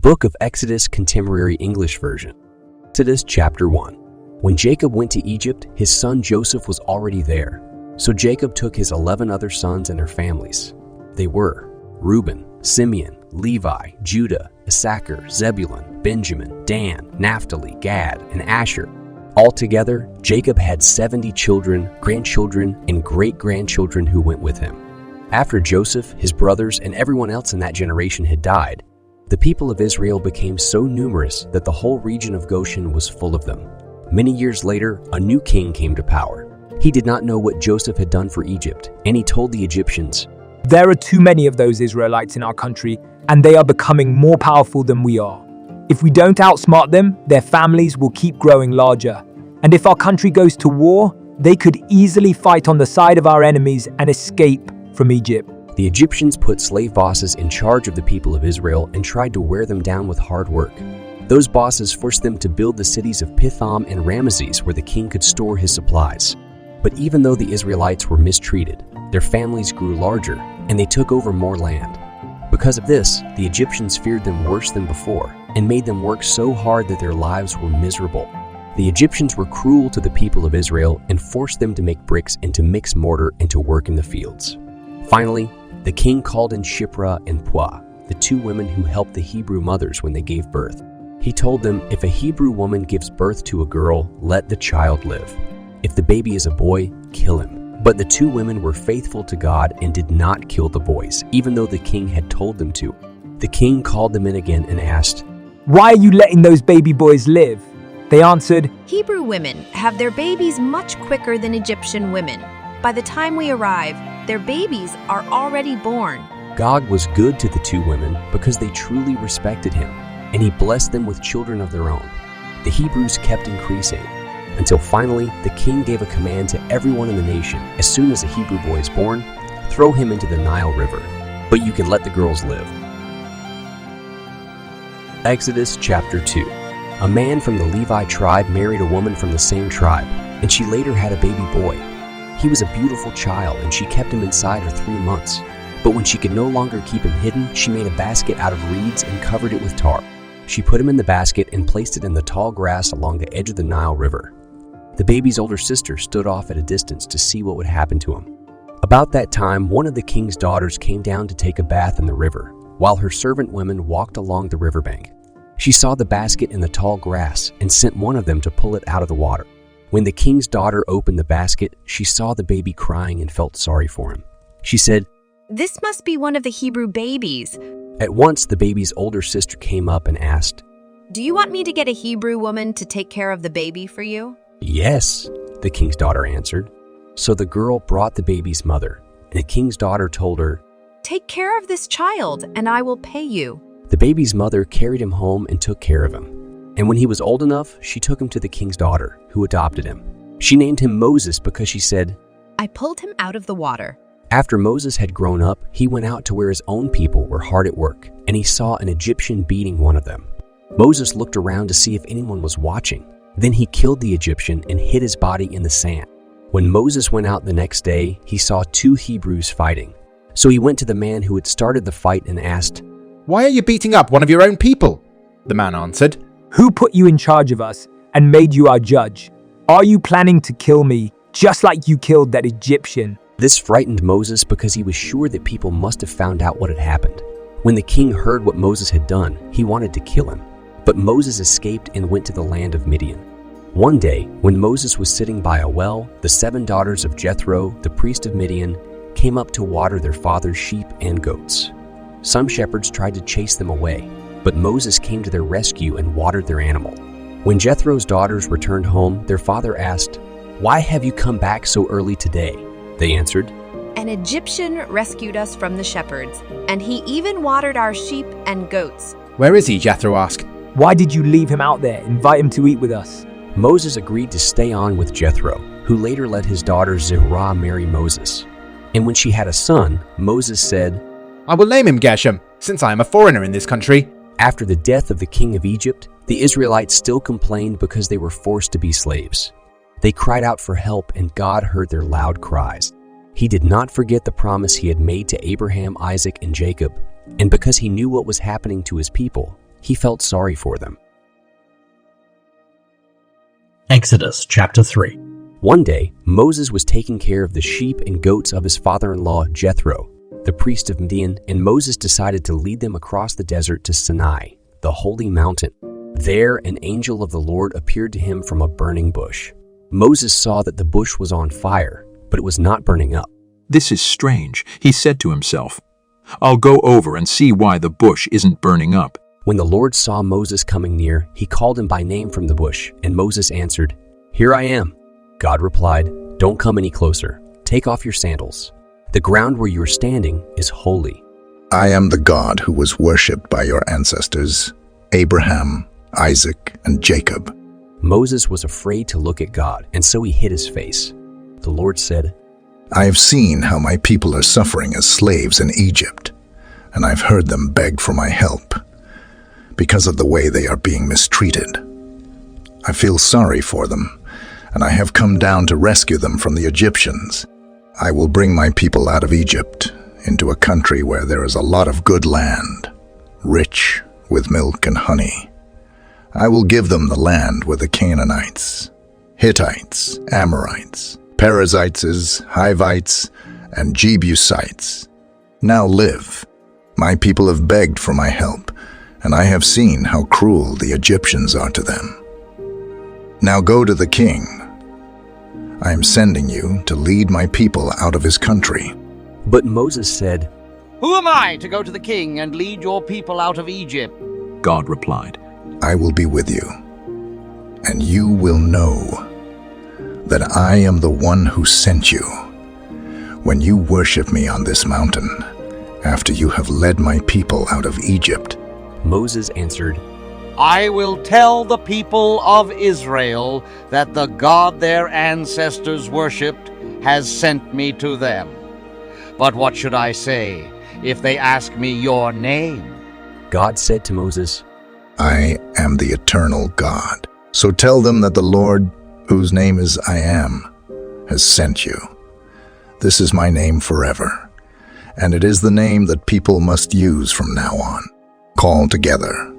Book of Exodus Contemporary English Version. Exodus chapter 1. When Jacob went to Egypt, his son Joseph was already there. So Jacob took his 11 other sons and their families. They were Reuben, Simeon, Levi, Judah, Issachar, Zebulun, Benjamin, Dan, Naphtali, Gad, and Asher. Altogether, Jacob had 70 children, grandchildren, and great-grandchildren who went with him. After Joseph, his brothers, and everyone else in that generation had died, the people of Israel became so numerous that the whole region of Goshen was full of them. Many years later, a new king came to power. He did not know what Joseph had done for Egypt, and he told the Egyptians, "There are too many of those Israelites in our country, and they are becoming more powerful than we are. If we don't outsmart them, their families will keep growing larger. And if our country goes to war, they could easily fight on the side of our enemies and escape from Egypt." The Egyptians put slave bosses in charge of the people of Israel and tried to wear them down with hard work. Those bosses forced them to build the cities of Pithom and Ramesses where the king could store his supplies. But even though the Israelites were mistreated, their families grew larger and they took over more land. Because of this, the Egyptians feared them worse than before and made them work so hard that their lives were miserable. The Egyptians were cruel to the people of Israel and forced them to make bricks and to mix mortar and to work in the fields. Finally, the king called in Shiphrah and Puah, the two women who helped the Hebrew mothers when they gave birth. He told them, if a Hebrew woman gives birth to a girl, let the child live. If the baby is a boy, kill him. But the two women were faithful to God and did not kill the boys, even though the king had told them to. The king called them in again and asked, "Why are you letting those baby boys live?" They answered, "Hebrew women have their babies much quicker than Egyptian women. By the time we arrive, their babies are already born." God was good to the two women because they truly respected him, and he blessed them with children of their own. The Hebrews kept increasing, until finally the king gave a command to everyone in the nation: as soon as a Hebrew boy is born, throw him into the Nile River, but you can let the girls live. Exodus chapter 2. A man from the Levi tribe married a woman from the same tribe, and she later had a baby boy. He was a beautiful child, and she kept him inside her 3 months. But when she could no longer keep him hidden, she made a basket out of reeds and covered it with tar. She put him in the basket and placed it in the tall grass along the edge of the Nile River. The baby's older sister stood off at a distance to see what would happen to him. About that time, one of the king's daughters came down to take a bath in the river, while her servant women walked along the riverbank. She saw the basket in the tall grass and sent one of them to pull it out of the water. When the king's daughter opened the basket, she saw the baby crying and felt sorry for him. She said, "This must be one of the Hebrew babies." At once, the baby's older sister came up and asked, "Do you want me to get a Hebrew woman to take care of the baby for you?" "Yes," the king's daughter answered. So the girl brought the baby's mother, and the king's daughter told her, "Take care of this child, and I will pay you." The baby's mother carried him home and took care of him. And when he was old enough, she took him to the king's daughter, who adopted him. She named him Moses because she said, "I pulled him out of the water." After Moses had grown up, he went out to where his own people were hard at work, and he saw an Egyptian beating one of them. Moses looked around to see if anyone was watching. Then he killed the Egyptian and hid his body in the sand. When Moses went out the next day, he saw 2 Hebrews fighting. So he went to the man who had started the fight and asked, "Why are you beating up one of your own people?" The man answered, "Who put you in charge of us and made you our judge? Are you planning to kill me, just like you killed that Egyptian?" This frightened Moses because he was sure that people must have found out what had happened. When the king heard what Moses had done, he wanted to kill him. But Moses escaped and went to the land of Midian. One day, when Moses was sitting by a well, the 7 daughters of Jethro, the priest of Midian, came up to water their father's sheep and goats. Some shepherds tried to chase them away, but Moses came to their rescue and watered their animal. When Jethro's daughters returned home, their father asked, "Why have you come back so early today?" They answered, "An Egyptian rescued us from the shepherds, and he even watered our sheep and goats." "Where is he?" Jethro asked. "Why did you leave him out there? Invite him to eat with us." Moses agreed to stay on with Jethro, who later let his daughter Zipporah marry Moses. And when she had a son, Moses said, "I will name him Gershom, since I am a foreigner in this country." After the death of the king of Egypt, the Israelites still complained because they were forced to be slaves. They cried out for help, and God heard their loud cries. He did not forget the promise he had made to Abraham, Isaac, and Jacob, and because he knew what was happening to his people, He felt sorry for them. Exodus chapter 3. One day, Moses was taking care of the sheep and goats of his father-in-law Jethro, the priest of Midian, and Moses decided to lead them across the desert to Sinai, the holy mountain. There, an angel of the Lord appeared to him from a burning bush. Moses saw that the bush was on fire, but it was not burning up. "This is strange," he said to himself. "I'll go over and see why the bush isn't burning up." When the Lord saw Moses coming near, he called him by name from the bush, and Moses answered, "Here I am." God replied, "Don't come any closer. Take off your sandals. The ground where you are standing is holy." I am the God who was worshipped by your ancestors, Abraham, Isaac, and Jacob. Moses was afraid to look at God, and so he hid his face. The Lord said, I have seen how my people are suffering as slaves in Egypt, and I've heard them beg for my help because of the way they are being mistreated. I feel sorry for them, and I have come down to rescue them from the Egyptians. I will bring my people out of Egypt into a country where there is a lot of good land, rich with milk and honey. I will give them the land where the Canaanites, Hittites, Amorites, Perizzites, Hivites, and Jebusites now live. My people have begged for my help, and I have seen how cruel the Egyptians are to them. Now go to the king. I am sending you to lead my people out of his country. But Moses said, Who am I to go to the king and lead your people out of Egypt? God replied, I will be with you, and you will know that I am the one who sent you when you worship me on this mountain after you have led my people out of Egypt. Moses answered, I will tell the people of Israel that the God their ancestors worshipped has sent me to them. But what should I say if they ask me your name? God said to Moses, I am the eternal God. So tell them that the Lord, whose name is I Am, has sent you. This is my name forever, and it is the name that people must use from now on. Call together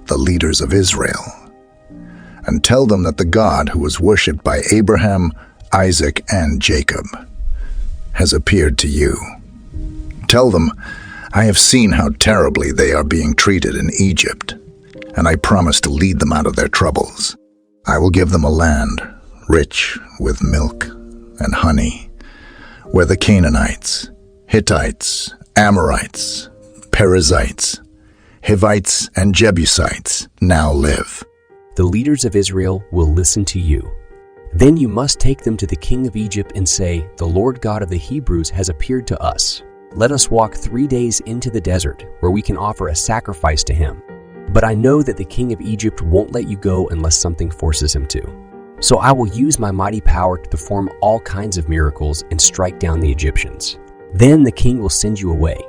the leaders of Israel, and tell them that the God who was worshipped by Abraham, Isaac, and Jacob has appeared to you. Tell them, I have seen how terribly they are being treated in Egypt, and I promise to lead them out of their troubles. I will give them a land rich with milk and honey, where the Canaanites, Hittites, Amorites, Perizzites, Hivites, and Jebusites now live. The leaders of Israel will listen to you. Then you must take them to the king of Egypt and say, The Lord God of the Hebrews has appeared to us. Let us walk 3 days into the desert, where we can offer a sacrifice to him. But I know that the king of Egypt won't let you go unless something forces him to. So I will use my mighty power to perform all kinds of miracles and strike down the Egyptians. Then the king will send you away.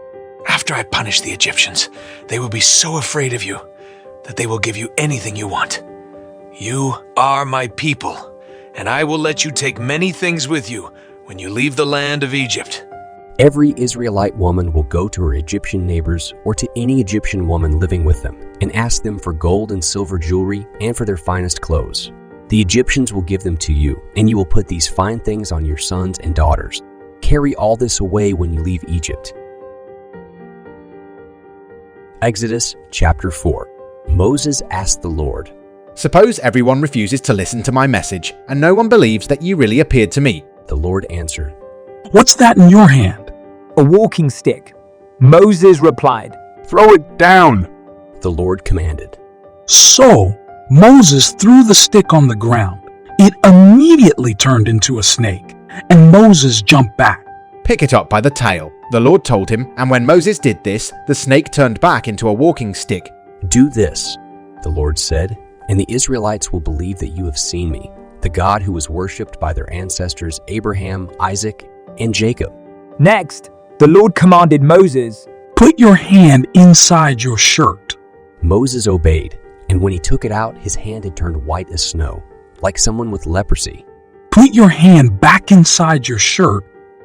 After I punish the Egyptians, they will be so afraid of you that they will give you anything you want. You are my people, and I will let you take many things with you when you leave the land of Egypt. Every Israelite woman will go to her Egyptian neighbors or to any Egyptian woman living with them and ask them for gold and silver jewelry and for their finest clothes. The Egyptians will give them to you, and you will put these fine things on your sons and daughters. Carry all this away when you leave Egypt. Exodus chapter 4. Moses asked the Lord, Suppose everyone refuses to listen to my message, and no one believes that you really appeared to me. The Lord answered, What's that in your hand? A walking stick. Moses replied, Throw it down. The Lord commanded. So Moses threw the stick on the ground. It immediately turned into a snake, and Moses jumped back. Pick it up by the tail, the Lord told him, and when Moses did this, the snake turned back into a walking stick. Do this, the Lord said, and the Israelites will believe that you have seen me, the God who was worshipped by their ancestors Abraham, Isaac, and Jacob. Next, the Lord commanded Moses, Put your hand inside your shirt. Moses obeyed, and when he took it out, his hand had turned white as snow, like someone with leprosy. Put your hand back inside your shirt.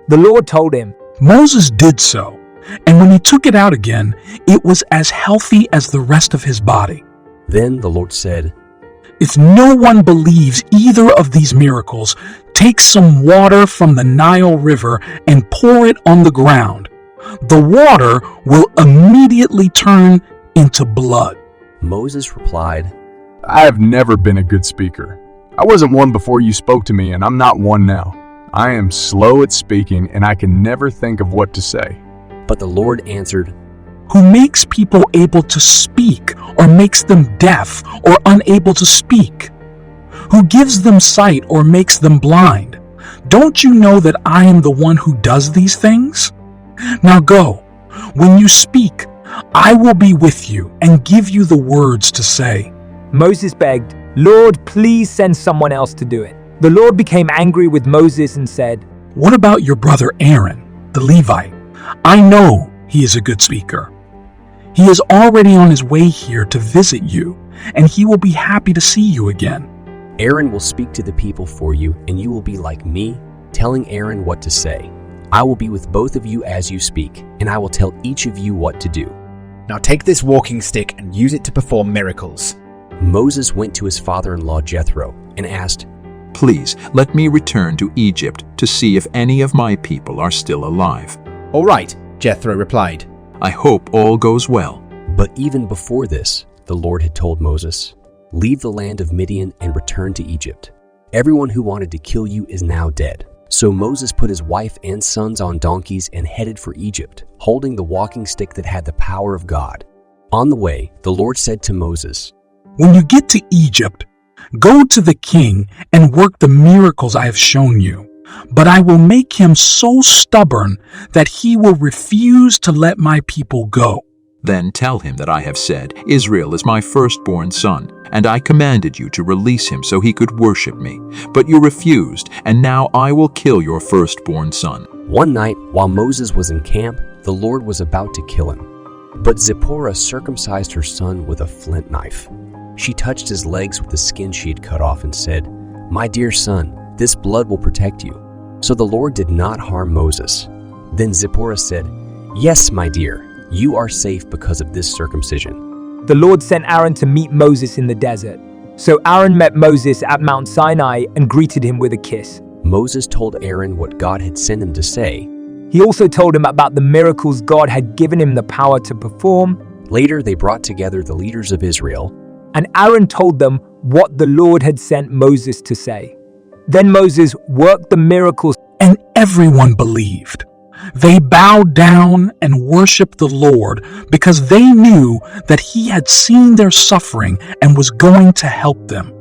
The Lord told him, Moses did so, And when he took it out again, it was as healthy as the rest of his body. Then the Lord said, If no one believes either of these miracles, take some water from the Nile River and pour it on the ground. The water will immediately turn into blood. Moses replied, I have never been a good speaker. I wasn't one before you spoke to me, and I'm not one now. I am slow at speaking, and I can never think of what to say. But the Lord answered, Who makes people able to speak, or makes them deaf or unable to speak? Who gives them sight or makes them blind? Don't you know that I am the one who does these things? Now go. When you speak, I will be with you and give you the words to say. Moses begged, Lord, please send someone else to do it. The Lord became angry with Moses and said, What about your brother Aaron, the Levite? I know he is a good speaker. He is already on his way here to visit you, and he will be happy to see you again. Aaron will speak to the people for you, and you will be like me, telling Aaron what to say. I will be with both of you as you speak, and I will tell each of you what to do. Now take this walking stick and use it to perform miracles. Moses went to his father-in-law Jethro and asked, Please let me return to Egypt to see if any of my people are still alive. All right, Jethro replied. I hope all goes well. But even before this, the Lord had told Moses, Leave the land of Midian and return to Egypt. Everyone who wanted to kill you is now dead. So Moses put his wife and sons on donkeys and headed for Egypt, holding the walking stick that had the power of God. On the way, the Lord said to Moses, When you get to Egypt, go to the king and work the miracles I have shown you. But I will make him so stubborn that he will refuse to let my people go. Then tell him that I have said, Israel is my firstborn son, and I commanded you to release him so he could worship me. But you refused, and now I will kill your firstborn son. One night, while Moses was in camp, the Lord was about to kill him. But Zipporah circumcised her son with a flint knife. She touched his legs with the skin she had cut off and said, My dear son, this blood will protect you. So the Lord did not harm Moses. Then Zipporah said, Yes, my dear, you are safe because of this circumcision. The Lord sent Aaron to meet Moses in the desert. So Aaron met Moses at Mount Sinai and greeted him with a kiss. Moses told Aaron what God had sent him to say. He also told him about the miracles God had given him the power to perform. Later, they brought together the leaders of Israel. And Aaron told them what the Lord had sent Moses to say. Then Moses worked the miracles, and everyone believed. They bowed down and worshiped the Lord because they knew that he had seen their suffering and was going to help them.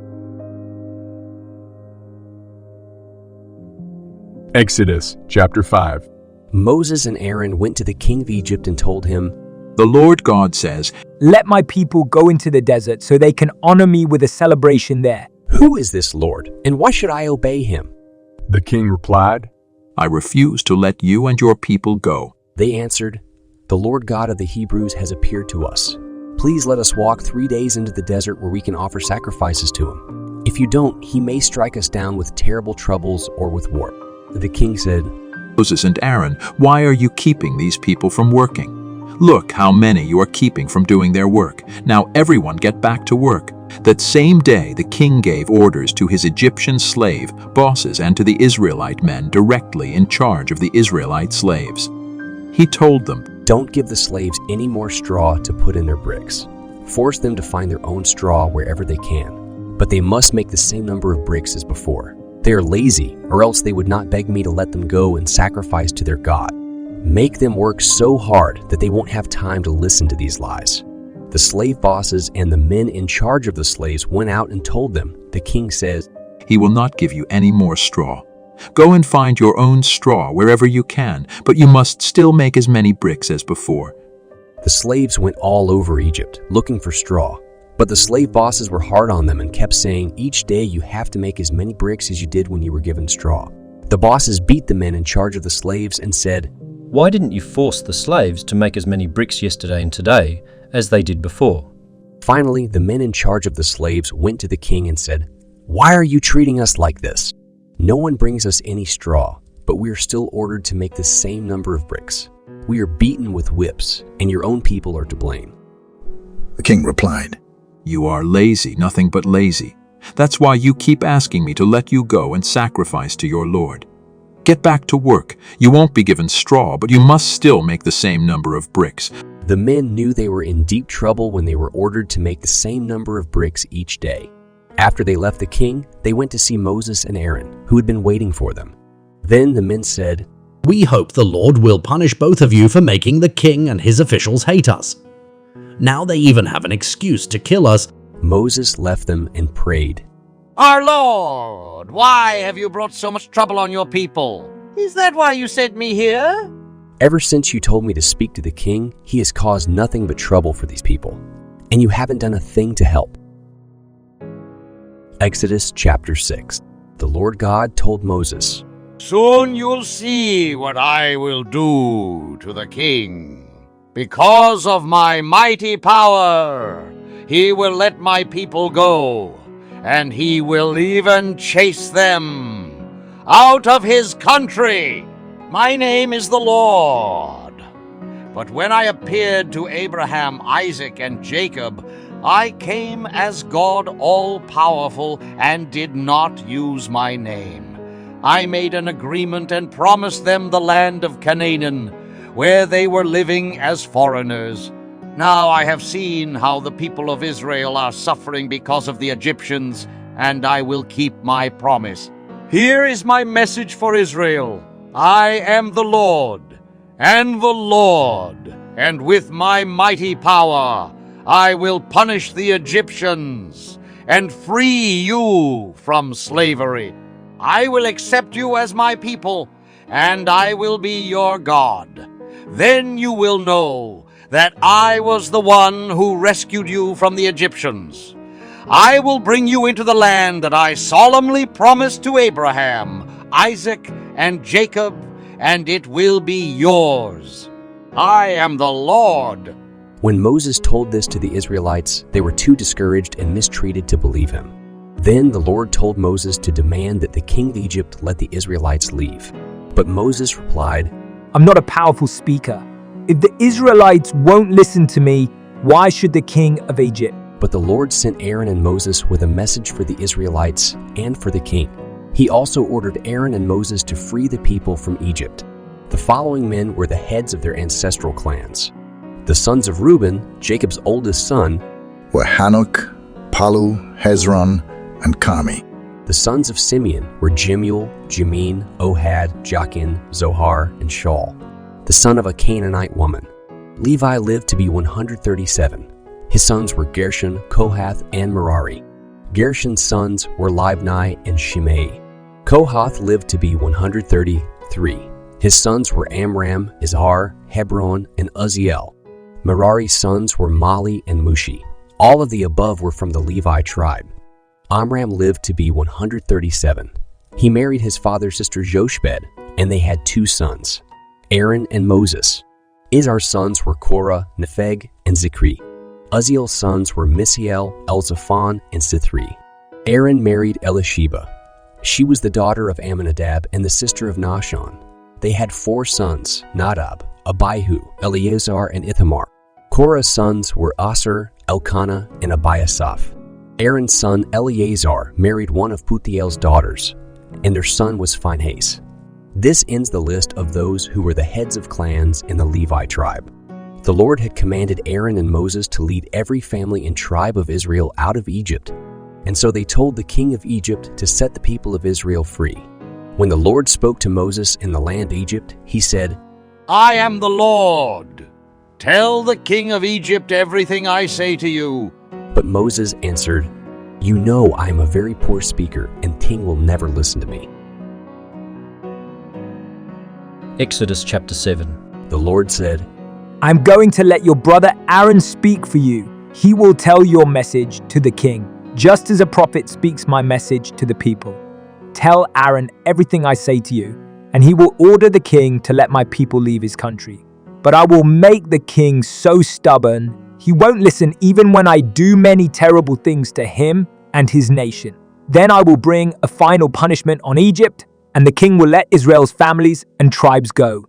Exodus chapter 5. Moses and Aaron went to the king of Egypt and told him, The Lord God says, Let my people go into the desert so they can honor me with a celebration there. Who is this Lord, and why should I obey him? The king replied, I refuse to let you and your people go. They answered, The Lord God of the Hebrews has appeared to us. Please let us walk 3 days into the desert where we can offer sacrifices to him. If you don't, he may strike us down with terrible troubles or with war. The king said, Moses and Aaron, why are you keeping these people from working? Look how many you are keeping from doing their work. Now everyone get back to work. That same day the king gave orders to his Egyptian slave bosses and to the Israelite men directly in charge of the Israelite slaves. He told them, Don't give the slaves any more straw to put in their bricks. Force them to find their own straw wherever they can. But they must make the same number of bricks as before. They are lazy, or else they would not beg me to let them go and sacrifice to their God. Make them work so hard that they won't have time to listen to these lies. The slave bosses and the men in charge of the slaves went out and told them, The king says, He will not give you any more straw. Go and find your own straw wherever you can, but you must still make as many bricks as before. The slaves went all over Egypt, looking for straw. But the slave bosses were hard on them and kept saying, Each day you have to make as many bricks as you did when you were given straw. The bosses beat the men in charge of the slaves and said, Why didn't you force the slaves to make as many bricks yesterday and today as they did before? Finally, the men in charge of the slaves went to the king and said, Why are you treating us like this? No one brings us any straw, but we are still ordered to make the same number of bricks. We are beaten with whips, and your own people are to blame." The king replied, You are lazy, nothing but lazy. That's why you keep asking me to let you go and sacrifice to your Lord. Get back to work. You won't be given straw, but you must still make the same number of bricks. The men knew they were in deep trouble when they were ordered to make the same number of bricks each day. After they left the king, they went to see Moses and Aaron, who had been waiting for them. Then the men said, "We hope the Lord will punish both of you for making the king and his officials hate us. Now they even have an excuse to kill us." Moses left them and prayed. Our Lord, why have you brought so much trouble on your people? Is that why you sent me here? Ever since you told me to speak to the king, he has caused nothing but trouble for these people, and you haven't done a thing to help. Exodus chapter 6. The Lord God told Moses, Soon you'll see what I will do to the king. Because of my mighty power, he will let my people go, and he will even chase them out of his country. My name is the Lord. But when I appeared to Abraham, Isaac, and Jacob, I came as God all-powerful and did not use my name. I made an agreement and promised them the land of Canaan, where they were living as foreigners. Now I have seen how the people of Israel are suffering because of the Egyptians, and I will keep my promise. Here is my message for Israel. I am the Lord, and with my mighty power I will punish the Egyptians and free you from slavery. I will accept you as my people, and I will be your God. Then you will know that I was the one who rescued you from the Egyptians. I will bring you into the land that I solemnly promised to Abraham, Isaac, and Jacob, and it will be yours. I am the Lord. When Moses told this to the Israelites, they were too discouraged and mistreated to believe him. Then the Lord told Moses to demand that the king of Egypt let the Israelites leave. But Moses replied, I'm not a powerful speaker. If the Israelites won't listen to me, why should the king of Egypt? But the Lord sent Aaron and Moses with a message for the Israelites and for the king. He also ordered Aaron and Moses to free the people from Egypt. The following men were the heads of their ancestral clans. The sons of Reuben, Jacob's oldest son, were Hanok, Palu, Hezron, and Kami. The sons of Simeon were Jemuel, Jamin, Ohad, Jachin, Zohar, and Shaul, the son of a Canaanite woman. Levi lived to be 137. His sons were Gershon, Kohath, and Merari. Gershon's sons were Libni and Shimei. Kohath lived to be 133. His sons were Amram, Izhar, Hebron, and Uzziel. Merari's sons were Mali and Mushi. All of the above were from the Levi tribe. Amram lived to be 137. He married his father's sister Joshbed, and they had 2 sons, Aaron and Moses. Izhar's sons were Korah, Nepheg, and Zikri. Uzziel's sons were Mishael, Elzaphan, and Sithri. Aaron married Elisheba. She was the daughter of Amminadab and the sister of Nahshon. They had 4 sons, Nadab, Abihu, Eleazar, and Ithamar. Korah's sons were Asher, Elkanah, and Abiasaph. Aaron's son Eleazar married one of Putiel's daughters, and their son was Phinehas. This ends the list of those who were the heads of clans in the Levi tribe. The Lord had commanded Aaron and Moses to lead every family and tribe of Israel out of Egypt, and so they told the king of Egypt to set the people of Israel free. When the Lord spoke to Moses in the land of Egypt, he said, I am the Lord. Tell the king of Egypt everything I say to you. But Moses answered, You know I am a very poor speaker, and the king will never listen to me. Exodus chapter 7. The Lord said, I'm going to let your brother Aaron speak for you. He will tell your message to the king, just as a prophet speaks my message to the people. Tell Aaron everything I say to you, and he will order the king to let my people leave his country. But I will make the king so stubborn, he won't listen even when I do many terrible things to him and his nation. Then I will bring a final punishment on Egypt, and the king will let Israel's families and tribes go.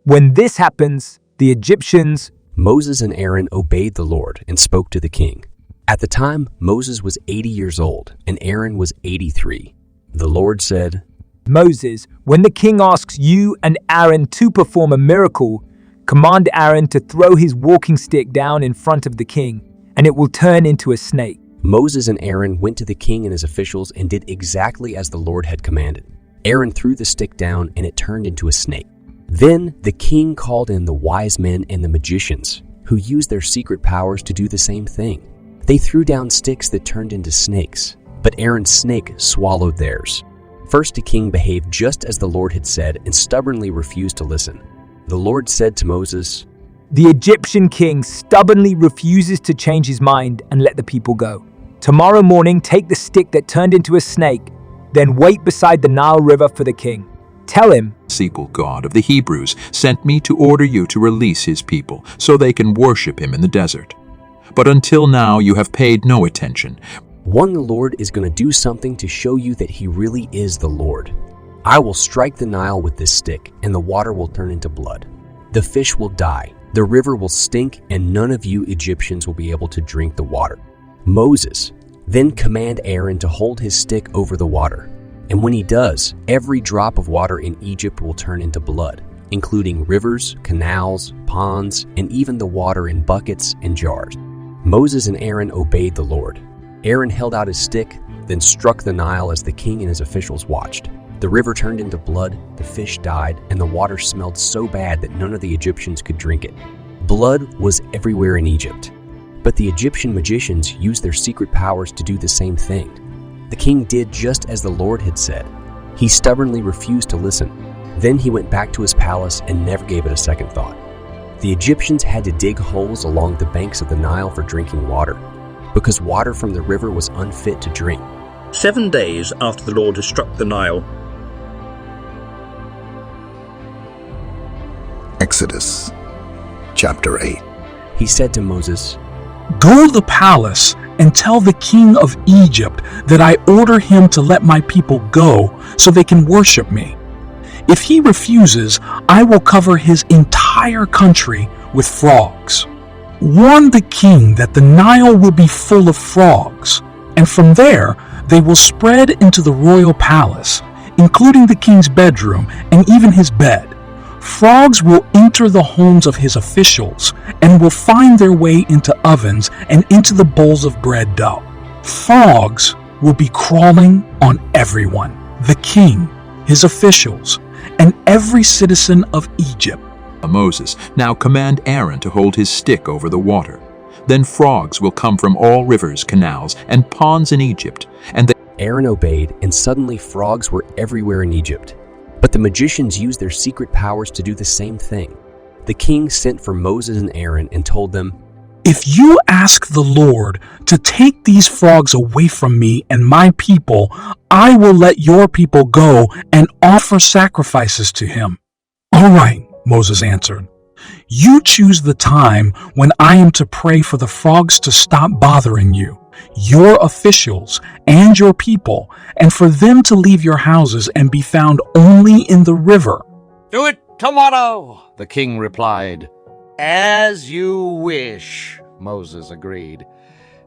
When this happens, the Egyptians... Moses and Aaron obeyed the Lord and spoke to the king. At the time, Moses was 80 years old and Aaron was 83. The Lord said, Moses, when the king asks you and Aaron to perform a miracle, command Aaron to throw his walking stick down in front of the king, and it will turn into a snake. Moses and Aaron went to the king and his officials and did exactly as the Lord had commanded. Aaron threw the stick down and it turned into a snake. Then the king called in the wise men and the magicians, who used their secret powers to do the same thing. They threw down sticks that turned into snakes, but Aaron's snake swallowed theirs. First, the king behaved just as the Lord had said and stubbornly refused to listen. The Lord said to Moses, The Egyptian king stubbornly refuses to change his mind and let the people go. Tomorrow morning, take the stick that turned into a snake, then wait beside the Nile River for the king. Tell him, Sequel God of the Hebrews sent me to order you to release his people so they can worship him in the desert. But until now you have paid no attention. One, the Lord is going to do something to show you that he really is the Lord. I will strike the Nile with this stick, and the water will turn into blood. The fish will die, the river will stink, and none of you Egyptians will be able to drink the water. Moses, then command Aaron to hold his stick over the water. And when he does, every drop of water in Egypt will turn into blood, including rivers, canals, ponds, and even the water in buckets and jars. Moses and Aaron obeyed the Lord. Aaron held out his stick, then struck the Nile as the king and his officials watched. The river turned into blood, the fish died, and the water smelled so bad that none of the Egyptians could drink it. Blood was everywhere in Egypt. But the Egyptian magicians used their secret powers to do the same thing. The king did just as the Lord had said. He stubbornly refused to listen. Then he went back to his palace and never gave it a second thought. The Egyptians had to dig holes along the banks of the Nile for drinking water, because water from the river was unfit to drink. 7 days after the Lord had struck the Nile. Exodus chapter 8. He said to Moses, Go to the palace and tell the king of Egypt that I order him to let my people go so they can worship me. If he refuses, I will cover his entire country with frogs. Warn the king that the Nile will be full of frogs, and from there they will spread into the royal palace, including the king's bedroom and even his bed. Frogs will enter the homes of his officials and will find their way into ovens and into the bowls of bread dough. Frogs will be crawling on everyone, the king, his officials, and every citizen of Egypt. Moses, now command Aaron to hold his stick over the water. Then frogs will come from all rivers, canals, and ponds in Egypt, and Aaron obeyed, and suddenly frogs were everywhere in Egypt. But the magicians used their secret powers to do the same thing. The king sent for Moses and Aaron and told them, If you ask the Lord to take these frogs away from me and my people, I will let your people go and offer sacrifices to him. All right, Moses answered. You choose the time when I am to pray for the frogs to stop bothering you, your officials, and your people, and for them to leave your houses and be found only in the river. Do it tomorrow, the king replied. As you wish, Moses agreed.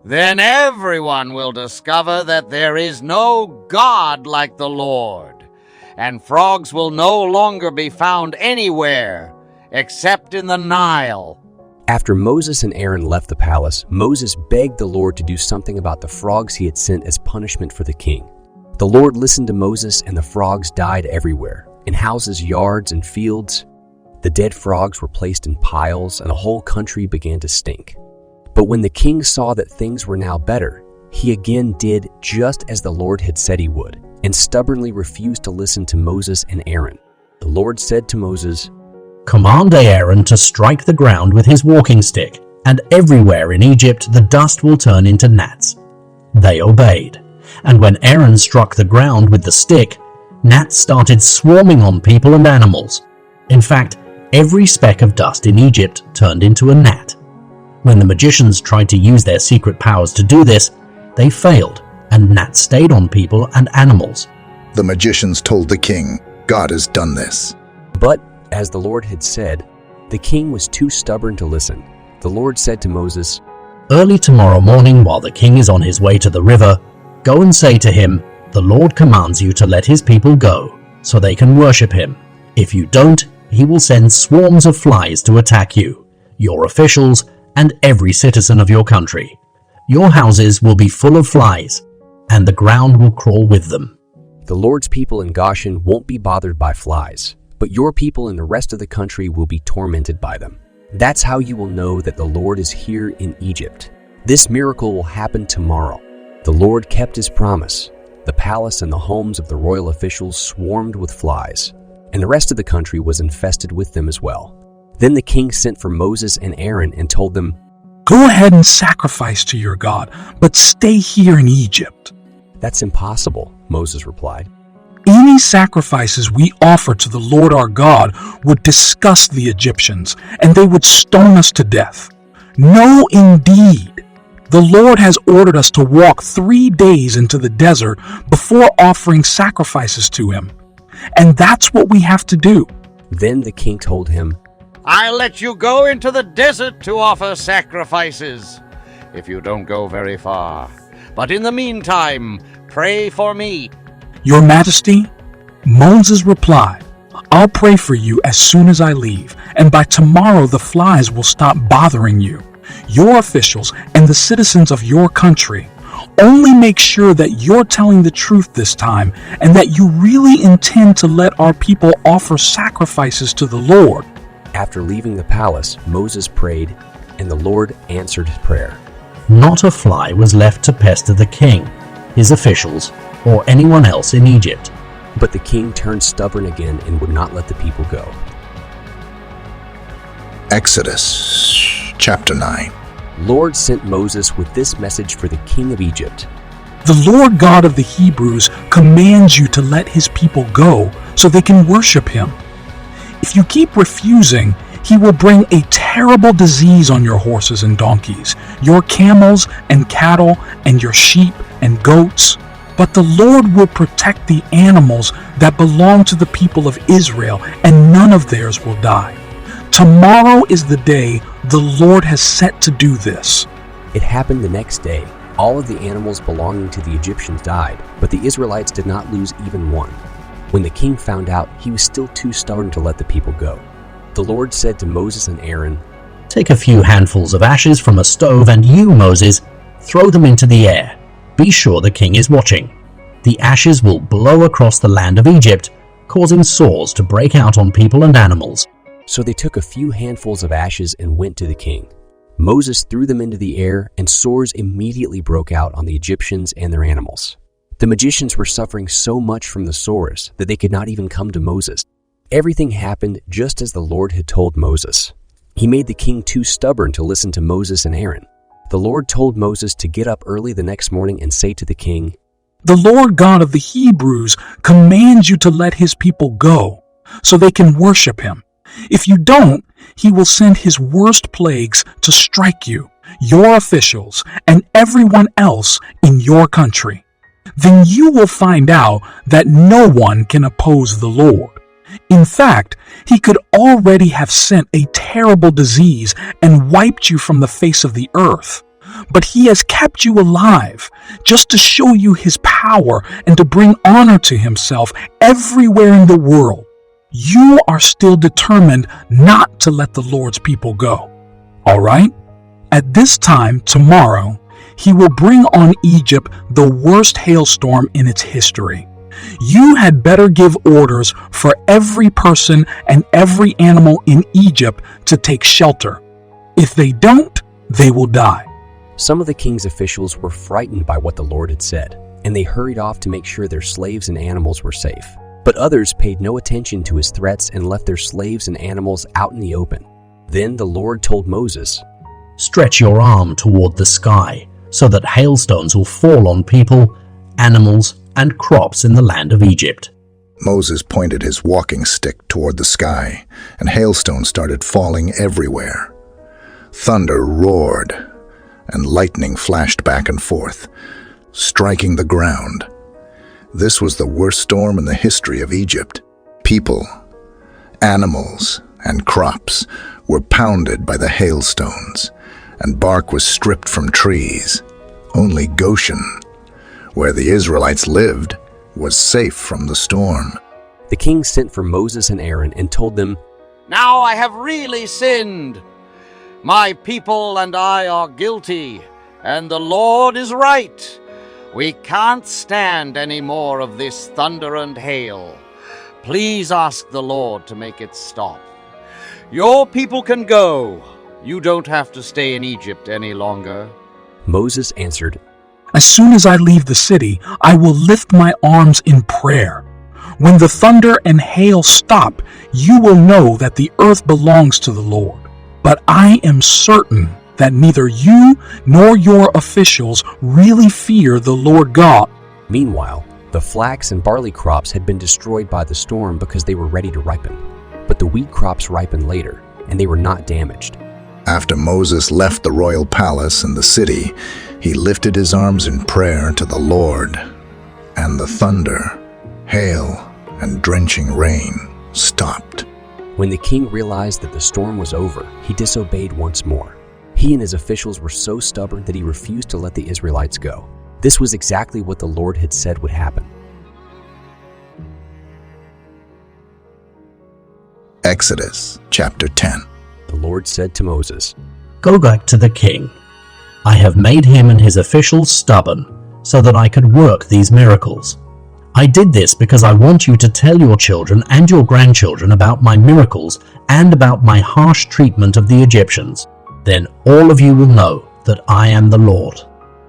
Then everyone will discover that there is no God like the Lord, and frogs will no longer be found anywhere except in the Nile. After Moses and Aaron left the palace, Moses begged the Lord to do something about the frogs he had sent as punishment for the king. The Lord listened to Moses, and the frogs died everywhere, in houses, yards, and fields. The dead frogs were placed in piles, and the whole country began to stink. But when the king saw that things were now better, he again did just as the Lord had said he would, and stubbornly refused to listen to Moses and Aaron. The Lord said to Moses, Command Aaron to strike the ground with his walking stick, and everywhere in Egypt the dust will turn into gnats. They obeyed, and when Aaron struck the ground with the stick, gnats started swarming on people and animals. In fact, every speck of dust in Egypt turned into a gnat. When the magicians tried to use their secret powers to do this, they failed, and gnats stayed on people and animals. The magicians told the king, God has done this. But As the Lord had said, the king was too stubborn to listen. The Lord said to Moses, Early tomorrow morning, while the king is on his way to the river, go and say to him, The Lord commands you to let his people go, so they can worship him. If you don't, he will send swarms of flies to attack you, your officials, and every citizen of your country. Your houses will be full of flies, and the ground will crawl with them. The Lord's people in Goshen won't be bothered by flies, but your people in the rest of the country will be tormented by them. That's how you will know that the Lord is here in Egypt. This miracle will happen tomorrow. The Lord kept his promise. The palace and the homes of the royal officials swarmed with flies, and the rest of the country was infested with them as well. Then the king sent for Moses and Aaron and told them, Go ahead and sacrifice to your God, but stay here in Egypt. That's impossible, Moses replied. Any sacrifices we offer to the Lord our God would disgust the Egyptians, and they would stone us to death. No, indeed. The Lord has ordered us to walk 3 days into the desert before offering sacrifices to him. And that's what we have to do. Then the king told him, I'll let you go into the desert to offer sacrifices, if you don't go very far. But in the meantime, pray for me. Your Majesty, Moses replied, I'll pray for you as soon as I leave, and by tomorrow the flies will stop bothering you, your officials, and the citizens of your country. Only make sure that you're telling the truth this time, and that you really intend to let our people offer sacrifices to the Lord. After leaving the palace, Moses prayed, and the Lord answered his prayer. Not a fly was left to pester the king, his officials, or anyone else in Egypt. But the king turned stubborn again and would not let the people go. Exodus chapter 9. Lord sent Moses with this message for the king of Egypt. The Lord God of the Hebrews commands you to let his people go so they can worship him. If you keep refusing, he will bring a terrible disease on your horses and donkeys, your camels and cattle, and your sheep and goats. But the Lord will protect the animals that belong to the people of Israel, and none of theirs will die. Tomorrow is the day the Lord has set to do this. It happened the next day. All of the animals belonging to the Egyptians died, but the Israelites did not lose even one. When the king found out, he was still too stubborn to let the people go. The Lord said to Moses and Aaron, Take a few handfuls of ashes from a stove, and you, Moses, throw them into the air. Be sure the king is watching. The ashes will blow across the land of Egypt, causing sores to break out on people and animals. So they took a few handfuls of ashes and went to the king. Moses threw them into the air, and sores immediately broke out on the Egyptians and their animals. The magicians were suffering so much from the sores that they could not even come to Moses. Everything happened just as the Lord had told Moses. He made the king too stubborn to listen to Moses and Aaron. The Lord told Moses to get up early the next morning and say to the king, The Lord God of the Hebrews commands you to let his people go so they can worship him. If you don't, he will send his worst plagues to strike you, your officials, and everyone else in your country. Then you will find out that no one can oppose the Lord. In fact, he could already have sent a terrible disease and wiped you from the face of the earth. But he has kept you alive just to show you his power and to bring honor to himself everywhere in the world. You are still determined not to let the Lord's people go. All right? At this time tomorrow, he will bring on Egypt the worst hailstorm in its history. You had better give orders for every person and every animal in Egypt to take shelter. If they don't, they will die. Some of the king's officials were frightened by what the Lord had said, and they hurried off to make sure their slaves and animals were safe. But others paid no attention to his threats and left their slaves and animals out in the open. Then the Lord told Moses, Stretch your arm toward the sky, so that hailstones will fall on people, animals, and crops in the land of Egypt. Moses pointed his walking stick toward the sky, and hailstones started falling everywhere. Thunder roared, and lightning flashed back and forth, striking the ground. This was the worst storm in the history of Egypt. People, Animals and crops were pounded by the hailstones, and bark was stripped from trees. Only Goshen, where the Israelites lived, was safe from the storm. The king sent for Moses and Aaron and told them, Now I have really sinned. My people and I are guilty, and the Lord is right. We can't stand any more of this thunder and hail. Please ask the Lord to make it stop. Your people can go. You don't have to stay in Egypt any longer. Moses answered, As soon as I leave the city, I will lift my arms in prayer. When the thunder and hail stop, you will know that the earth belongs to the Lord. But I am certain that neither you nor your officials really fear the Lord God. Meanwhile, the flax and barley crops had been destroyed by the storm because they were ready to ripen. But the wheat crops ripened later, and they were not damaged. After Moses left the royal palace and the city, he lifted his arms in prayer to the Lord, and the thunder, hail, and drenching rain stopped. When the king realized that the storm was over, he disobeyed once more. He and his officials were so stubborn that he refused to let the Israelites go. This was exactly what the Lord had said would happen. Exodus chapter 10. The Lord said to Moses, Go back to the king. I have made him and his officials stubborn, so that I could work these miracles. I did this because I want you to tell your children and your grandchildren about my miracles and about my harsh treatment of the Egyptians. Then all of you will know that I am the Lord.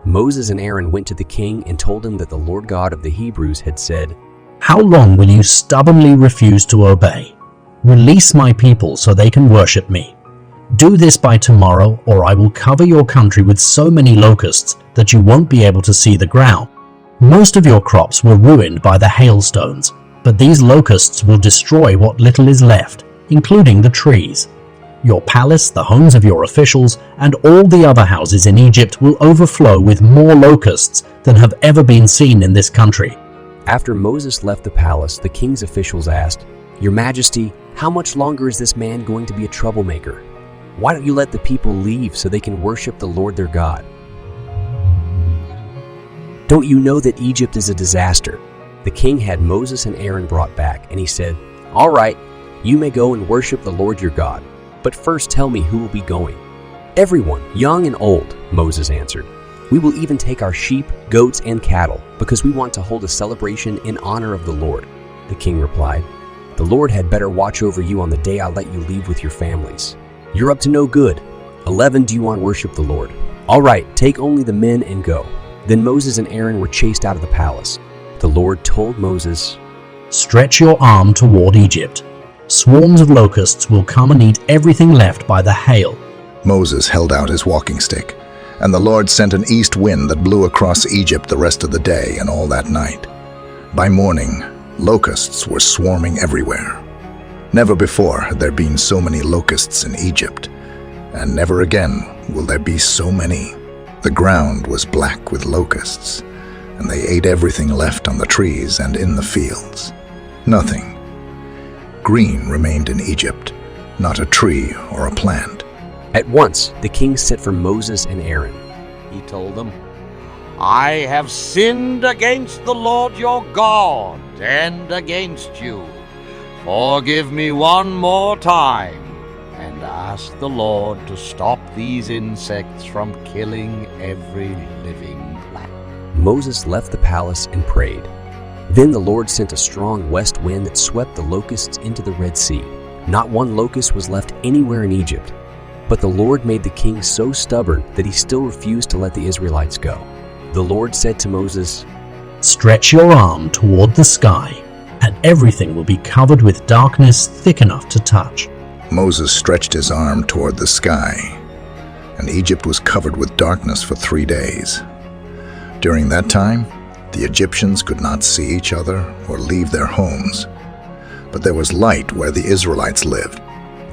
Moses and Aaron went to the king and told him that the Lord God of the Hebrews had said, How long will you stubbornly refuse to obey? Release my people so they can worship me. Do this by tomorrow, or I will cover your country with so many locusts that you won't be able to see the ground. Most of your crops were ruined by the hailstones, but these locusts will destroy what little is left, including the trees. Your palace, the homes of your officials, and all the other houses in Egypt will overflow with more locusts than have ever been seen in this country. After Moses left the palace, the king's officials asked, Your Majesty, how much longer is this man going to be a troublemaker? Why don't you let the people leave so they can worship the Lord their God? Don't you know that Egypt is a disaster? The king had Moses and Aaron brought back, and he said, All right, you may go and worship the Lord your God. But first tell me who will be going. Everyone, young and old, Moses answered. We will even take our sheep, goats, and cattle, because we want to hold a celebration in honor of the Lord. The king replied, The Lord had better watch over you on the day I let you leave with your families. You're up to no good. 11 do you want to worship the Lord? All right, take only the men and go. Then Moses and Aaron were chased out of the palace. The Lord told Moses, Stretch your arm toward Egypt. Swarms of locusts will come and eat everything left by the hail. Moses held out his walking stick, and the Lord sent an east wind that blew across Egypt the rest of the day and all that night. By morning, locusts were swarming everywhere. Never before had there been so many locusts in Egypt, and never again will there be so many. The ground was black with locusts, and they ate everything left on the trees and in the fields. Nothing green remained in Egypt, not a tree or a plant. At once, the king sent for Moses and Aaron. He told them, I have sinned against the Lord your God and against you. Forgive me one more time and ask the Lord to stop these insects from killing every living plant. Moses left the palace and prayed. Then the Lord sent a strong west wind that swept the locusts into the Red Sea. Not one locust was left anywhere in Egypt. But the Lord made the king so stubborn that he still refused to let the Israelites go. The Lord said to Moses, Stretch your arm toward the sky, and everything will be covered with darkness thick enough to touch. Moses stretched his arm toward the sky, and Egypt was covered with darkness for 3 days. During that time, the Egyptians could not see each other or leave their homes, but there was light where the Israelites lived.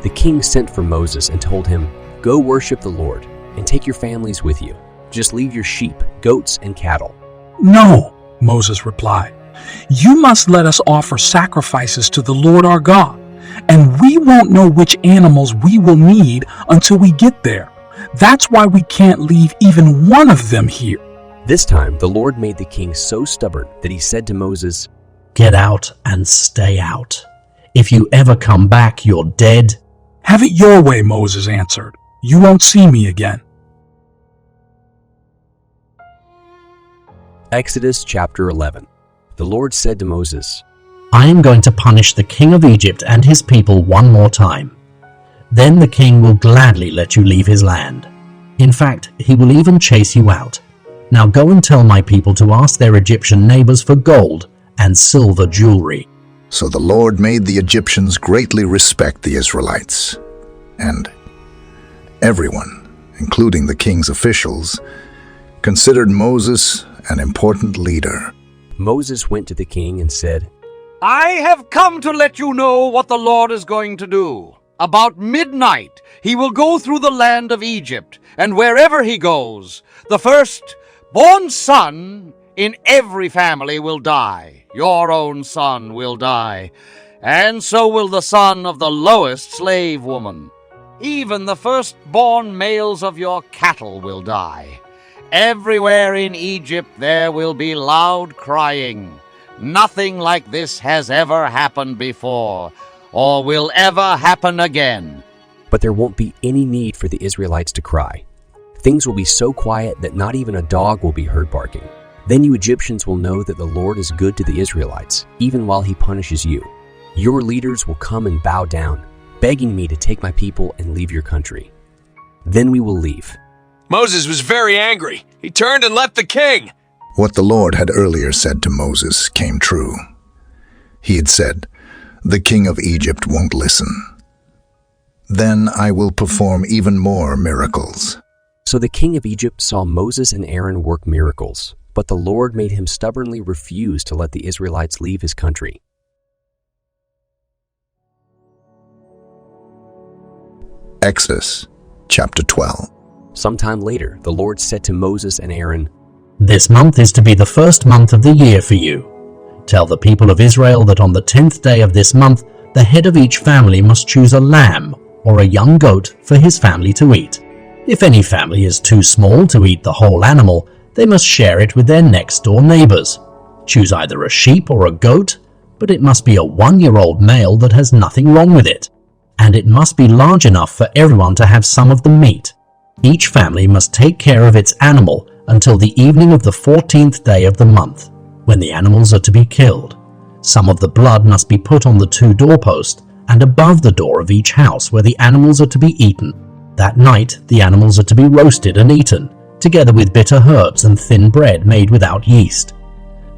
The king sent for Moses and told him, Go worship the Lord, and take your families with you. Just leave your sheep, goats, and cattle. No, Moses replied. You must let us offer sacrifices to the Lord our God, and we won't know which animals we will need until we get there. That's why we can't leave even one of them here." This time the Lord made the king so stubborn that he said to Moses, "Get out and stay out. If you ever come back, you're dead." "Have it your way," Moses answered. "You won't see me again." Exodus chapter 11. The Lord said to Moses, "I am going to punish the king of Egypt and his people one more time. Then the king will gladly let you leave his land. In fact, he will even chase you out. Now go and tell my people to ask their Egyptian neighbors for gold and silver jewelry." So the Lord made the Egyptians greatly respect the Israelites, and everyone, including the king's officials, considered Moses an important leader. Moses went to the king and said, "I have come to let you know what the Lord is going to do. About midnight he will go through the land of Egypt, and wherever he goes, the first-born son in every family will die. Your own son will die, and so will the son of the lowest slave woman. Even the first-born males of your cattle will die. Everywhere in Egypt there will be loud crying. Nothing like this has ever happened before, or will ever happen again." But there won't be any need for the Israelites to cry. Things will be so quiet that not even a dog will be heard barking. Then you Egyptians will know that the Lord is good to the Israelites, even while he punishes you. Your leaders will come and bow down, begging me to take my people and leave your country. Then we will leave. Moses was very angry. He turned and left the king. What the Lord had earlier said to Moses came true. He had said, "The king of Egypt won't listen. Then I will perform even more miracles." So the king of Egypt saw Moses and Aaron work miracles, but the Lord made him stubbornly refuse to let the Israelites leave his country. Exodus chapter 12. Sometime later, the Lord said to Moses and Aaron, "This month is to be the first month of the year for you. Tell the people of Israel that on the 10th day of this month, the head of each family must choose a lamb or a young goat for his family to eat. If any family is too small to eat the whole animal, they must share it with their next-door neighbors. Choose either a sheep or a goat, but it must be a 1-year-old male that has nothing wrong with it, and it must be large enough for everyone to have some of the meat. Each family must take care of its animal until the evening of the 14th day of the month, when the animals are to be killed. Some of the blood must be put on the 2 doorposts and above the door of each house where the animals are to be eaten. That night the animals are to be roasted and eaten, together with bitter herbs and thin bread made without yeast.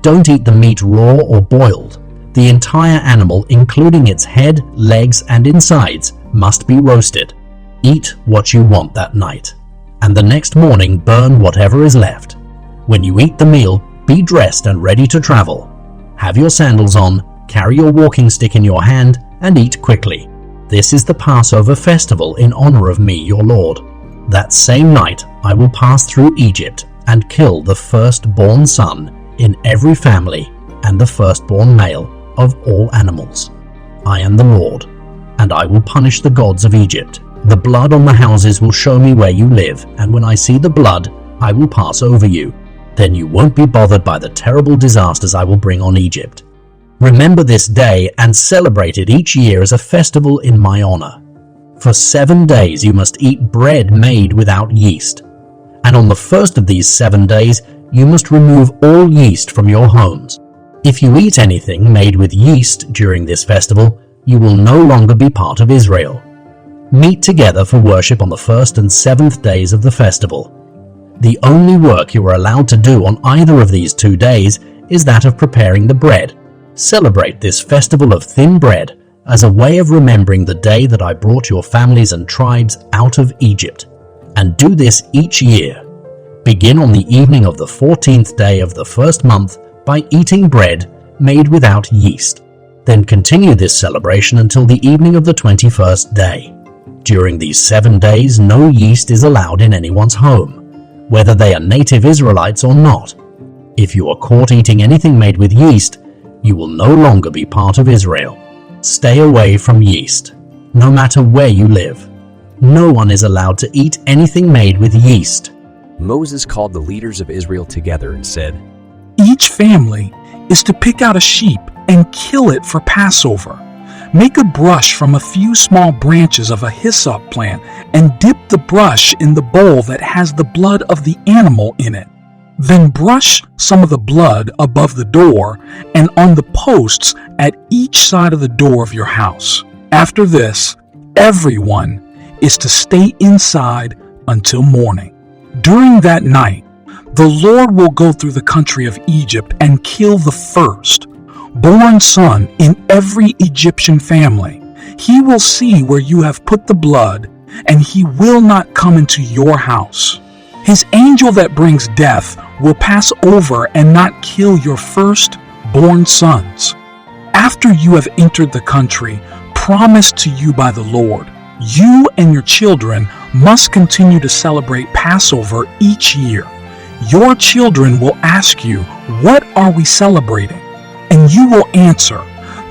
Don't eat the meat raw or boiled. The entire animal, including its head, legs, and insides, must be roasted. Eat what you want that night, and the next morning burn whatever is left. When you eat the meal, be dressed and ready to travel. Have your sandals on, carry your walking stick in your hand, and eat quickly. This is the Passover festival in honor of me, your Lord. That same night I will pass through Egypt and kill the firstborn son in every family and the firstborn male of all animals. I am the Lord, and I will punish the gods of Egypt. The blood on the houses will show me where you live, and when I see the blood, I will pass over you. Then you won't be bothered by the terrible disasters I will bring on Egypt. Remember this day and celebrate it each year as a festival in my honor. For 7 days you must eat bread made without yeast. And on the first of these 7 days, you must remove all yeast from your homes. If you eat anything made with yeast during this festival, you will no longer be part of Israel. Meet together for worship on the 1st and 7th days of the festival. The only work you are allowed to do on either of these 2 days is that of preparing the bread. Celebrate this festival of thin bread as a way of remembering the day that I brought your families and tribes out of Egypt, and do this each year. Begin on the evening of the 14th day of the first month by eating bread made without yeast. Then continue this celebration until the evening of the 21st day. During these 7 days, no yeast is allowed in anyone's home, whether they are native Israelites or not. If you are caught eating anything made with yeast, you will no longer be part of Israel. Stay away from yeast, no matter where you live. No one is allowed to eat anything made with yeast. Moses called the leaders of Israel together and said, Each family is to pick out a sheep and kill it for Passover. Make a brush from a few small branches of a hyssop plant and dip the brush in the bowl that has the blood of the animal in it. Then brush some of the blood above the door and on the posts at each side of the door of your house. After this, everyone is to stay inside until morning. During that night, the Lord will go through the country of Egypt and kill the first-born son in every Egyptian family. He will see where you have put the blood, and he will not come into your house. His angel that brings death will pass over and not kill your first-born sons. After you have entered the country promised to you by the Lord, you and your children must continue to celebrate Passover each year. Your children will ask you, "What are we celebrating?" And you will answer,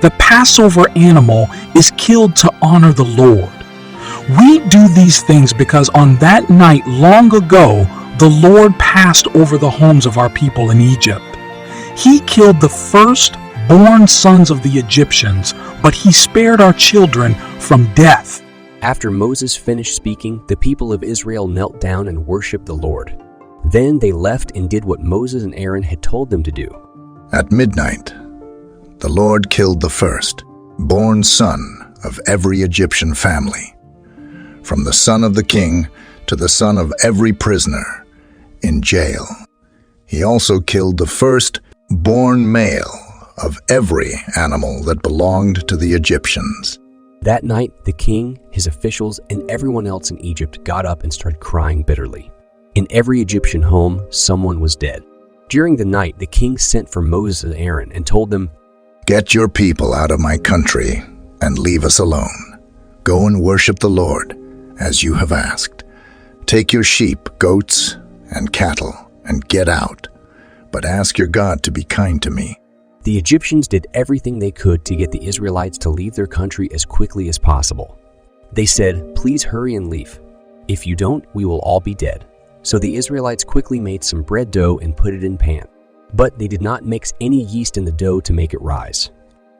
"The Passover animal is killed to honor the Lord." We do these things because on that night long ago, the Lord passed over the homes of our people in Egypt. He killed the first-born sons of the Egyptians, but he spared our children from death. After Moses finished speaking, the people of Israel knelt down and worshiped the Lord. Then they left and did what Moses and Aaron had told them to do. At midnight, the Lord killed the first-born son of every Egyptian family, from the son of the king to the son of every prisoner in jail. He also killed the first-born male of every animal that belonged to the Egyptians. That night, the king, his officials, and everyone else in Egypt got up and started crying bitterly. In every Egyptian home, someone was dead. During the night, the king sent for Moses and Aaron and told them, "Get your people out of my country and leave us alone. Go and worship the Lord, as you have asked. Take your sheep, goats, and cattle, and get out. But ask your God to be kind to me." The Egyptians did everything they could to get the Israelites to leave their country as quickly as possible. They said, "Please hurry and leave. If you don't, we will all be dead." So the Israelites quickly made some bread dough and put it in pan. But they did not mix any yeast in the dough to make it rise.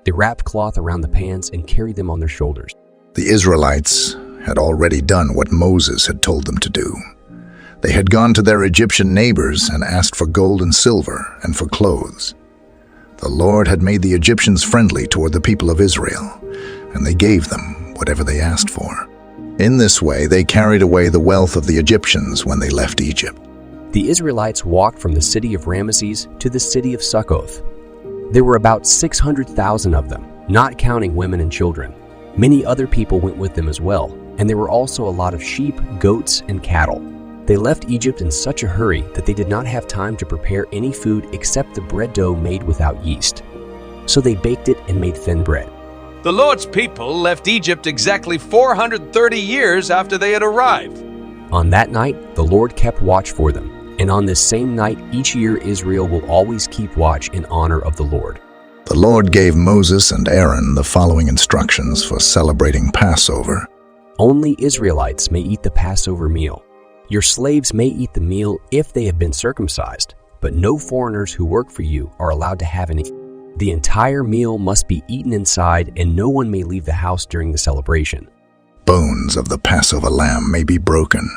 They wrapped cloth around the pans and carried them on their shoulders. The Israelites had already done what Moses had told them to do. They had gone to their Egyptian neighbors and asked for gold and silver and for clothes. The Lord had made the Egyptians friendly toward the people of Israel, and they gave them whatever they asked for. In this way, they carried away the wealth of the Egyptians when they left Egypt. The Israelites walked from the city of Ramesses to the city of Succoth. There were about 600,000 of them, not counting women and children. Many other people went with them as well, and there were also a lot of sheep, goats, and cattle. They left Egypt in such a hurry that they did not have time to prepare any food except the bread dough made without yeast. So they baked it and made thin bread. The Lord's people left Egypt exactly 430 years after they had arrived. On that night, the Lord kept watch for them, and on this same night each year Israel will always keep watch in honor of the Lord. The Lord gave Moses and Aaron the following instructions for celebrating Passover. Only Israelites may eat the Passover meal. Your slaves may eat the meal if they have been circumcised, but no foreigners who work for you are allowed to have any. The entire meal must be eaten inside, and no one may leave the house during the celebration. Bones of the Passover lamb may be broken,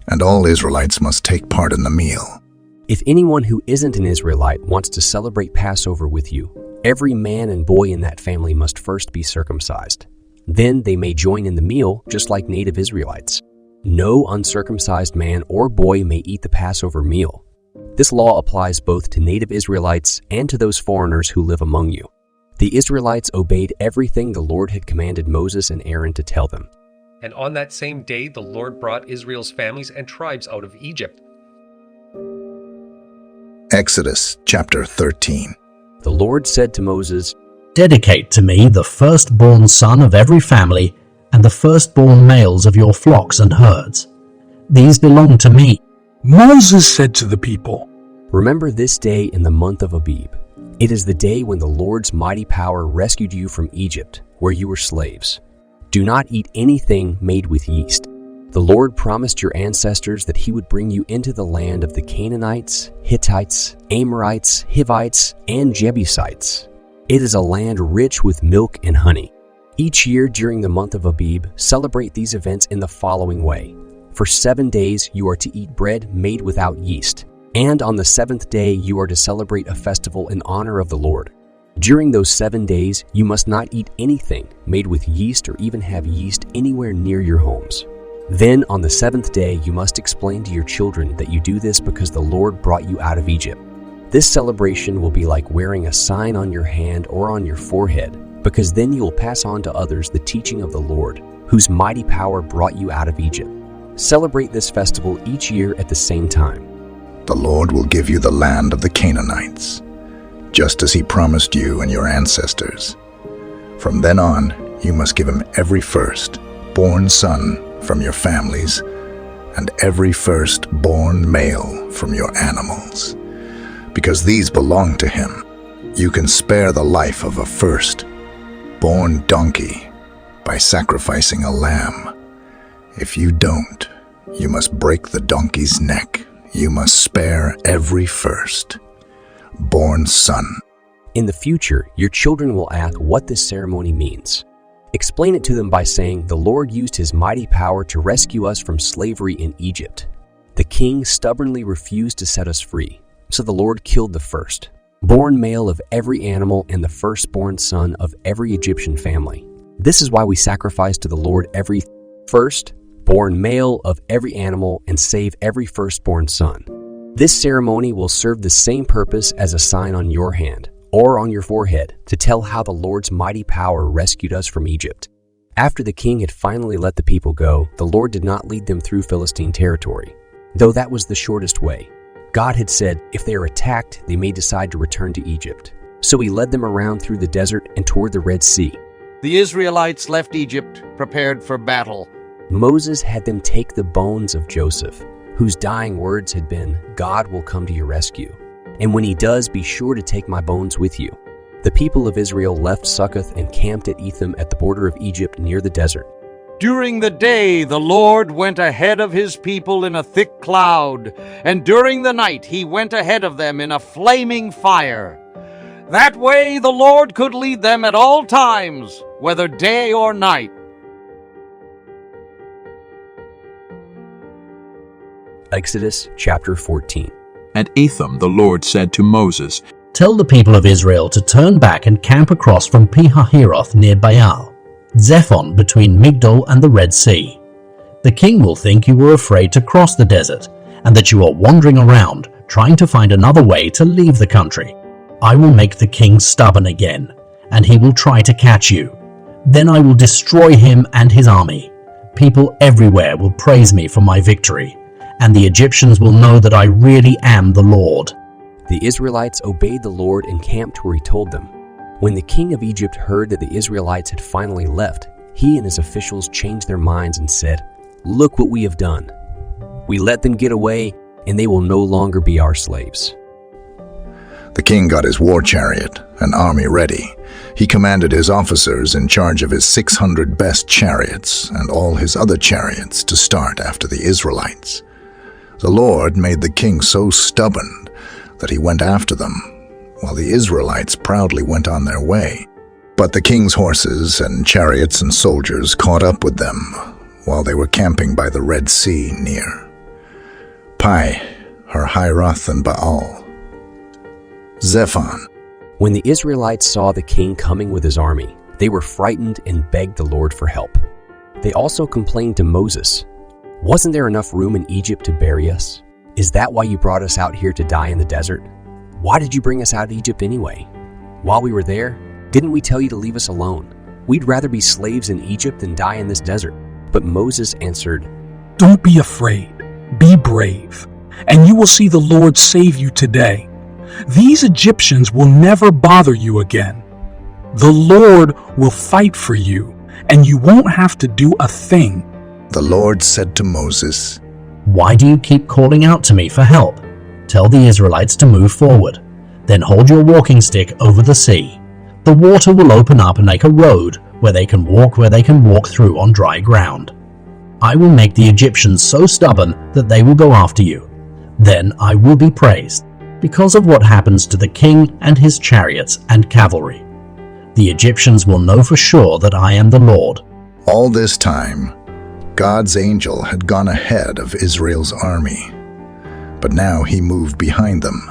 and all Israelites must take part in the meal. If anyone who isn't an Israelite wants to celebrate Passover with you, every man and boy in that family must first be circumcised. Then they may join in the meal just like native Israelites. No uncircumcised man or boy may eat the Passover meal. This law applies both to native Israelites and to those foreigners who live among you. The Israelites obeyed everything the Lord had commanded Moses and Aaron to tell them. And on that same day, the Lord brought Israel's families and tribes out of Egypt. Exodus chapter 13. The Lord said to Moses, "Dedicate to me the firstborn son of every family and the firstborn males of your flocks and herds. These belong to me." Moses said to the people, "Remember this day in the month of Abib. It is the day when the Lord's mighty power rescued you from Egypt, where you were slaves. Do not eat anything made with yeast. The Lord promised your ancestors that he would bring you into the land of the Canaanites, Hittites, Amorites, Hivites, and Jebusites. It is a land rich with milk and honey. Each year during the month of Abib, celebrate these events in the following way. For 7 days you are to eat bread made without yeast, and on the 7th day you are to celebrate a festival in honor of the Lord. During those 7 days you must not eat anything made with yeast or even have yeast anywhere near your homes. Then on the 7th day you must explain to your children that you do this because the Lord brought you out of Egypt. This celebration will be like wearing a sign on your hand or on your forehead, because then you will pass on to others the teaching of the Lord, whose mighty power brought you out of Egypt. Celebrate this festival each year at the same time. The Lord will give you the land of the Canaanites, just as he promised you and your ancestors. From then on, you must give him every first-born son from your families and every first-born male from your animals, because these belong to him. You can spare the life of a first-born donkey by sacrificing a lamb. If you don't, you must break the donkey's neck. You must spare every first-born son. In the future, your children will ask what this ceremony means. Explain it to them by saying, "The Lord used his mighty power to rescue us from slavery in Egypt. The king stubbornly refused to set us free, so the Lord killed the first-born male of every animal and the firstborn son of every Egyptian family. This is why we sacrifice to the Lord every first-born male of every animal and save every firstborn son." This ceremony will serve the same purpose as a sign on your hand or on your forehead to tell how the Lord's mighty power rescued us from Egypt. After the king had finally let the people go, the Lord did not lead them through Philistine territory, though that was the shortest way. God had said if they are attacked, they may decide to return to Egypt. So he led them around through the desert and toward the Red Sea. The Israelites left Egypt, prepared for battle. Moses had them take the bones of Joseph, whose dying words had been, "God will come to your rescue. And when he does, be sure to take my bones with you." The people of Israel left Succoth and camped at Etham at the border of Egypt near the desert. During the day the Lord went ahead of his people in a thick cloud, and during the night he went ahead of them in a flaming fire. That way the Lord could lead them at all times, whether day or night. Exodus chapter 14. At Etham the Lord said to Moses, "Tell the people of Israel to turn back and camp across from Pi-hahiroth near Baal, Zephon between Migdol and the Red Sea. The king will think you were afraid to cross the desert and that you are wandering around trying to find another way to leave the country. I will make the king stubborn again, and he will try to catch you. Then I will destroy him and his army. People everywhere will praise me for my victory, and the Egyptians will know that I really am the Lord." The Israelites obeyed the Lord and camped where he told them. When the king of Egypt heard that the Israelites had finally left, he and his officials changed their minds and said, "Look what we have done. We let them get away, and they will no longer be our slaves." The king got his war chariot and army ready. He commanded his officers in charge of his 600 best chariots and all his other chariots to start after the Israelites. The Lord made the king so stubborn that he went after them, while the Israelites proudly went on their way. But the king's horses and chariots and soldiers caught up with them while they were camping by the Red Sea near Pi-hahiroth and Baal Zephon. When the Israelites saw the king coming with his army, they were frightened and begged the Lord for help. They also complained to Moses, "Wasn't there enough room in Egypt to bury us? Is that why you brought us out here to die in the desert? Why did you bring us out of Egypt anyway? While we were there, didn't we tell you to leave us alone? We'd rather be slaves in Egypt than die in this desert." But Moses answered, "Don't be afraid. Be brave, and you will see the Lord save you today. These Egyptians will never bother you again. The Lord will fight for you, and you won't have to do a thing." The Lord said to Moses, "Why do you keep calling out to me for help? Tell the Israelites to move forward. Then hold your walking stick over the sea. The water will open up and make a road where they can walk through on dry ground. I will make the Egyptians so stubborn that they will go after you. Then I will be praised because of what happens to the king and his chariots and cavalry. The Egyptians will know for sure that I am the Lord." All this time, God's angel had gone ahead of Israel's army, but now he moved behind them.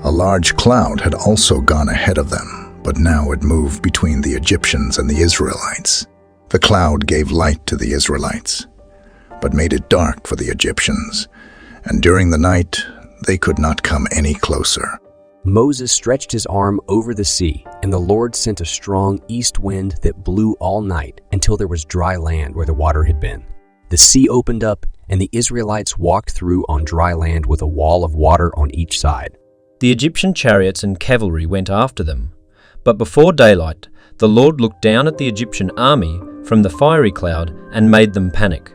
A large cloud had also gone ahead of them, but now it moved between the Egyptians and the Israelites. The cloud gave light to the Israelites, but made it dark for the Egyptians, and during the night they could not come any closer. Moses stretched his arm over the sea, and the Lord sent a strong east wind that blew all night until there was dry land where the water had been. The sea opened up, and the Israelites walked through on dry land with a wall of water on each side. The Egyptian chariots and cavalry went after them. But before daylight, the Lord looked down at the Egyptian army from the fiery cloud and made them panic.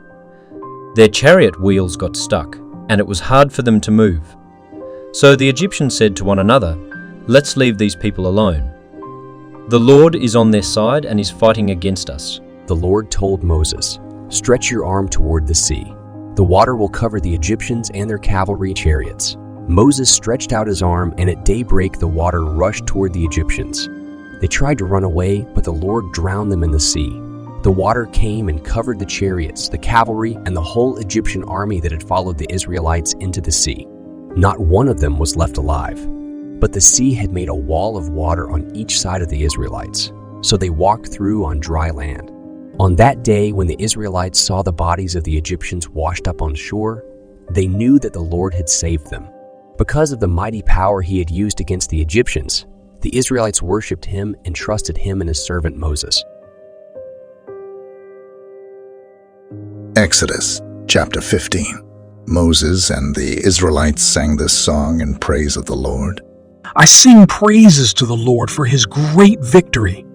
Their chariot wheels got stuck, and it was hard for them to move. So the Egyptians said to one another, "Let's leave these people alone. The Lord is on their side and is fighting against us." The Lord told Moses, "Stretch your arm toward the sea. The water will cover the Egyptians and their cavalry chariots." Moses stretched out his arm, and at daybreak the water rushed toward the Egyptians. They tried to run away, but the Lord drowned them in the sea. The water came and covered the chariots, the cavalry, and the whole Egyptian army that had followed the Israelites into the sea. Not one of them was left alive. But the sea had made a wall of water on each side of the Israelites, so they walked through on dry land. On that day, when the Israelites saw the bodies of the Egyptians washed up on shore, they knew that the Lord had saved them. Because of the mighty power he had used against the Egyptians, the Israelites worshipped him and trusted him and his servant Moses. Exodus chapter 15. Moses and the Israelites sang this song in praise of the Lord. I sing praises to the Lord for his great victory.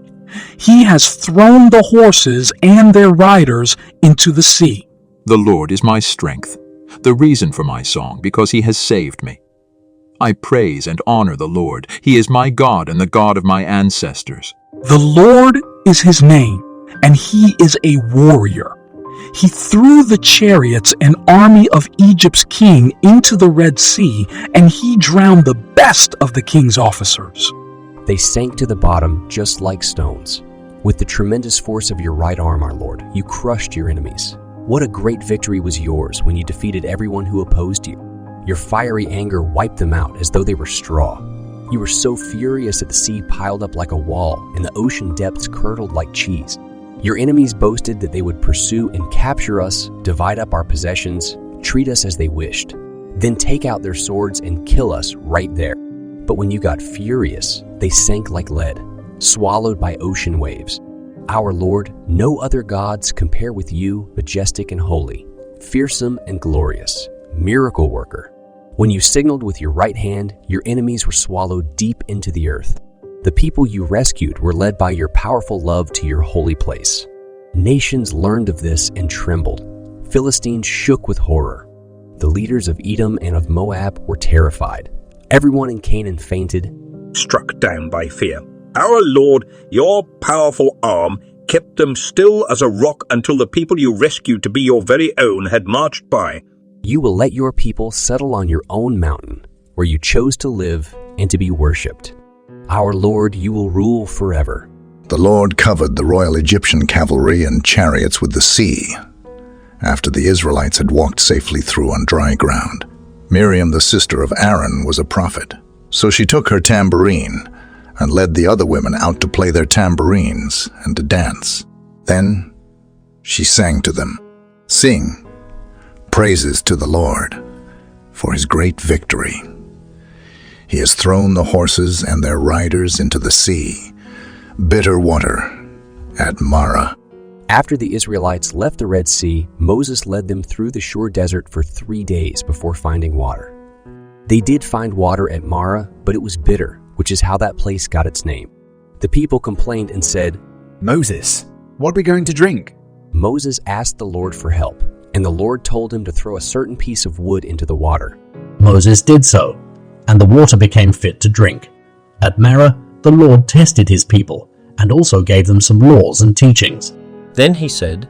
He has thrown the horses and their riders into the sea. The Lord is my strength, the reason for my song, because he has saved me. I praise and honor the Lord. He is my God and the God of my ancestors. The Lord is his name, and he is a warrior. He threw the chariots and army of Egypt's king into the Red Sea, and he drowned the best of the king's officers. They sank to the bottom just like stones. With the tremendous force of your right arm, our Lord, you crushed your enemies. What a great victory was yours when you defeated everyone who opposed you. Your fiery anger wiped them out as though they were straw. You were so furious that the sea piled up like a wall and the ocean depths curdled like cheese. Your enemies boasted that they would pursue and capture us, divide up our possessions, treat us as they wished, then take out their swords and kill us right there. But when you got furious, they sank like lead, swallowed by ocean waves. Our Lord, no other gods compare with you, majestic and holy, fearsome and glorious, miracle worker. When you signaled with your right hand, your enemies were swallowed deep into the earth. The people you rescued were led by your powerful love to your holy place. Nations learned of this and trembled. Philistines shook with horror. The leaders of Edom and of Moab were terrified. Everyone in Canaan fainted, struck down by fear. Our Lord, your powerful arm kept them still as a rock until the people you rescued to be your very own had marched by. You will let your people settle on your own mountain, where you chose to live and to be worshipped. Our Lord, you will rule forever. The Lord covered the royal Egyptian cavalry and chariots with the sea, after the Israelites had walked safely through on dry ground. Miriam, the sister of Aaron, was a prophet, so she took her tambourine and led the other women out to play their tambourines and to dance. Then she sang to them, "Sing praises to the Lord for his great victory. He has thrown the horses and their riders into the sea, bitter water at Marah." After the Israelites left the Red Sea, Moses led them through the shore desert for 3 days before finding water. They did find water at Marah, but it was bitter, which is how that place got its name. The people complained and said, "Moses, what are we going to drink?" Moses asked the Lord for help, and the Lord told him to throw a certain piece of wood into the water. Moses did so. and the water became fit to drink. At Marah, the Lord tested his people, and also gave them some laws and teachings. Then he said,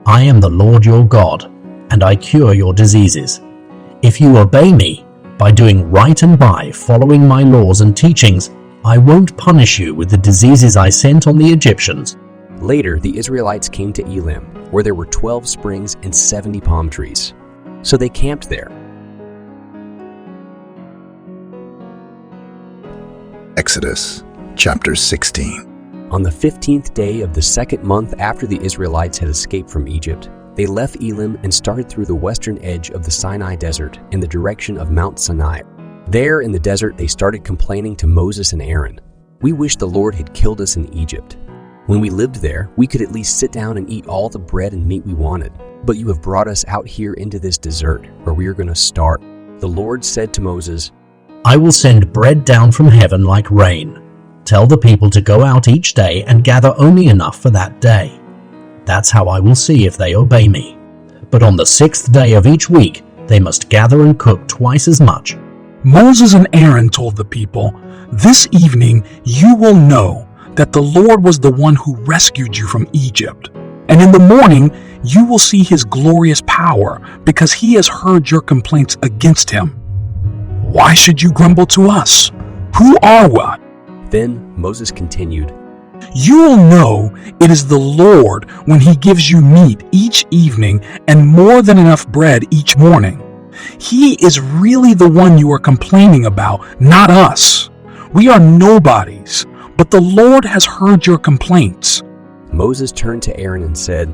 I am the Lord your God, and I cure your diseases. If you obey me, by doing right and by following my laws and teachings, I won't punish you with the diseases I sent on the Egyptians. Later, the Israelites came to Elim, where there were 12 springs and 70 palm trees. So they camped there. Exodus chapter 16. On the 15th day of the second month after the Israelites had escaped from Egypt, they left Elim and started through the western edge of the Sinai desert in the direction of Mount Sinai. There in the desert, they started complaining to Moses and Aaron. We wish the Lord had killed us in Egypt. When we lived there, we could at least sit down and eat all the bread and meat we wanted. But you have brought us out here into this desert, where we are going to starve. The Lord said to Moses, I will send bread down from heaven like rain. Tell the people to go out each day and gather only enough for that day. That's how I will see if they obey me. But on the 6th day of each week, they must gather and cook twice as much. Moses and Aaron told the people, This evening you will know that the Lord was the one who rescued you from Egypt. And in the morning you will see his glorious power, because he has heard your complaints against him. Why should you grumble to us? Who are we? Then Moses continued, You will know it is the Lord when he gives you meat each evening and more than enough bread each morning. He is really the one you are complaining about, not us. We are nobodies, but the Lord has heard your complaints. Moses turned to Aaron and said,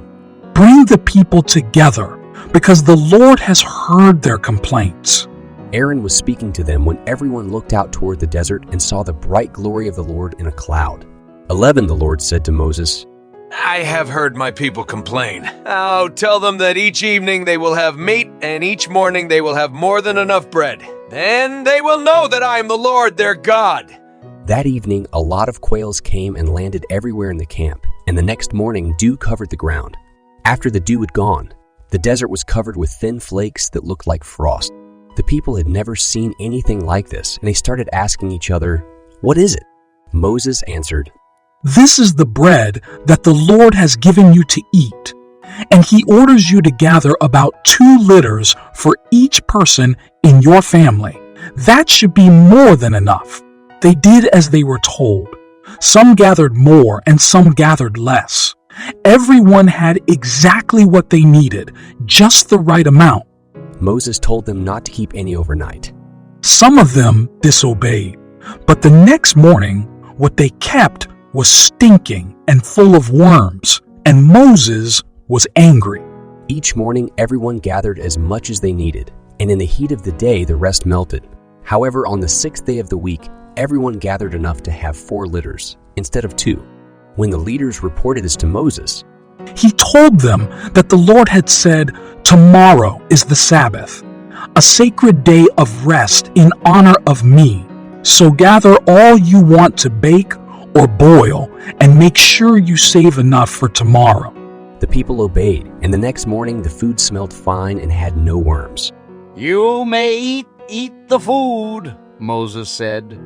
Bring the people together, because the Lord has heard their complaints. Aaron was speaking to them when everyone looked out toward the desert and saw the bright glory of the Lord in a cloud. 11, the Lord said to Moses, I have heard my people complain. Oh, tell them that each evening they will have meat, and each morning they will have more than enough bread. Then they will know that I am the Lord their God. That evening, a lot of quails came and landed everywhere in the camp, and the next morning dew covered the ground. After the dew had gone, the desert was covered with thin flakes that looked like frost. The people had never seen anything like this, and they started asking each other, What is it? Moses answered, This is the bread that the Lord has given you to eat, and he orders you to gather about 2 litters for each person in your family. That should be more than enough. They did as they were told. Some gathered more and some gathered less. Everyone had exactly what they needed, just the right amount. Moses told them not to keep any overnight. Some of them disobeyed, but the next morning what they kept was stinking and full of worms, and Moses was angry. Each morning everyone gathered as much as they needed, and in the heat of the day the rest melted. However, on the 6th day of the week, everyone gathered enough to have 4 litters, instead of 2. When the leaders reported this to Moses, he told them that the Lord had said, Tomorrow is the Sabbath, a sacred day of rest in honor of me. So gather all you want to bake or boil, and make sure you save enough for tomorrow. The people obeyed, and the next morning the food smelled fine and had no worms. You may eat the food, Moses said.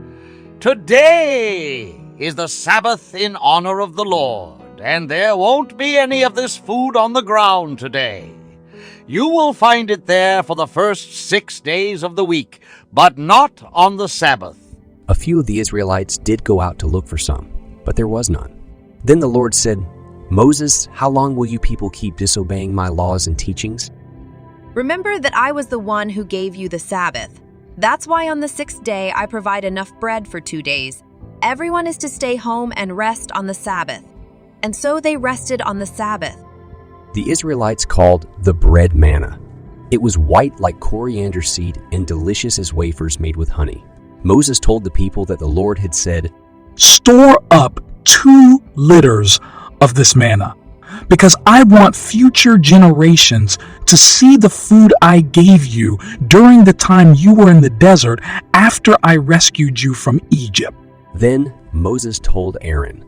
Today is the Sabbath in honor of the Lord, and there won't be any of this food on the ground today. You will find it there for the first 6 days of the week, but not on the Sabbath. A few of the Israelites did go out to look for some, but there was none. Then the Lord said, Moses, how long will you people keep disobeying my laws and teachings? Remember that I was the one who gave you the Sabbath. That's why on the 6th day I provide enough bread for 2 days. Everyone is to stay home and rest on the Sabbath. And so they rested on the Sabbath. The Israelites called the bread manna. It was white like coriander seed and delicious as wafers made with honey. Moses told the people that the Lord had said, Store up 2 litters of this manna, because I want future generations to see the food I gave you during the time you were in the desert after I rescued you from Egypt. Then Moses told Aaron,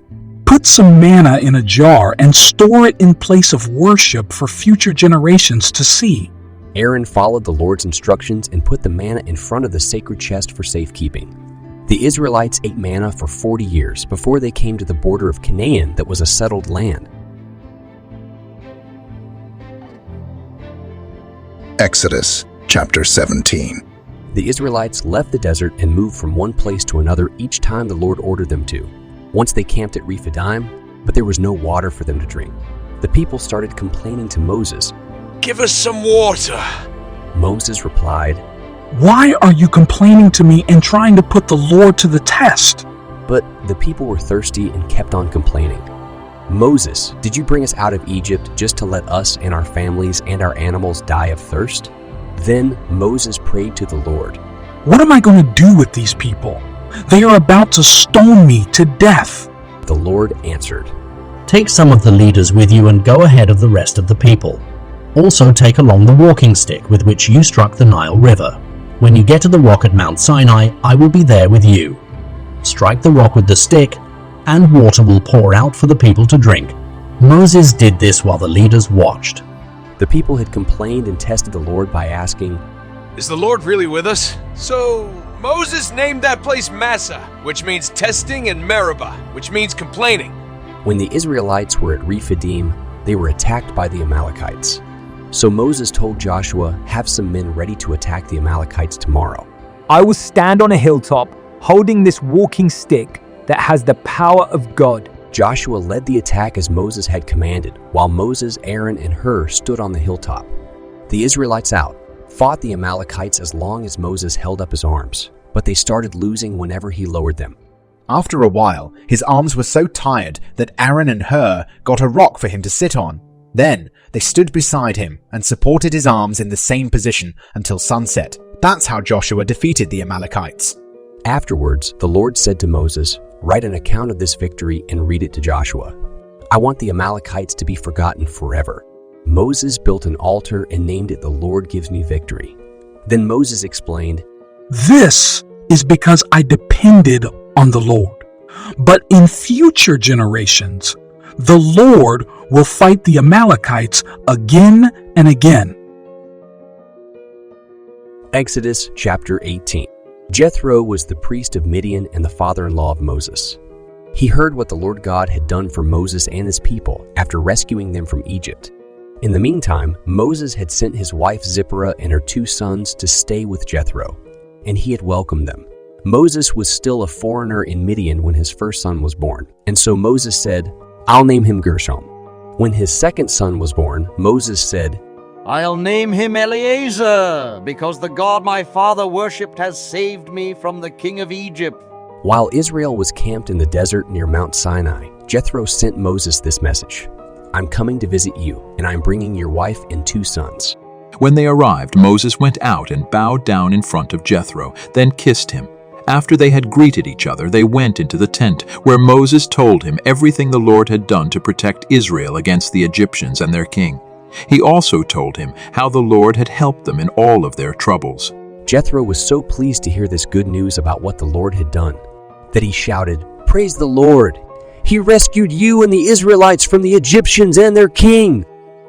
Put some manna in a jar and store it in place of worship for future generations to see. Aaron followed the Lord's instructions and put the manna in front of the sacred chest for safekeeping. The Israelites ate manna for 40 years before they came to the border of Canaan that was a settled land. Exodus chapter 17. The Israelites left the desert and moved from one place to another each time the Lord ordered them to. Once they camped at Rephidim, but there was no water for them to drink. The people started complaining to Moses. Give us some water. Moses replied, Why are you complaining to me and trying to put the Lord to the test? But the people were thirsty and kept on complaining. Moses, did you bring us out of Egypt just to let us and our families and our animals die of thirst? Then Moses prayed to the Lord. What am I going to do with these people? They are about to stone me to death. The Lord answered, Take some of the leaders with you and go ahead of the rest of the people. Also take along the walking stick with which you struck the Nile River. When you get to the rock at Mount Sinai, I will be there with you. Strike the rock with the stick, and water will pour out for the people to drink. Moses did this while the leaders watched. The people had complained and tested the Lord by asking, Is the Lord really with us? So Moses named that place Massa, which means testing, and Meribah, which means complaining. When the Israelites were at Rephidim, they were attacked by the Amalekites. So Moses told Joshua, have some men ready to attack the Amalekites tomorrow. I will stand on a hilltop, holding this walking stick that has the power of God. Joshua led the attack as Moses had commanded, while Moses, Aaron, and Hur stood on the hilltop. The Israelites fought the Amalekites as long as Moses held up his arms, but they started losing whenever he lowered them. After a while, his arms were so tired that Aaron and Hur got a rock for him to sit on. Then they stood beside him and supported his arms in the same position until sunset. That's how Joshua defeated the Amalekites. Afterwards, the Lord said to Moses, write an account of this victory and read it to Joshua. I want the Amalekites to be forgotten forever. Moses built an altar and named it The Lord Gives Me Victory. Then Moses explained, This is because I depended on the Lord. But in future generations, the Lord will fight the Amalekites again and again. Exodus chapter 18. Jethro was the priest of Midian and the father-in-law of Moses. He heard what the Lord God had done for Moses and his people after rescuing them from Egypt. In the meantime, Moses had sent his wife Zipporah and her 2 sons to stay with Jethro, and he had welcomed them. Moses was still a foreigner in Midian when his first son was born, and so Moses said, I'll name him Gershom. When his second son was born, Moses said, I'll name him Eliezer, because the God my father worshipped has saved me from the king of Egypt. While Israel was camped in the desert near Mount Sinai, Jethro sent Moses this message, I'm coming to visit you, and I'm bringing your wife and 2 sons. When they arrived, Moses went out and bowed down in front of Jethro, then kissed him. After they had greeted each other, they went into the tent, where Moses told him everything the Lord had done to protect Israel against the Egyptians and their king. He also told him how the Lord had helped them in all of their troubles. Jethro was so pleased to hear this good news about what the Lord had done, that he shouted, Praise the Lord! He rescued you and the Israelites from the Egyptians and their king!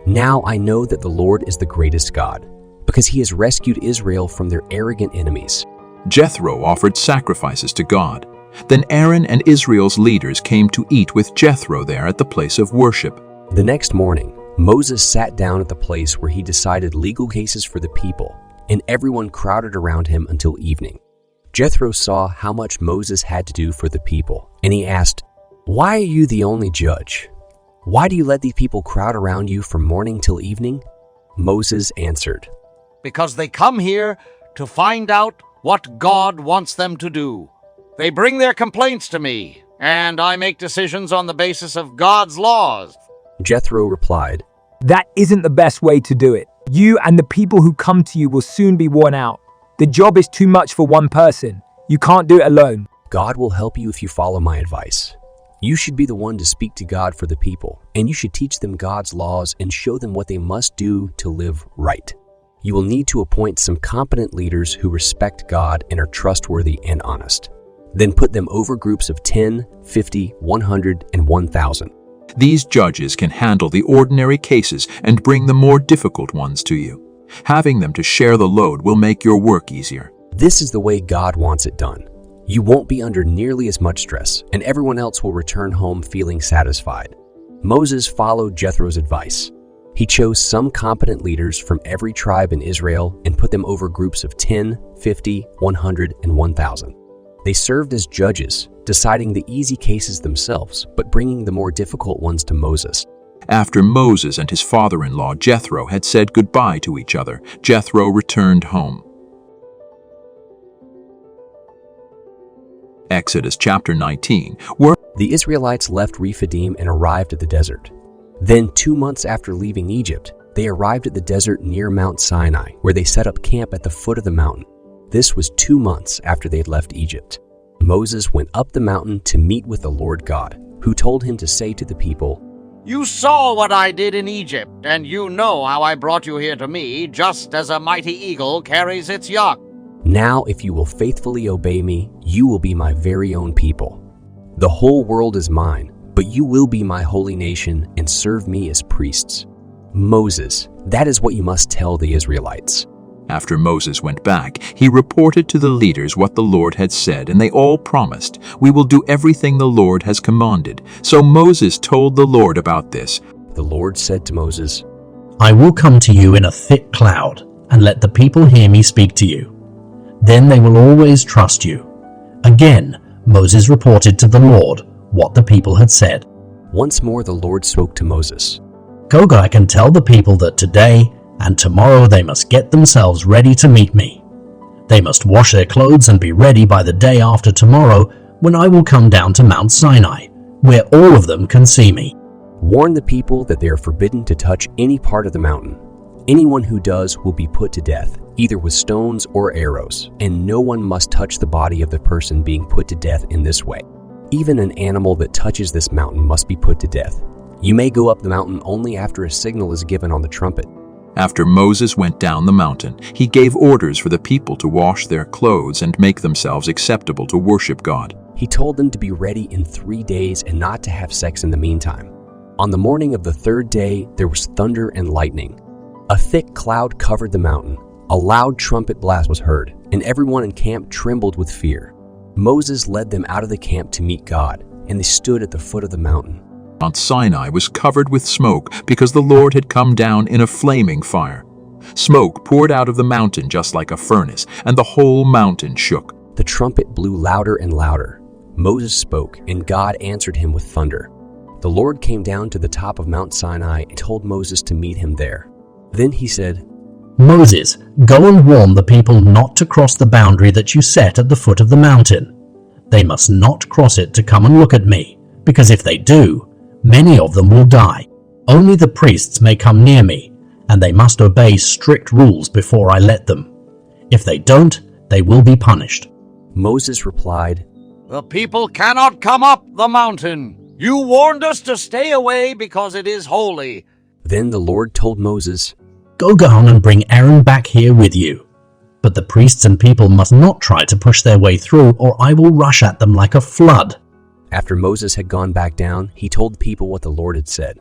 Now I know that the Lord is the greatest God, because he has rescued Israel from their arrogant enemies. Jethro offered sacrifices to God. Then Aaron and Israel's leaders came to eat with Jethro there at the place of worship. The next morning, Moses sat down at the place where he decided legal cases for the people, and everyone crowded around him until evening. Jethro saw how much Moses had to do for the people, and he asked, Why are you the only judge? Why do you let these people crowd around you from morning till evening? Moses answered, Because they come here to find out what God wants them to do. They bring their complaints to me, and I make decisions on the basis of God's laws. Jethro replied, That isn't the best way to do it. You and the people who come to you will soon be worn out. The job is too much for one person. You can't do it alone. God will help you if you follow my advice. You should be the one to speak to God for the people, and you should teach them God's laws and show them what they must do to live right. You will need to appoint some competent leaders who respect God and are trustworthy and honest. Then put them over groups of 10, 50, 100, and 1,000. These judges can handle the ordinary cases and bring the more difficult ones to you. Having them to share the load will make your work easier. This is the way God wants it done. You won't be under nearly as much stress, and everyone else will return home feeling satisfied. Moses followed Jethro's advice. He chose some competent leaders from every tribe in Israel and put them over groups of 10, 50, 100, and 1,000. They served as judges, deciding the easy cases themselves, but bringing the more difficult ones to Moses. After Moses and his father-in-law Jethro had said goodbye to each other, Jethro returned home. Exodus chapter 19, where the Israelites left Rephidim and arrived at the desert. Then 2 months after leaving Egypt, they arrived at the desert near Mount Sinai, where they set up camp at the foot of the mountain. This was 2 months after they had left Egypt. Moses went up the mountain to meet with the Lord God, who told him to say to the people, You saw what I did in Egypt, and you know how I brought you here to me, just as a mighty eagle carries its young. Now if you will faithfully obey me, you will be my very own people. The whole world is mine, but you will be my holy nation and serve me as priests. Moses, that is what you must tell the Israelites. After Moses went back, he reported to the leaders what the Lord had said, and they all promised, We will do everything the Lord has commanded. So Moses told the Lord about this. The Lord said to Moses, I will come to you in a thick cloud, and let the people hear me speak to you. Then they will always trust you. Again, Moses reported to the Lord what the people had said. Once more the Lord spoke to Moses. Go back and tell the people that today and tomorrow they must get themselves ready to meet me. They must wash their clothes and be ready by the day after tomorrow, when I will come down to Mount Sinai, where all of them can see me. Warn the people that they are forbidden to touch any part of the mountain. Anyone who does will be put to death, either with stones or arrows, and no one must touch the body of the person being put to death in this way. Even an animal that touches this mountain must be put to death. You may go up the mountain only after a signal is given on the trumpet. After Moses went down the mountain, he gave orders for the people to wash their clothes and make themselves acceptable to worship God. He told them to be ready in 3 days and not to have sex in the meantime. On the morning of the 3rd day, there was thunder and lightning. A thick cloud covered the mountain. A loud trumpet blast was heard, and everyone in camp trembled with fear. Moses led them out of the camp to meet God, and they stood at the foot of the mountain. Mount Sinai was covered with smoke because the Lord had come down in a flaming fire. Smoke poured out of the mountain just like a furnace, and the whole mountain shook. The trumpet blew louder and louder. Moses spoke, and God answered him with thunder. The Lord came down to the top of Mount Sinai and told Moses to meet him there. Then he said, Moses, go and warn the people not to cross the boundary that you set at the foot of the mountain. They must not cross it to come and look at me, because if they do, many of them will die. Only the priests may come near me, and they must obey strict rules before I let them. If they don't, they will be punished. Moses replied, The people cannot come up the mountain. You warned us to stay away because it is holy. Then the Lord told Moses, Go down and bring Aaron back here with you. But the priests and people must not try to push their way through, or I will rush at them like a flood. After Moses had gone back down, he told the people what the Lord had said.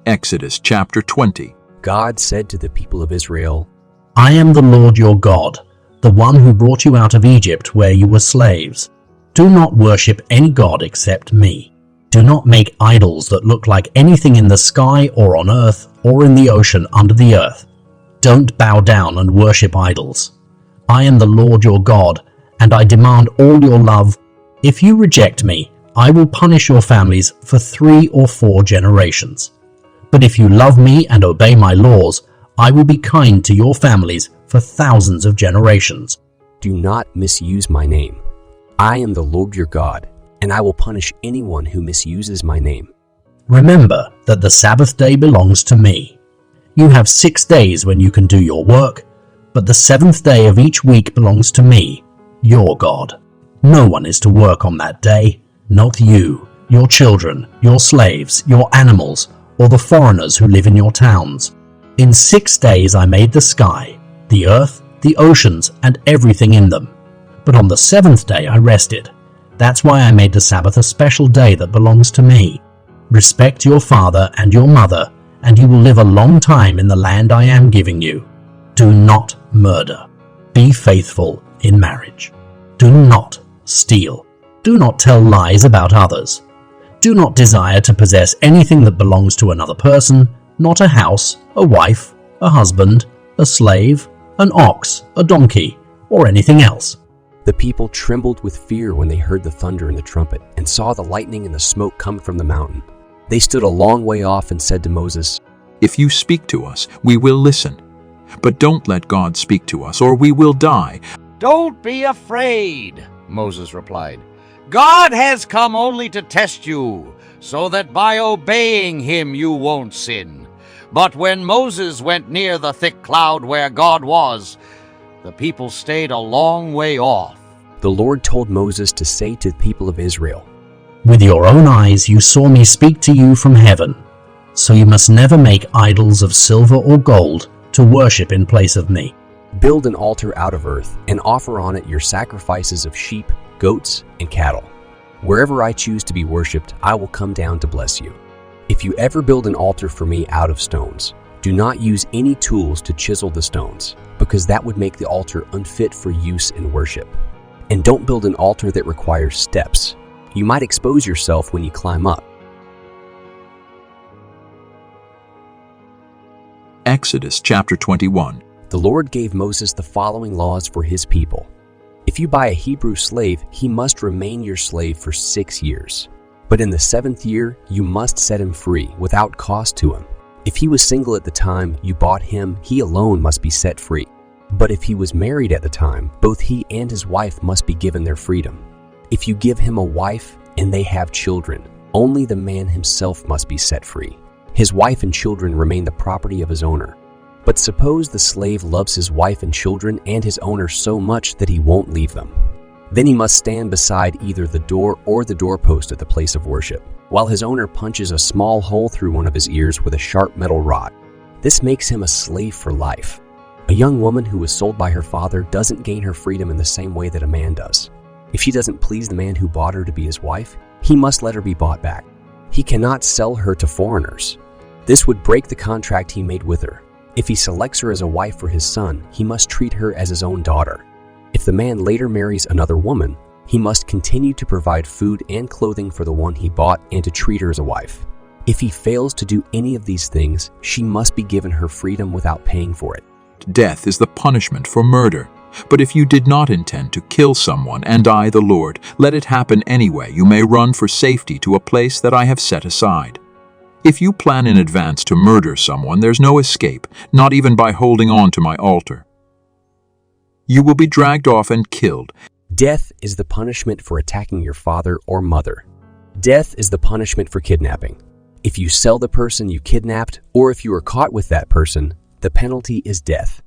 Exodus chapter 20. God said to the people of Israel, I am the Lord your God, the one who brought you out of Egypt where you were slaves. Do not worship any god except me. Do not make idols that look like anything in the sky or on earth or in the ocean under the earth. Don't bow down and worship idols. I am the Lord your God, and I demand all your love. If you reject me, I will punish your families for 3 or 4 generations. But if you love me and obey my laws, I will be kind to your families for thousands of generations. Do not misuse my name. I am the Lord your God, and I will punish anyone who misuses my name. Remember that the Sabbath day belongs to me. You have 6 days when you can do your work, but the 7th day of each week belongs to me, your God. No one is to work on that day, not you, your children, your slaves, your animals, or the foreigners who live in your towns. In 6 days I made the sky, the earth, the oceans, and everything in them. But on the 7th day I rested. That's why I made the Sabbath a special day that belongs to me. Respect your father and your mother, and you will live a long time in the land I am giving you. Do not murder. Be faithful in marriage. Do not steal. Do not tell lies about others. Do not desire to possess anything that belongs to another person, not a house, a wife, a husband, a slave, an ox, a donkey, or anything else. The people trembled with fear when they heard the thunder and the trumpet, and saw the lightning and the smoke come from the mountain. They stood a long way off and said to Moses, If you speak to us, we will listen. But don't let God speak to us, or we will die. Don't be afraid, Moses replied. God has come only to test you, so that by obeying him you won't sin. But when Moses went near the thick cloud where God was, the people stayed a long way off. The Lord told Moses to say to the people of Israel, With your own eyes you saw me speak to you from heaven, so you must never make idols of silver or gold to worship in place of me. Build an altar out of earth and offer on it your sacrifices of sheep, goats, and cattle. Wherever I choose to be worshipped, I will come down to bless you. If you ever build an altar for me out of stones, do not use any tools to chisel the stones, because that would make the altar unfit for use in worship. And don't build an altar that requires steps. You might expose yourself when you climb up. Exodus chapter 21. The Lord gave Moses the following laws for his people. If you buy a Hebrew slave, he must remain your slave for 6 years. But in the 7th year, you must set him free without cost to him. If he was single at the time you bought him, he alone must be set free. But if he was married at the time, both he and his wife must be given their freedom. If you give him a wife and they have children, only the man himself must be set free. His wife and children remain the property of his owner. But suppose the slave loves his wife and children and his owner so much that he won't leave them. Then he must stand beside either the door or the doorpost at the place of worship, while his owner punches a small hole through one of his ears with a sharp metal rod. This makes him a slave for life. A young woman who was sold by her father doesn't gain her freedom in the same way that a man does. If she doesn't please the man who bought her to be his wife, he must let her be bought back. He cannot sell her to foreigners. This would break the contract he made with her. If he selects her as a wife for his son, he must treat her as his own daughter. If the man later marries another woman, he must continue to provide food and clothing for the one he bought and to treat her as a wife. If he fails to do any of these things, she must be given her freedom without paying for it. Death is the punishment for murder. But if you did not intend to kill someone, and I, the Lord, let it happen anyway, you may run for safety to a place that I have set aside. If you plan in advance to murder someone, there's no escape, not even by holding on to my altar. You will be dragged off and killed. Death is the punishment for attacking your father or mother. Death is the punishment for kidnapping. If you sell the person you kidnapped, or if you are caught with that person, the penalty is death.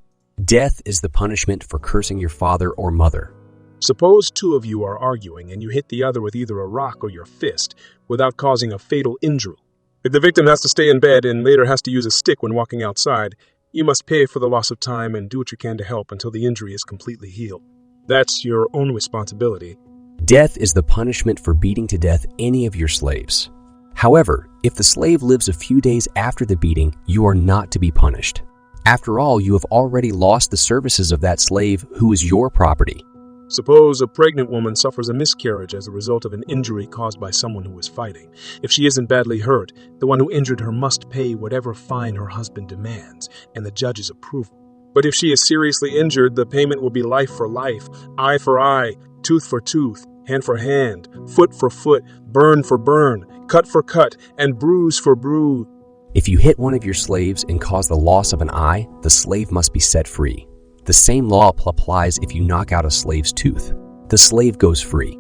Death is the punishment for cursing your father or mother. Suppose two of you are arguing and you hit the other with either a rock or your fist without causing a fatal injury. If the victim has to stay in bed and later has to use a stick when walking outside, you must pay for the loss of time and do what you can to help until the injury is completely healed. That's your own responsibility. Death is the punishment for beating to death any of your slaves. However, if the slave lives a few days after the beating, you are not to be punished. After all, you have already lost the services of that slave who is your property. Suppose a pregnant woman suffers a miscarriage as a result of an injury caused by someone who was fighting. If she isn't badly hurt, the one who injured her must pay whatever fine her husband demands, and the judge's approval. But if she is seriously injured, the payment will be life for life, eye for eye, tooth for tooth, hand for hand, foot for foot, burn for burn, cut for cut, and bruise for bruise. If you hit one of your slaves and cause the loss of an eye, the slave must be set free. The same law applies if you knock out a slave's tooth. The slave goes free.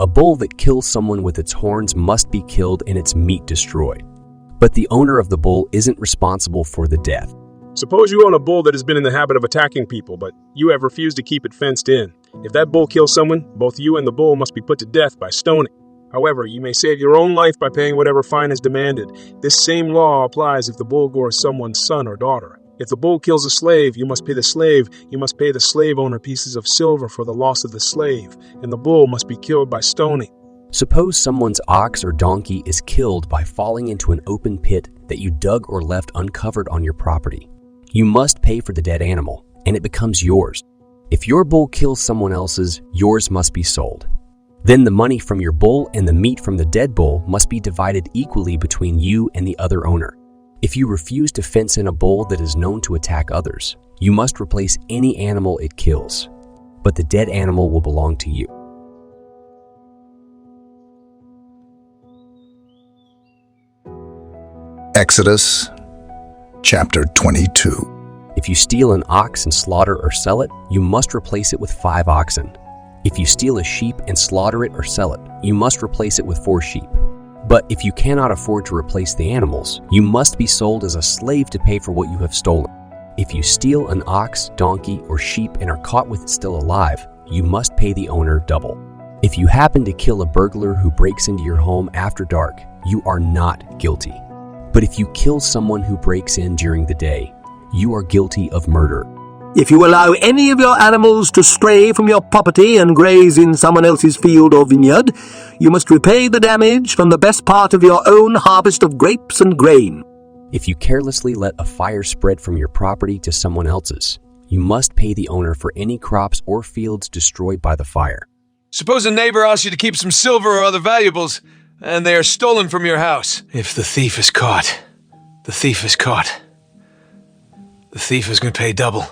A bull that kills someone with its horns must be killed and its meat destroyed. But the owner of the bull isn't responsible for the death. Suppose you own a bull that has been in the habit of attacking people, but you have refused to keep it fenced in. If that bull kills someone, both you and the bull must be put to death by stoning. However, you may save your own life by paying whatever fine is demanded. This same law applies if the bull gores someone's son or daughter. If the bull kills a slave, you must pay the slave. You must pay the slave owner pieces of silver for the loss of the slave, and the bull must be killed by stoning. Suppose someone's ox or donkey is killed by falling into an open pit that you dug or left uncovered on your property. You must pay for the dead animal, and it becomes yours. If your bull kills someone else's, yours must be sold. Then the money from your bull and the meat from the dead bull must be divided equally between you and the other owner. If you refuse to fence in a bull that is known to attack others, you must replace any animal it kills, but the dead animal will belong to you. Exodus chapter 22. If you steal an ox and slaughter or sell it, you must replace it with 5 oxen. If you steal a sheep and slaughter it or sell it, you must replace it with 4 sheep. But if you cannot afford to replace the animals, you must be sold as a slave to pay for what you have stolen. If you steal an ox, donkey, or sheep and are caught with it still alive, you must pay the owner double. If you happen to kill a burglar who breaks into your home after dark, you are not guilty. But if you kill someone who breaks in during the day, you are guilty of murder. If you allow any of your animals to stray from your property and graze in someone else's field or vineyard, you must repay the damage from the best part of your own harvest of grapes and grain. If you carelessly let a fire spread from your property to someone else's, you must pay the owner for any crops or fields destroyed by the fire. Suppose a neighbor asks you to keep some silver or other valuables, and they are stolen from your house. If the thief is caught, the thief is caught. The thief is going to pay double.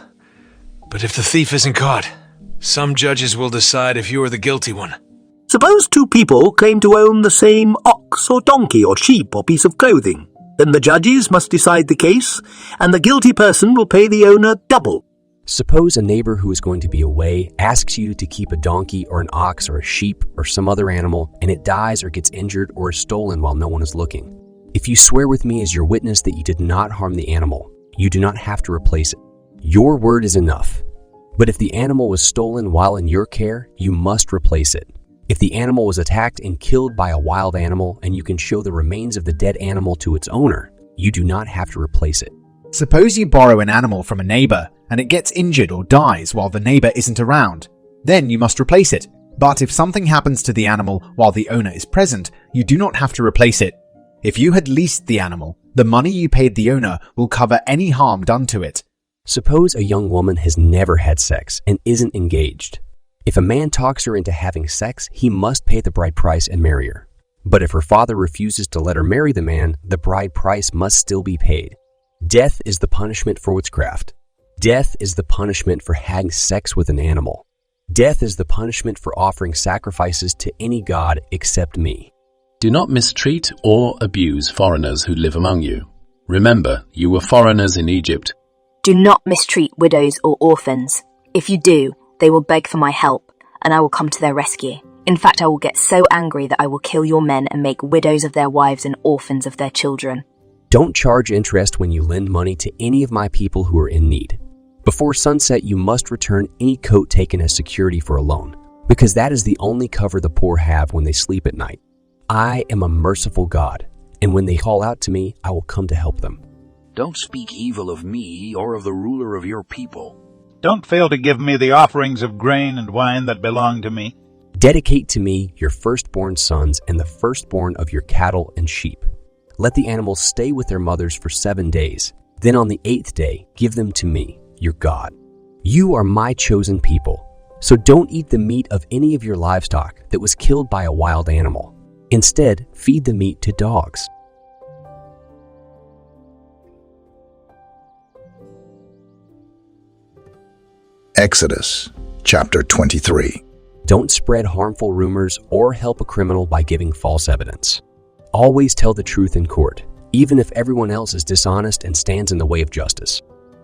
But if the thief isn't caught, some judges will decide if you are the guilty one. Suppose 2 people claim to own the same ox or donkey or sheep or piece of clothing. Then the judges must decide the case, and the guilty person will pay the owner double. Suppose a neighbor who is going to be away asks you to keep a donkey or an ox or a sheep or some other animal, and it dies or gets injured or is stolen while no one is looking. If you swear with me as your witness that you did not harm the animal, you do not have to replace it. Your word is enough. But if the animal was stolen while in your care, you must replace it. If the animal was attacked and killed by a wild animal and you can show the remains of the dead animal to its owner, you do not have to replace it. Suppose you borrow an animal from a neighbor and it gets injured or dies while the neighbor isn't around. Then you must replace it. But if something happens to the animal while the owner is present, you do not have to replace it. If you had leased the animal, the money you paid the owner will cover any harm done to it. Suppose a young woman has never had sex and isn't engaged. If a man talks her into having sex, he must pay the bride price and marry her. But if her father refuses to let her marry the man, the bride price must still be paid. Death is the punishment for witchcraft. Death is the punishment for having sex with an animal. Death is the punishment for offering sacrifices to any god except me. Do not mistreat or abuse foreigners who live among you. Remember, you were foreigners in Egypt. Do not mistreat widows or orphans. If you do, they will beg for my help, and I will come to their rescue. In fact, I will get so angry that I will kill your men and make widows of their wives and orphans of their children. Don't charge interest when you lend money to any of my people who are in need. Before sunset, you must return any coat taken as security for a loan, because that is the only cover the poor have when they sleep at night. I am a merciful God, and when they call out to me, I will come to help them. Don't speak evil of me or of the ruler of your people. Don't fail to give me the offerings of grain and wine that belong to me. Dedicate to me your firstborn sons and the firstborn of your cattle and sheep. Let the animals stay with their mothers for 7 days. Then on the 8th day, give them to me, your God. You are my chosen people, so don't eat the meat of any of your livestock that was killed by a wild animal. Instead, feed the meat to dogs. Exodus chapter 23. Don't spread harmful rumors or help a criminal by giving false evidence. Always tell the truth in court, even if everyone else is dishonest and stands in the way of justice.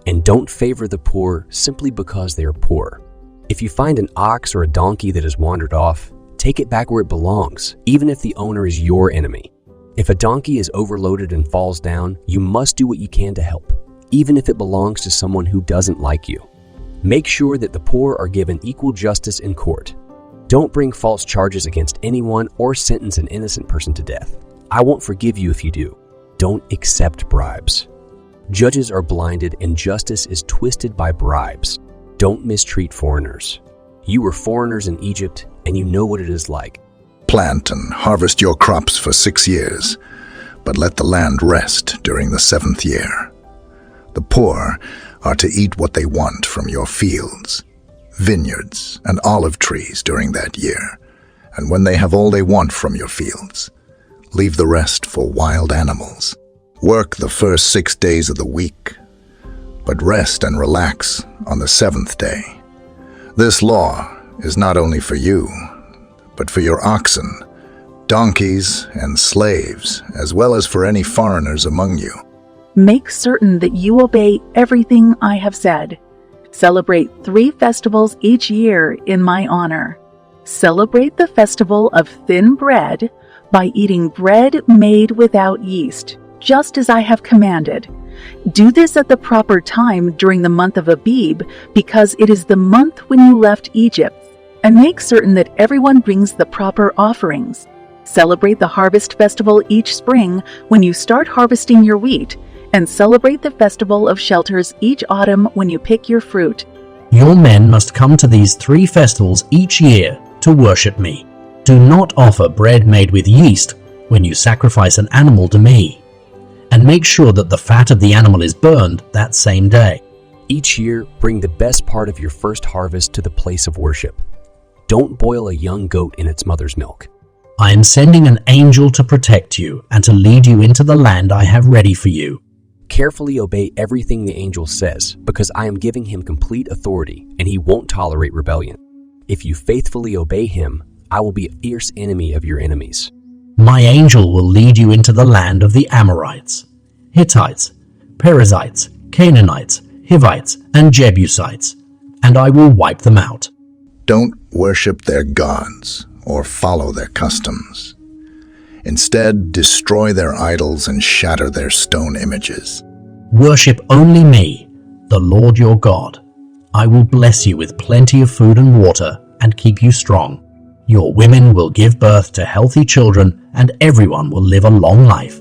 And don't favor the poor simply because they are poor. If you find an ox or a donkey that has wandered off, take it back where it belongs, even if the owner is your enemy. If a donkey is overloaded and falls down, you must do what you can to help, even if it belongs to someone who doesn't like you. Make sure that the poor are given equal justice in court. Don't bring false charges against anyone or sentence an innocent person to death. I won't forgive you if you do. Don't accept bribes. Judges are blinded and justice is twisted by bribes. Don't mistreat foreigners. You were foreigners in Egypt and you know what it is like. plant and harvest your crops for 6 years, but let the land rest during the 7th year. The poor are to eat what they want from your fields, vineyards, and olive trees during that year, and when they have all they want from your fields, leave the rest for wild animals. Work the first 6 days of the week, but rest and relax on the 7th day. This law is not only for you, but for your oxen, donkeys, and slaves, as well as for any foreigners among you. Make certain that you obey everything I have said. Celebrate 3 festivals each year in my honor. Celebrate the festival of thin bread by eating bread made without yeast, just as I have commanded. Do this at the proper time during the month of Abib, because it is the month when you left Egypt, and make certain that everyone brings the proper offerings. Celebrate the harvest festival each spring when you start harvesting your wheat, and celebrate the festival of shelters each autumn when you pick your fruit. Your men must come to these 3 festivals each year to worship me. Do not offer bread made with yeast when you sacrifice an animal to me, and make sure that the fat of the animal is burned that same day. Each year, bring the best part of your first harvest to the place of worship. Don't boil a young goat in its mother's milk. I am sending an angel to protect you and to lead you into the land I have ready for you. Carefully obey everything the angel says, because I am giving him complete authority, and he won't tolerate rebellion. If you faithfully obey him, I will be a fierce enemy of your enemies. My angel will lead you into the land of the Amorites, Hittites, Perizzites, Canaanites, Hivites, and Jebusites, and I will wipe them out. Don't worship their gods or follow their customs. Instead, destroy their idols and shatter their stone images. Worship only me, the Lord your God. I will bless you with plenty of food and water and keep you strong. Your women will give birth to healthy children, and everyone will live a long life.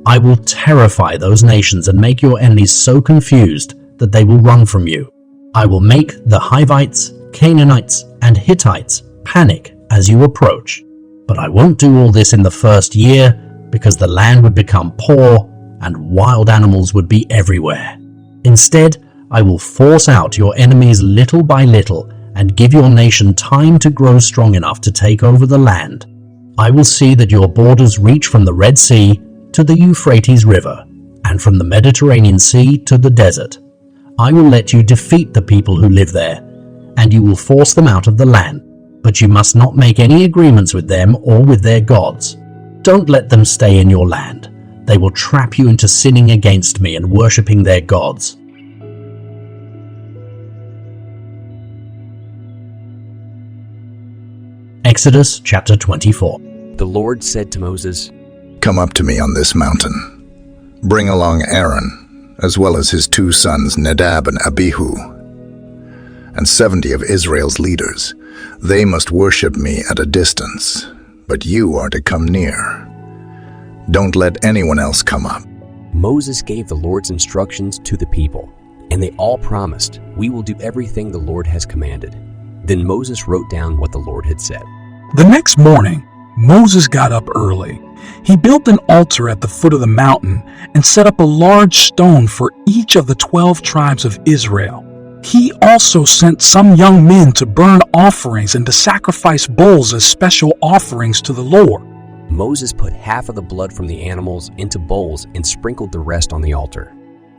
I will terrify those nations and make your enemies so confused that they will run from you. I will make the Hivites, Canaanites, and Hittites panic as you approach. But I won't do all this in the first year, because the land would become poor and wild animals would be everywhere. Instead, I will force out your enemies little by little and give your nation time to grow strong enough to take over the land. I will see that your borders reach from the Red Sea to the Euphrates River, and from the Mediterranean Sea to the desert. I will let you defeat the people who live there, and you will force them out of the land, but you must not make any agreements with them or with their gods. Don't let them stay in your land. They will trap you into sinning against me and worshipping their gods. Exodus chapter 24. The Lord said to Moses, "Come up to me on this mountain. Bring along Aaron, as well as his 2 sons Nadab and Abihu, and 70 of Israel's leaders. They must worship me at a distance, but you are to come near. Don't let anyone else come up." Moses gave the Lord's instructions to the people, and they all promised, "We will do everything the Lord has commanded." Then Moses wrote down what the Lord had said. The next morning, Moses got up early. He built an altar at the foot of the mountain and set up a large stone for each of the 12 tribes of Israel. He also sent some young men to burn offerings and to sacrifice bulls as special offerings to the Lord. Moses put half of the blood from the animals into bowls and sprinkled the rest on the altar.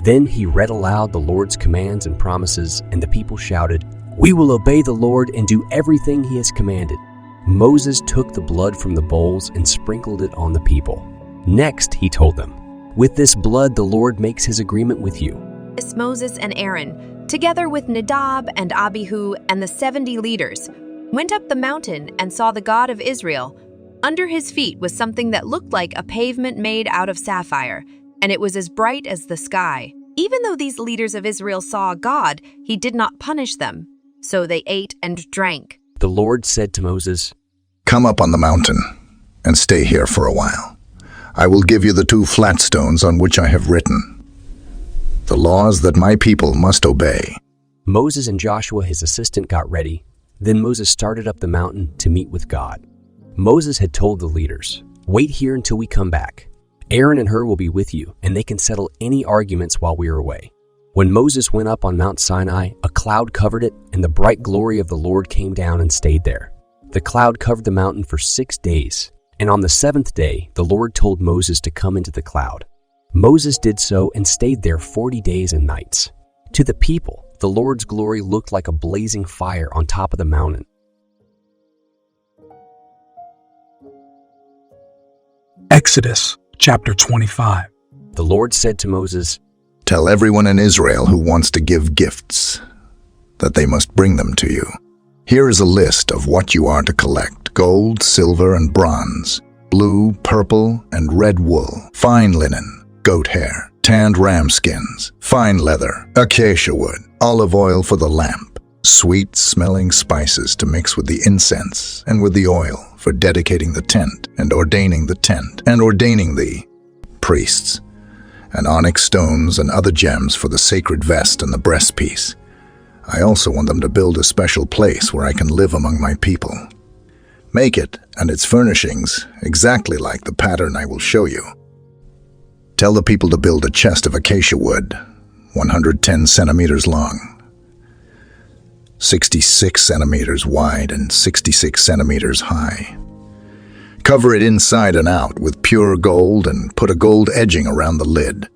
Then he read aloud the Lord's commands and promises, and the people shouted, "We will obey the Lord and do everything he has commanded." Moses took the blood from the bowls and sprinkled it on the people. Next, he told them, "With this blood the Lord makes his agreement with you." Moses and Aaron, together with Nadab and Abihu and the 70 leaders, went up the mountain and saw the God of Israel. Under his feet was something that looked like a pavement made out of sapphire, and it was as bright as the sky. Even though these leaders of Israel saw God, he did not punish them. So they ate and drank. The Lord said to Moses, "Come up on the mountain and stay here for a while. I will give you the 2 flat stones on which I have written the laws that my people must obey." Moses and Joshua, his assistant, got ready. Then Moses started up the mountain to meet with God. Moses had told the leaders, "Wait here until we come back. Aaron and Hur will be with you, and they can settle any arguments while we are away." When Moses went up on Mount Sinai, a cloud covered it, and the bright glory of the Lord came down and stayed there. The cloud covered the mountain for 6 days, and on the 7th day, the Lord told Moses to come into the cloud. Moses did so and stayed there 40 days and nights. To the people, the Lord's glory looked like a blazing fire on top of the mountain. Exodus chapter 25. The Lord said to Moses, "Tell everyone in Israel who wants to give gifts that they must bring them to you. Here is a list of what you are to collect: gold, silver, and bronze, blue, purple, and red wool, fine linen, goat hair, tanned ram skins, fine leather, acacia wood, olive oil for the lamp, sweet-smelling spices to mix with the incense and with the oil for dedicating the tent and ordaining the priests, and onyx stones and other gems for the sacred vest and the breastpiece. I also want them to build a special place where I can live among my people. Make it and its furnishings exactly like the pattern I will show you. Tell the people to build a chest of acacia wood, 110 centimeters long, 66 centimeters wide, and 66 centimeters high. Cover it inside and out with pure gold and put a gold edging around the lid.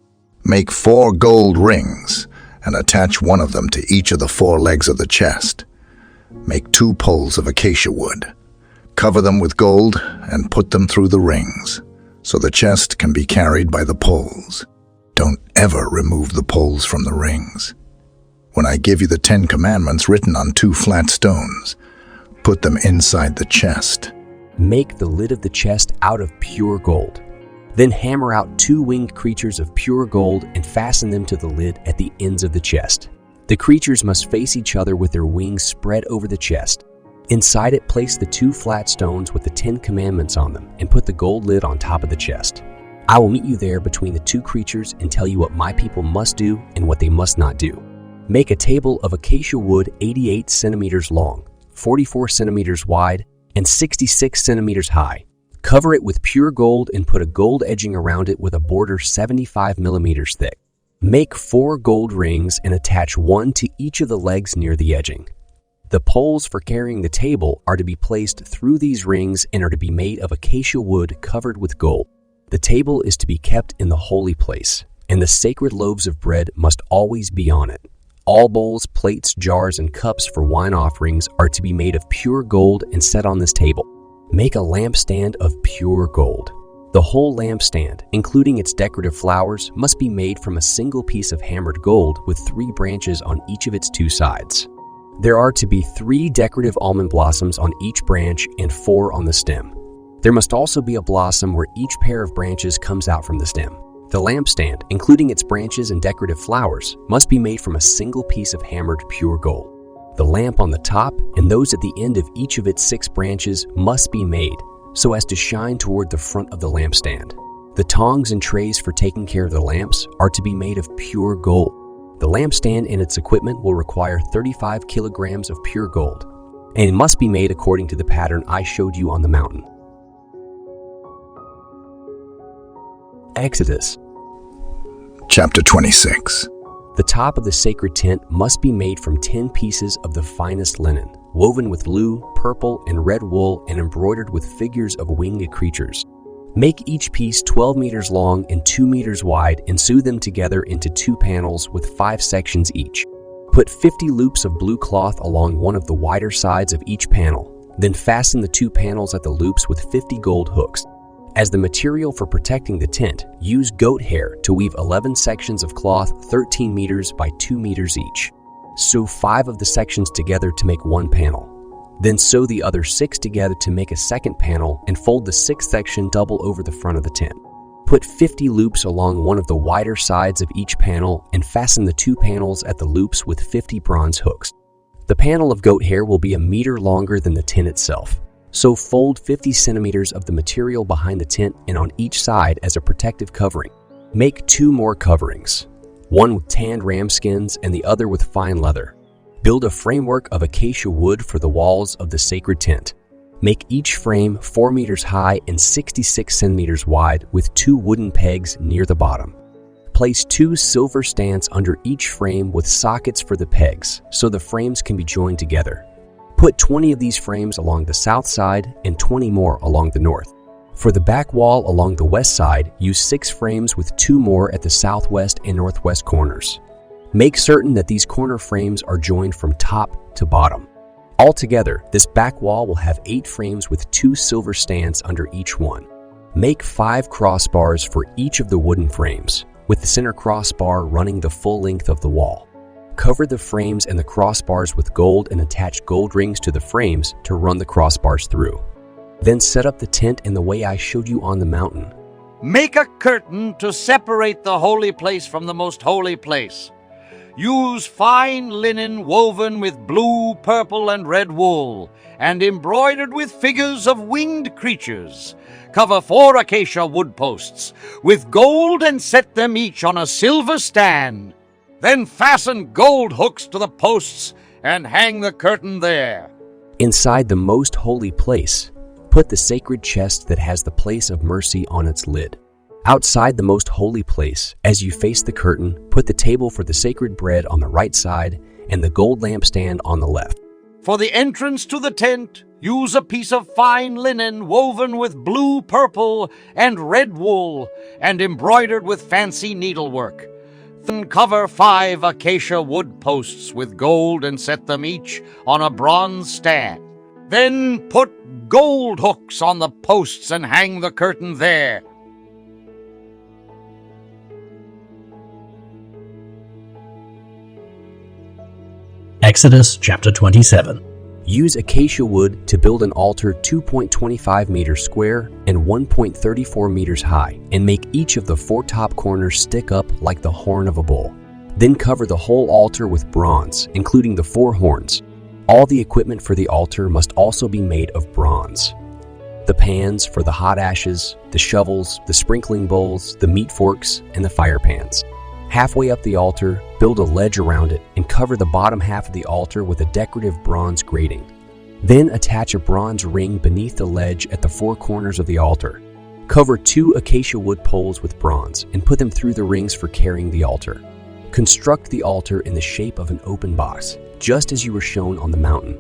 Make 4 gold rings and attach one of them to each of the 4 legs of the chest. Make 2 poles of acacia wood. Cover them with gold and put them through the rings, so the chest can be carried by the poles. Don't ever remove the poles from the rings. When I give you the 10 commandments written on 2 flat stones, put them inside the chest. Make the lid of the chest out of pure gold. Then hammer out 2 winged creatures of pure gold and fasten them to the lid at the ends of the chest. The creatures must face each other with their wings spread over the chest. Inside it, place the 2 flat stones with the 10 commandments on them and put the gold lid on top of the chest. I will meet you there between the 2 creatures and tell you what my people must do and what they must not do. Make a table of acacia wood 88 centimeters long, 44 centimeters wide, and 66 centimeters high. Cover it with pure gold and put a gold edging around it with a border 75 millimeters thick. Make 4 gold rings and attach 1 to each of the legs near the edging. The poles for carrying the table are to be placed through these rings and are to be made of acacia wood covered with gold. The table is to be kept in the holy place, and the sacred loaves of bread must always be on it. All bowls, plates, jars, and cups for wine offerings are to be made of pure gold and set on this table. Make a lampstand of pure gold. The whole lampstand, including its decorative flowers, must be made from a single piece of hammered gold with 3 branches on each of its 2 sides. There are to be 3 decorative almond blossoms on each branch and 4 on the stem. There must also be a blossom where each pair of branches comes out from the stem. The lampstand, including its branches and decorative flowers, must be made from a single piece of hammered pure gold. The lamp on the top and those at the end of each of its 6 branches must be made so as to shine toward the front of the lampstand. The tongs and trays for taking care of the lamps are to be made of pure gold. The lampstand and its equipment will require 35 kilograms of pure gold, and it must be made according to the pattern I showed you on the mountain. Exodus Chapter 26. The top of the sacred tent must be made from 10 pieces of the finest linen, woven with blue, purple, and red wool and embroidered with figures of winged creatures. Make each piece 12 meters long and 2 meters wide and sew them together into 2 panels with 5 sections each. Put 50 loops of blue cloth along one of the wider sides of each panel, then fasten the 2 panels at the loops with 50 gold hooks. As the material for protecting the tent, use goat hair to weave 11 sections of cloth 13 meters by 2 meters each. Sew 5 of the sections together to make 1 panel. Then sew the other 6 together to make a second panel and fold the 6th section double over the front of the tent. Put 50 loops along one of the wider sides of each panel and fasten the 2 panels at the loops with 50 bronze hooks. The panel of goat hair will be a meter longer than the tent itself. So fold 50 centimeters of the material behind the tent and on each side as a protective covering. Make 2 more coverings, one with tanned ram skins and the other with fine leather. Build a framework of acacia wood for the walls of the sacred tent. Make each frame 4 meters high and 66 centimeters wide with 2 wooden pegs near the bottom. Place 2 silver stands under each frame with sockets for the pegs so the frames can be joined together. Put 20 of these frames along the south side and 20 more along the north. For the back wall along the west side, use 6 frames with 2 more at the southwest and northwest corners. Make certain that these corner frames are joined from top to bottom. Altogether, this back wall will have 8 frames with 2 silver stands under each one. Make 5 crossbars for each of the wooden frames, with the center crossbar running the full length of the wall. Cover the frames and the crossbars with gold and attach gold rings to the frames to run the crossbars through. Then set up the tent in the way I showed you on the mountain. Make a curtain to separate the holy place from the most holy place. Use fine linen woven with blue, purple, and red wool, and embroidered with figures of winged creatures. Cover 4 acacia wood posts with gold and set them each on a silver stand. Then fasten gold hooks to the posts and hang the curtain there. Inside the most holy place, put the sacred chest that has the place of mercy on its lid. Outside the most holy place, as you face the curtain, put the table for the sacred bread on the right side and the gold lampstand on the left. For the entrance to the tent, use a piece of fine linen woven with blue, purple, and red wool and embroidered with fancy needlework. Then cover 5 acacia wood posts with gold and set them each on a bronze stand. Then put gold hooks on the posts and hang the curtain there. Exodus chapter 27. Use acacia wood to build an altar 2.25 meters square and 1.34 meters high, and make each of the 4 top corners stick up like the horn of a bull. Then cover the whole altar with bronze, including the 4 horns. All the equipment for the altar must also be made of bronze. The pans for the hot ashes, the shovels, the sprinkling bowls, the meat forks, and the fire pans. Halfway up the altar, build a ledge around it and cover the bottom half of the altar with a decorative bronze grating. Then attach a bronze ring beneath the ledge at the 4 corners of the altar. Cover 2 acacia wood poles with bronze and put them through the rings for carrying the altar. Construct the altar in the shape of an open box, just as you were shown on the mountain.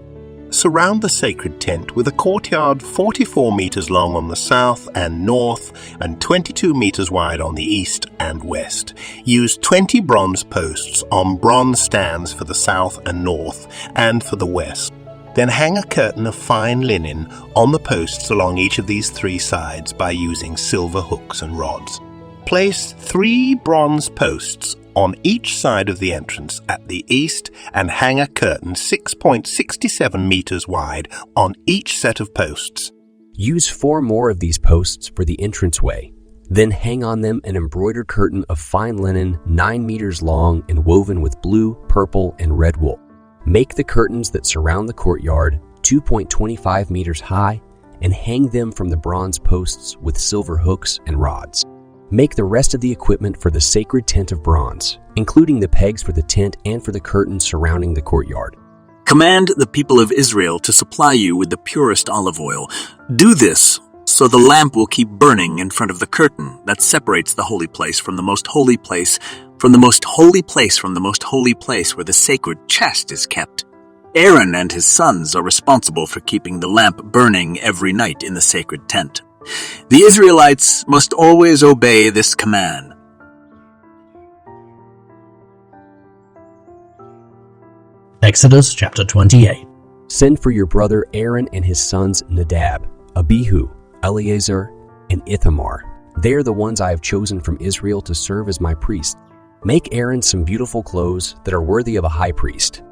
Surround the sacred tent with a courtyard 44 meters long on the south and north and 22 meters wide on the east and west. Use 20 bronze posts on bronze stands for the south and north and for the west. Then hang a curtain of fine linen on the posts along each of these 3 sides by using silver hooks and rods. Place 3 bronze posts on each side of the entrance at the east and hang a curtain 6.67 meters wide on each set of posts. Use 4 more of these posts for the entranceway. Then hang on them an embroidered curtain of fine linen 9 meters long and woven with blue, purple, and red wool. Make the curtains that surround the courtyard 2.25 meters high and hang them from the bronze posts with silver hooks and rods. Make the rest of the equipment for the sacred tent of bronze, including the pegs for the tent and for the curtains surrounding the courtyard. Command the people of Israel to supply you with the purest olive oil. Do this so the lamp will keep burning in front of the curtain that separates the holy place from the most holy place, from the most holy place from the most holy place where the sacred chest is kept. Aaron and his sons are responsible for keeping the lamp burning every night in the sacred tent. The Israelites must always obey this command. Exodus chapter 28. Send for your brother Aaron and his sons Nadab, Abihu, Eleazar, and Ithamar. They are the ones I have chosen from Israel to serve as my priests. Make Aaron some beautiful clothes that are worthy of a high priest.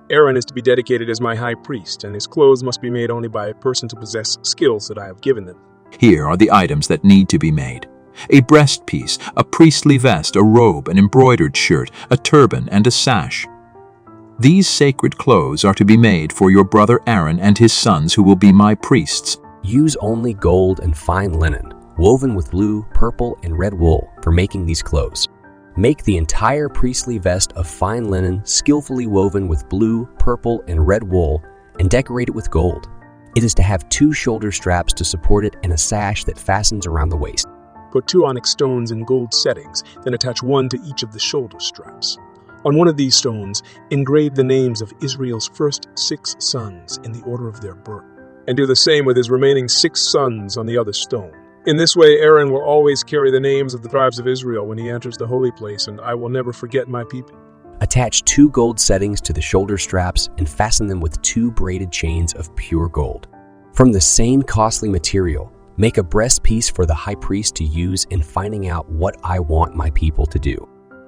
Aaron is to be dedicated as my high priest, and his clothes must be made only by a person to possess skills that I have given them. Here are the items that need to be made: a breastpiece, a priestly vest, a robe, an embroidered shirt, a turban, and a sash. These sacred clothes are to be made for your brother Aaron and his sons who will be my priests. Use only gold and fine linen, woven with blue, purple, and red wool for making these clothes. Make the entire priestly vest of fine linen skillfully woven with blue, purple, and red wool and decorate it with gold. It is to have 2 shoulder straps to support it and a sash that fastens around the waist. Put 2 onyx stones in gold settings, then attach 1 to each of the shoulder straps. On one of these stones, engrave the names of Israel's first 6 sons in the order of their birth, and do the same with his remaining 6 sons on the other stone. In this way, Aaron will always carry the names of the tribes of Israel when he enters the holy place, and I will never forget my people. Attach 2 gold settings to the shoulder straps and fasten them with 2 braided chains of pure gold. From the same costly material, make a breastpiece for the high priest to use in finding out what I want my people to do.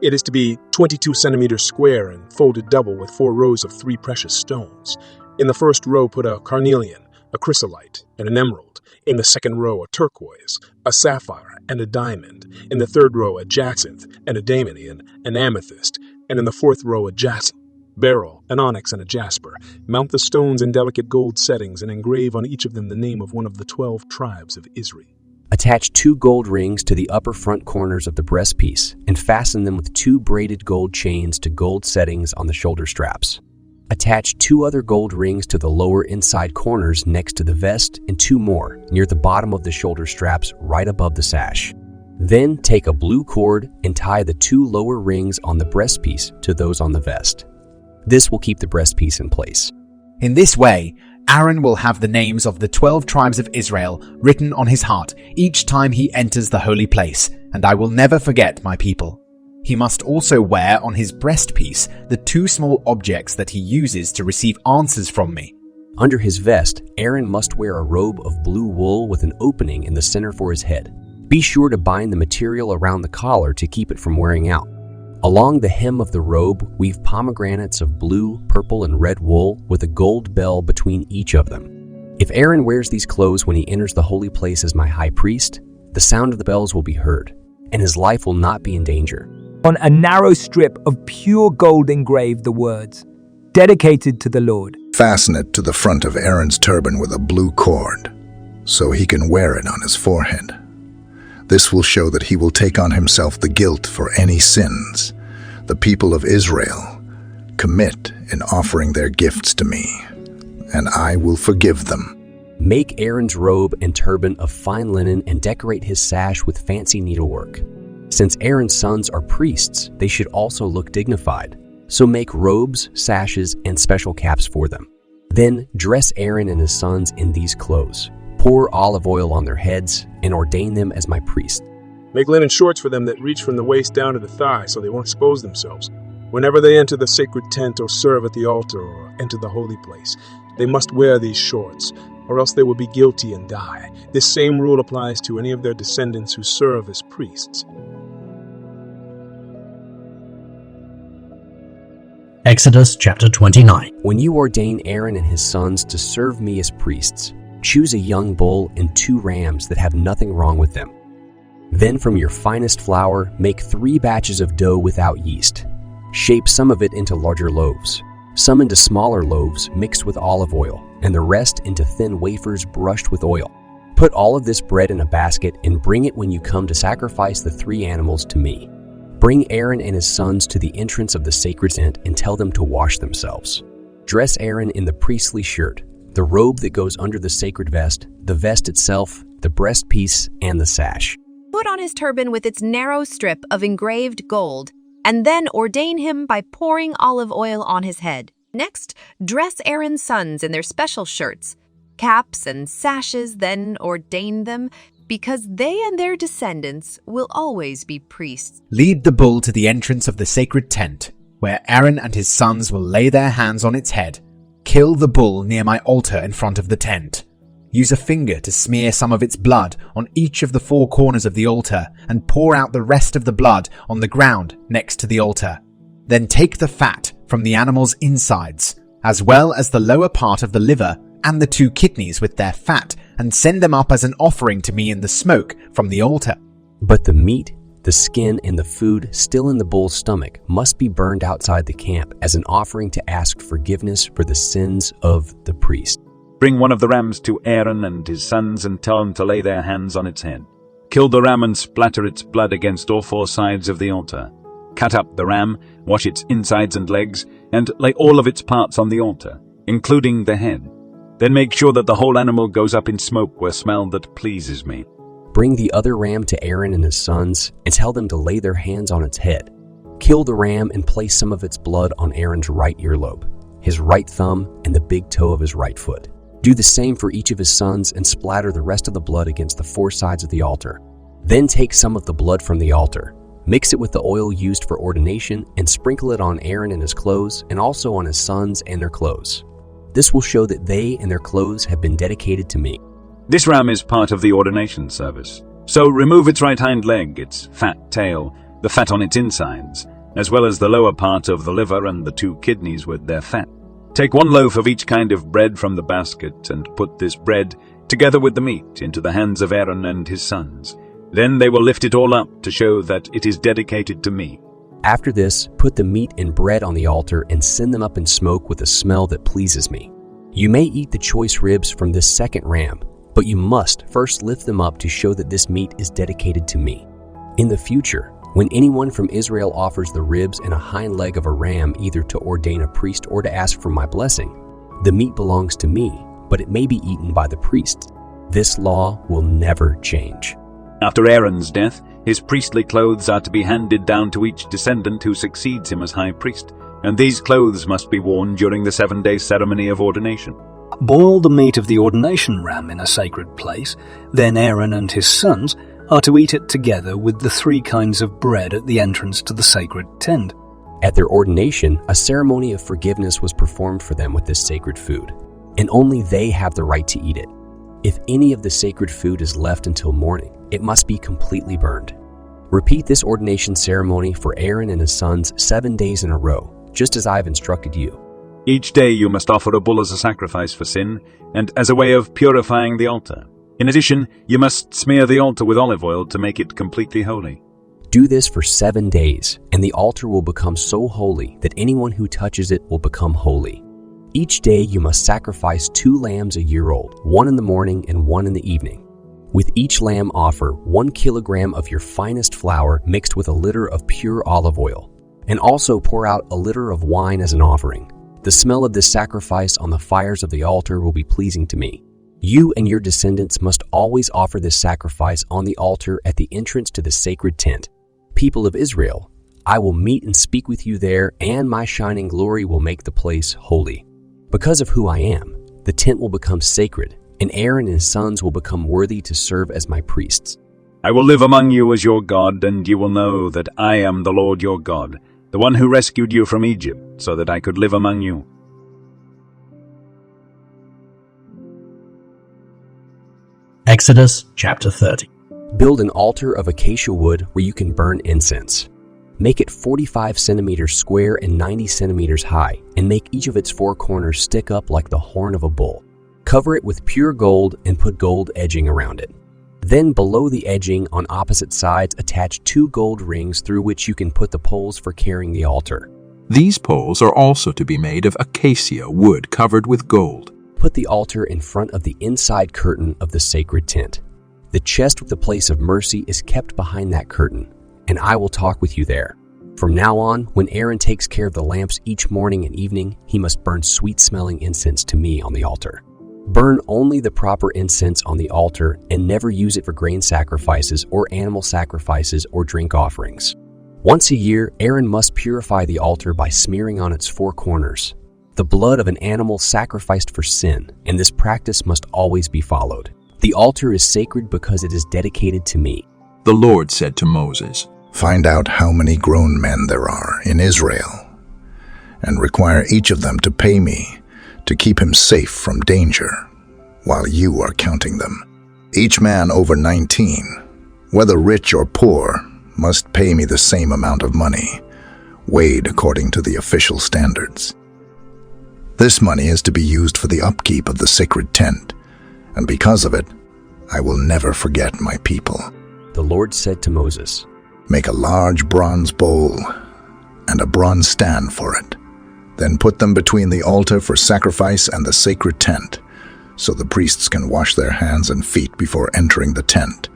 It is to be 22 centimeters square and folded double with 4 rows of 3 precious stones. In the first row put a carnelian, a chrysolite, and an emerald. In the second row a turquoise, a sapphire, and a diamond. In the third row a jacinth and a daimony, an amethyst. And in the fourth row a jacinth, beryl, an onyx, and a jasper. Mount the stones in delicate gold settings and engrave on each of them the name of one of the 12 tribes of Israel. Attach 2 gold rings to the upper front corners of the breastpiece and fasten them with 2 braided gold chains to gold settings on the shoulder straps. Attach 2 other gold rings to the lower inside corners next to the vest and 2 more near the bottom of the shoulder straps right above the sash. Then take a blue cord and tie the 2 lower rings on the breastpiece to those on the vest. This will keep the breastpiece in place. In this way, Aaron will have the names of the 12 tribes of Israel written on his heart each time he enters the holy place, and I will never forget my people. He must also wear on his breastpiece the 2 small objects that he uses to receive answers from me. Under his vest, Aaron must wear a robe of blue wool with an opening in the center for his head. Be sure to bind the material around the collar to keep it from wearing out. Along the hem of the robe, weave pomegranates of blue, purple, and red wool with a gold bell between each of them. If Aaron wears these clothes when he enters the holy place as my high priest, the sound of the bells will be heard, and his life will not be in danger. On a narrow strip of pure gold engraved the words, "Dedicated to the Lord." Fasten it to the front of Aaron's turban with a blue cord, so he can wear it on his forehead. This will show that he will take on himself the guilt for any sins the people of Israel commit in offering their gifts to me, and I will forgive them. Make Aaron's robe and turban of fine linen and decorate his sash with fancy needlework. Since Aaron's sons are priests, they should also look dignified. So make robes, sashes, and special caps for them. Then dress Aaron and his sons in these clothes. Pour olive oil on their heads and ordain them as my priests. Make linen shorts for them that reach from the waist down to the thigh so they won't expose themselves. Whenever they enter the sacred tent or serve at the altar or enter the holy place, they must wear these shorts, or else they will be guilty and die. This same rule applies to any of their descendants who serve as priests. Exodus chapter 29. When you ordain Aaron and his sons to serve me as priests, choose a young bull and 2 rams that have nothing wrong with them. Then from your finest flour, make 3 batches of dough without yeast. Shape some of it into larger loaves, some into smaller loaves mixed with olive oil, and the rest into thin wafers brushed with oil. Put all of this bread in a basket and bring it when you come to sacrifice the 3 animals to me. Bring Aaron and his sons to the entrance of the sacred tent and tell them to wash themselves. Dress Aaron in the priestly shirt, the robe that goes under the sacred vest, the vest itself, the breastpiece, and the sash. Put on his turban with its narrow strip of engraved gold, and then ordain him by pouring olive oil on his head. Next, dress Aaron's sons in their special shirts, caps, and sashes, then ordain them, because they and their descendants will always be priests. Lead the bull to the entrance of the sacred tent, where Aaron and his sons will lay their hands on its head. Kill the bull near my altar in front of the tent. Use a finger to smear some of its blood on each of the 4 corners of the altar and pour out the rest of the blood on the ground next to the altar. Then take the fat from the animal's insides, as well as the lower part of the liver and the 2 kidneys with their fat, and send them up as an offering to me in the smoke from the altar. But the meat, the skin, and the food still in the bull's stomach must be burned outside the camp as an offering to ask forgiveness for the sins of the priest. Bring one of the rams to Aaron and his sons and tell them to lay their hands on its head. Kill the ram and splatter its blood against all 4 sides of the altar. Cut up the ram, wash its insides and legs, and lay all of its parts on the altar, including the head. Then make sure that the whole animal goes up in smoke with a smell that pleases me. Bring the other ram to Aaron and his sons and tell them to lay their hands on its head. Kill the ram and place some of its blood on Aaron's right earlobe, his right thumb, and the big toe of his right foot. Do the same for each of his sons and splatter the rest of the blood against the four sides of the altar. Then take some of the blood from the altar, mix it with the oil used for ordination, and sprinkle it on Aaron and his clothes and also on his sons and their clothes. This will show that they and their clothes have been dedicated to me. This ram is part of the ordination service. So remove its right hind leg, its fat tail, the fat on its insides, as well as the lower part of the liver and the 2 kidneys with their fat. Take 1 loaf of each kind of bread from the basket and put this bread, together with the meat, into the hands of Aaron and his sons. Then they will lift it all up to show that it is dedicated to me. After this, put the meat and bread on the altar and send them up in smoke with a smell that pleases me. You may eat the choice ribs from this second ram, but you must first lift them up to show that this meat is dedicated to me. In the future, when anyone from Israel offers the ribs and a hind leg of a ram either to ordain a priest or to ask for my blessing, the meat belongs to me, but it may be eaten by the priest. This law will never change. After Aaron's death, his priestly clothes are to be handed down to each descendant who succeeds him as high priest, and these clothes must be worn during the 7-day ceremony of ordination. Boil the meat of the ordination ram in a sacred place, then Aaron and his sons are to eat it together with the 3 kinds of bread at the entrance to the sacred tent. At their ordination, a ceremony of forgiveness was performed for them with this sacred food, and only they have the right to eat it. If any of the sacred food is left until morning, it must be completely burned. Repeat this ordination ceremony for Aaron and his sons 7 days in a row, just as I have instructed you. Each day you must offer a bull as a sacrifice for sin and as a way of purifying the altar. In addition, you must smear the altar with olive oil to make it completely holy. Do this for 7 days, and the altar will become so holy that anyone who touches it will become holy. Each day you must sacrifice 2 lambs a year old, 1 in the morning and 1 in the evening. With each lamb offer 1 kilogram of your finest flour mixed with a liter of pure olive oil, and also pour out a liter of wine as an offering. The smell of this sacrifice on the fires of the altar will be pleasing to me. You and your descendants must always offer this sacrifice on the altar at the entrance to the sacred tent. People of Israel, I will meet and speak with you there, and my shining glory will make the place holy. Because of who I am, the tent will become sacred, and Aaron and his sons will become worthy to serve as my priests. I will live among you as your God, and you will know that I am the Lord your God, the one who rescued you from Egypt, so that I could live among you. Exodus chapter 30. Build an altar of acacia wood where you can burn incense. Make it 45 centimeters square and 90 centimeters high, and make each of its 4 corners stick up like the horn of a bull. Cover it with pure gold and put gold edging around it. Then below the edging on opposite sides attach 2 gold rings through which you can put the poles for carrying the altar. These poles are also to be made of acacia wood covered with gold. Put the altar in front of the inside curtain of the sacred tent. The chest with the place of mercy is kept behind that curtain, and I will talk with you there. From now on, when Aaron takes care of the lamps each morning and evening, he must burn sweet-smelling incense to me on the altar. Burn only the proper incense on the altar and never use it for grain sacrifices or animal sacrifices or drink offerings. Once a year, Aaron must purify the altar by smearing on its 4 corners the blood of an animal sacrificed for sin, and this practice must always be followed. The altar is sacred because it is dedicated to me. The Lord said to Moses, Find out how many grown men there are in Israel, and require each of them to pay me to keep him safe from danger, while you are counting them. Each man over 19, whether rich or poor, must pay me the same amount of money, weighed according to the official standards. This money is to be used for the upkeep of the sacred tent, and because of it, I will never forget my people. The Lord said to Moses, Make a large bronze bowl and a bronze stand for it. Then put them between the altar for sacrifice and the sacred tent, so the priests can wash their hands and feet before entering the tent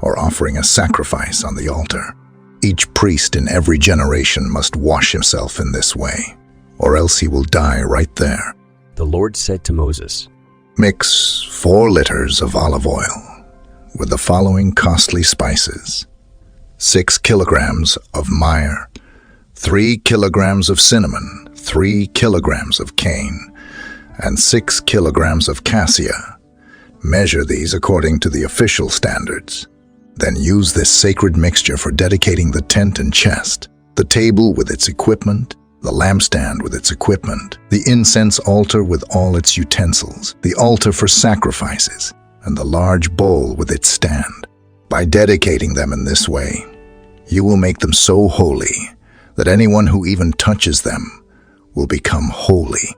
or offering a sacrifice on the altar. Each priest in every generation must wash himself in this way, or else he will die right there. The Lord said to Moses, Mix 4 liters of olive oil with the following costly spices: 6 kilograms of myrrh, 3 kilograms of cinnamon, 3 kilograms of cane, and 6 kilograms of cassia. Measure these according to the official standards. Then use this sacred mixture for dedicating the tent and chest, the table with its equipment, the lampstand with its equipment, the incense altar with all its utensils, the altar for sacrifices, and the large bowl with its stand. By dedicating them in this way, you will make them so holy that anyone who even touches them will become holy.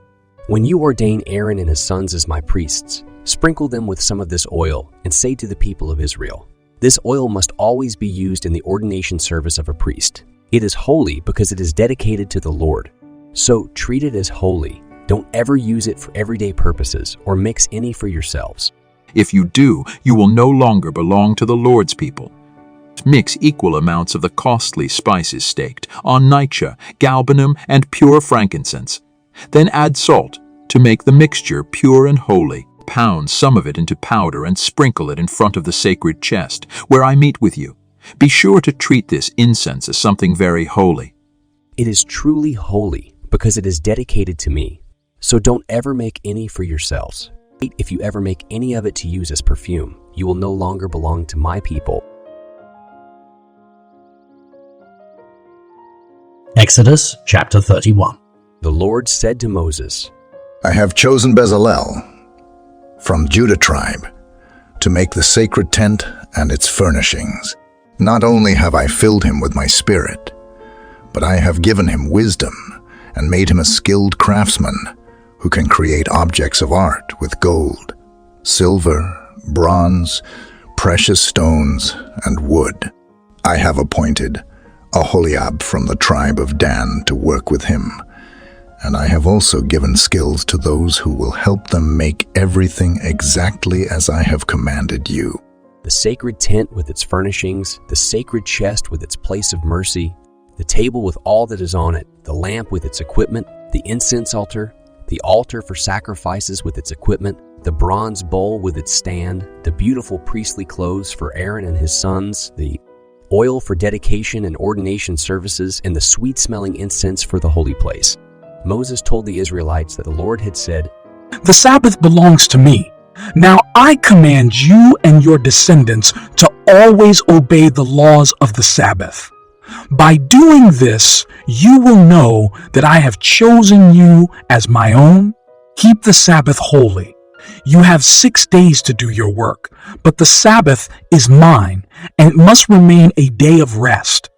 When you ordain Aaron and his sons as my priests, sprinkle them with some of this oil and say to the people of Israel, this oil must always be used in the ordination service of a priest. It is holy because it is dedicated to the Lord. So treat it as holy. Don't ever use it for everyday purposes or mix any for yourselves. If you do, you will no longer belong to the Lord's people. Mix equal amounts of the costly spices staked, onycha, galbanum, and pure frankincense. Then add salt to make the mixture pure and holy. Pound some of it into powder and sprinkle it in front of the sacred chest, where I meet with you. Be sure to treat this incense as something very holy. It is truly holy because it is dedicated to me. So don't ever make any for yourselves. If you ever make any of it to use as perfume, you will no longer belong to my people. Exodus chapter 31. The Lord said to Moses, I have chosen Bezalel from Judah tribe to make the sacred tent and its furnishings. Not only have I filled him with my spirit, but I have given him wisdom and made him a skilled craftsman who can create objects of art with gold, silver, bronze, precious stones, and wood. I have appointed Aholiab from the tribe of Dan to work with him, and I have also given skills to those who will help them make everything exactly as I have commanded you. The sacred tent with its furnishings, the sacred chest with its place of mercy, the table with all that is on it, the lamp with its equipment, the incense altar, the altar for sacrifices with its equipment, the bronze bowl with its stand, the beautiful priestly clothes for Aaron and his sons, the oil for dedication and ordination services, and the sweet-smelling incense for the holy place. Moses told the Israelites that the Lord had said, The Sabbath belongs to me. Now I command you and your descendants to always obey the laws of the Sabbath. By doing this, you will know that I have chosen you as my own. Keep the Sabbath holy. You have 6 days to do your work, but the Sabbath is mine, and it must remain a day of rest.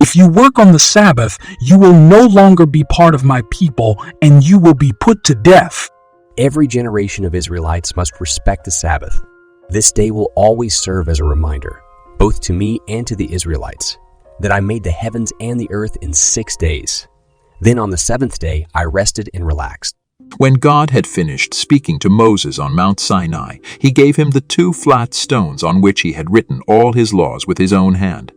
If you work on the Sabbath, you will no longer be part of my people, and you will be put to death. Every generation of Israelites must respect the Sabbath. This day will always serve as a reminder, both to me and to the Israelites, that I made the heavens and the earth in 6 days. Then on the 7th day, I rested and relaxed. When God had finished speaking to Moses on Mount Sinai, he gave him the 2 flat stones on which he had written all his laws with his own hand.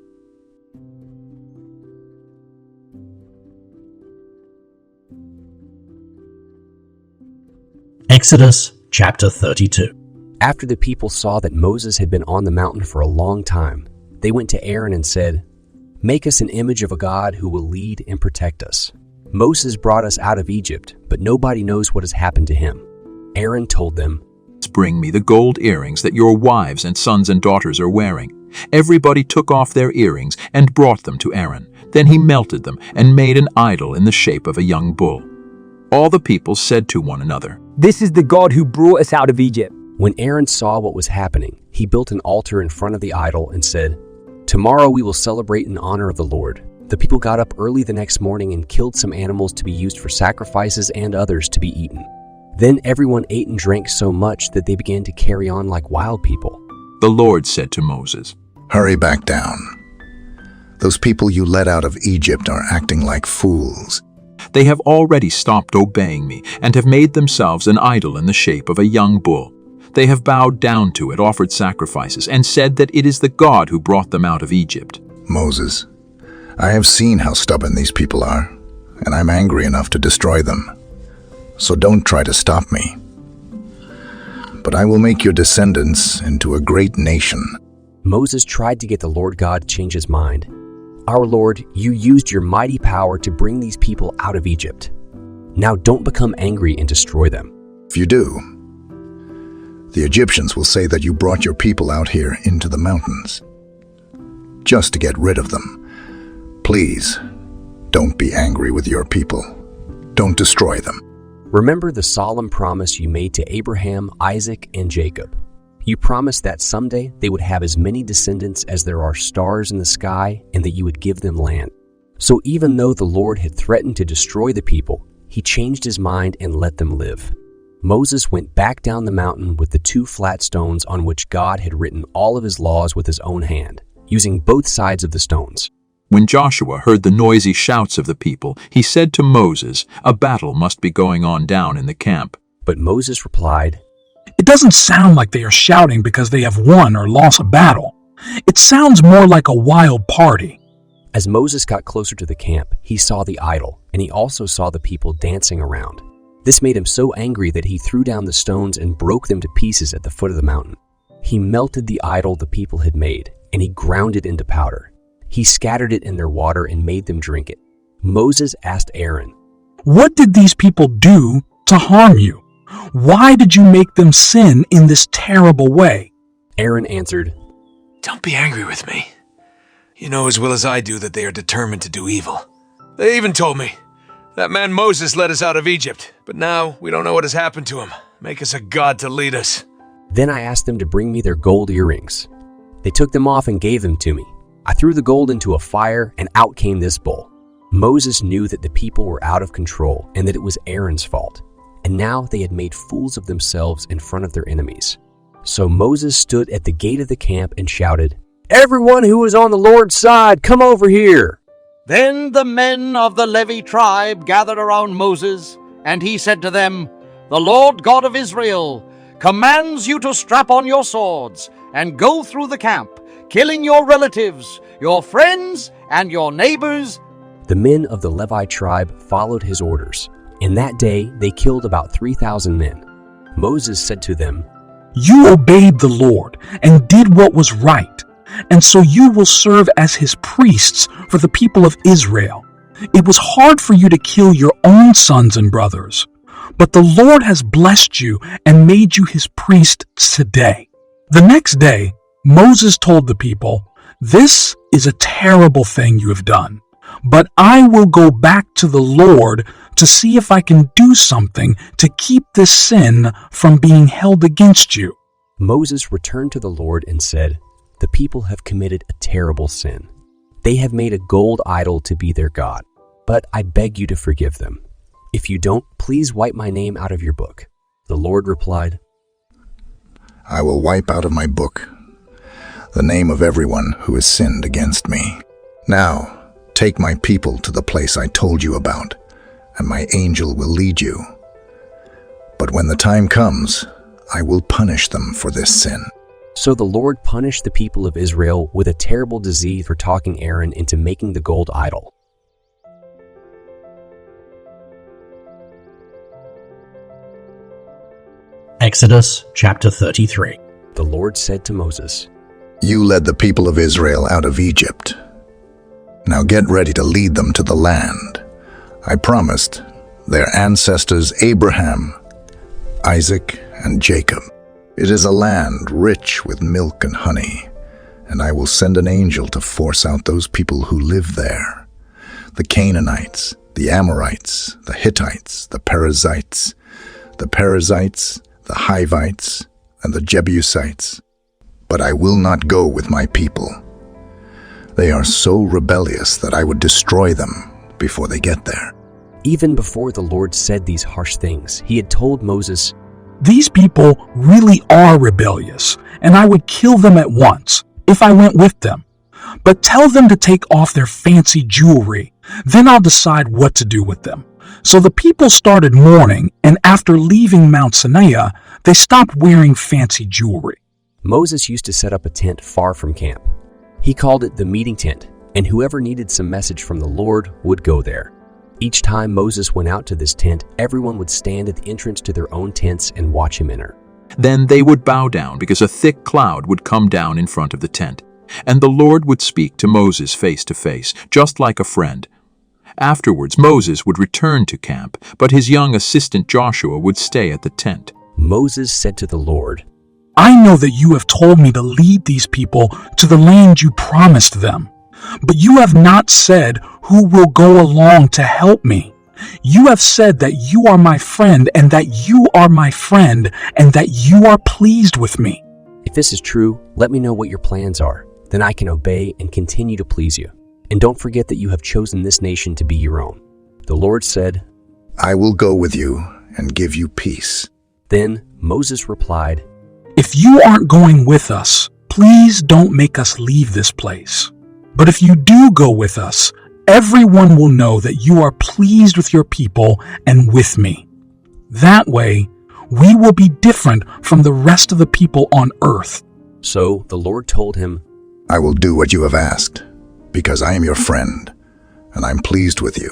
Exodus chapter 32. After the people saw that Moses had been on the mountain for a long time, they went to Aaron and said, Make us an image of a God who will lead and protect us. Moses brought us out of Egypt, but nobody knows what has happened to him. Aaron told them, Bring me the gold earrings that your wives and sons and daughters are wearing. Everybody took off their earrings and brought them to Aaron. Then he melted them and made an idol in the shape of a young bull. All the people said to one another, This is the God who brought us out of Egypt. When Aaron saw what was happening, he built an altar in front of the idol and said, Tomorrow we will celebrate in honor of the Lord. The people got up early the next morning and killed some animals to be used for sacrifices and others to be eaten. Then everyone ate and drank so much that they began to carry on like wild people. The Lord said to Moses, Hurry back down. Those people you led out of Egypt are acting like fools. They have already stopped obeying me and have made themselves an idol in the shape of a young bull. They have bowed down to it, offered sacrifices, and said that it is the God who brought them out of Egypt. Moses, I have seen how stubborn these people are, and I'm angry enough to destroy them. So don't try to stop me. but I will make your descendants into a great nation. Moses tried to get the Lord God to change his mind. Our Lord, you used your mighty power to bring these people out of Egypt. Now don't become angry and destroy them. If you do, the Egyptians will say that you brought your people out here into the mountains just to get rid of them. Please, don't be angry with your people. Don't destroy them. Remember the solemn promise you made to Abraham, Isaac, and Jacob. You promised that someday they would have as many descendants as there are stars in the sky and that you would give them land. So even though the Lord had threatened to destroy the people, he changed his mind and let them live. Moses went back down the mountain with the 2 flat stones on which God had written all of his laws with his own hand, using both sides of the stones. When Joshua heard the noisy shouts of the people, he said to Moses, "A battle must be going on down in the camp." But Moses replied, "It doesn't sound like they are shouting because they have won or lost a battle. It sounds more like a wild party." As Moses got closer to the camp, he saw the idol, and he also saw the people dancing around. This made him so angry that he threw down the stones and broke them to pieces at the foot of the mountain. He melted the idol the people had made, and he ground it into powder. He scattered it in their water and made them drink it. Moses asked Aaron, "What did these people do to harm you? Why did you make them sin in this terrible way?" Aaron answered, "Don't be angry with me. You know as well as I do that they are determined to do evil. They even told me, 'That man Moses led us out of Egypt, but now we don't know what has happened to him. Make us a god to lead us.' Then I asked them to bring me their gold earrings. They took them off and gave them to me. I threw the gold into a fire, and out came this bowl." Moses knew that the people were out of control and that it was Aaron's fault. And now they had made fools of themselves in front of their enemies. So Moses stood at the gate of the camp and shouted, "Everyone who is on the Lord's side, come over here!" Then the men of the Levi tribe gathered around Moses, and he said to them, "The Lord God of Israel commands you to strap on your swords and go through the camp, killing your relatives, your friends, and your neighbors." The men of the Levi tribe followed his orders, and that day they killed about 3,000 men. Moses said to them, "You obeyed the Lord and did what was right, and so you will serve as his priests for the people of Israel. It was hard for you to kill your own sons and brothers, but the Lord has blessed you and made you his priest today." The next day, Moses told the people, "This is a terrible thing you have done, but I will go back to the Lord to see if I can do something to keep this sin from being held against you." Moses returned to the Lord and said, "The people have committed a terrible sin. They have made a gold idol to be their god, but I beg you to forgive them. If you don't, please wipe my name out of your book." The Lord replied, "I will wipe out of my book the name of everyone who has sinned against me. Now, take my people to the place I told you about, and my angel will lead you. But when the time comes, I will punish them for this sin." So the Lord punished the people of Israel with a terrible disease for talking Aaron into making the gold idol. Exodus chapter 33. The Lord said to Moses, "You led the people of Israel out of Egypt. Now get ready to lead them to the land I promised their ancestors Abraham, Isaac, and Jacob. It is a land rich with milk and honey, and I will send an angel to force out those people who live there: the Canaanites, the Amorites, the Hittites, the Perizzites, the Hivites, and the Jebusites. But I will not go with my people. They are so rebellious that I would destroy them before they get there." Even before the Lord said these harsh things, he had told Moses, "These people really are rebellious, and I would kill them at once if I went with them. But tell them to take off their fancy jewelry, then I'll decide what to do with them." So the people started mourning, and after leaving Mount Sinai, they stopped wearing fancy jewelry. Moses used to set up a tent far from camp. He called it the meeting tent, and whoever needed some message from the Lord would go there. Each time Moses went out to this tent, everyone would stand at the entrance to their own tents and watch him enter. Then they would bow down because a thick cloud would come down in front of the tent, and the Lord would speak to Moses face to face, just like a friend. Afterwards, Moses would return to camp, but his young assistant Joshua would stay at the tent. Moses said to the Lord, I know that you have told me to lead these people to the land you promised them, but you have not said who will go along to help me. You have said that you are my friend, and that you are my friend, and that you are pleased with me. If this is true, let me know what your plans are. Then I can obey and continue to please you. And don't forget that you have chosen this nation to be your own. The Lord said, I will go with you and give you peace. Then Moses replied, If you aren't going with us, please don't make us leave this place. But if you do go with us, everyone will know that you are pleased with your people and with me. That way, we will be different from the rest of the people on earth. So the Lord told him, I will do what you have asked, because I am your friend, and I'm pleased with you.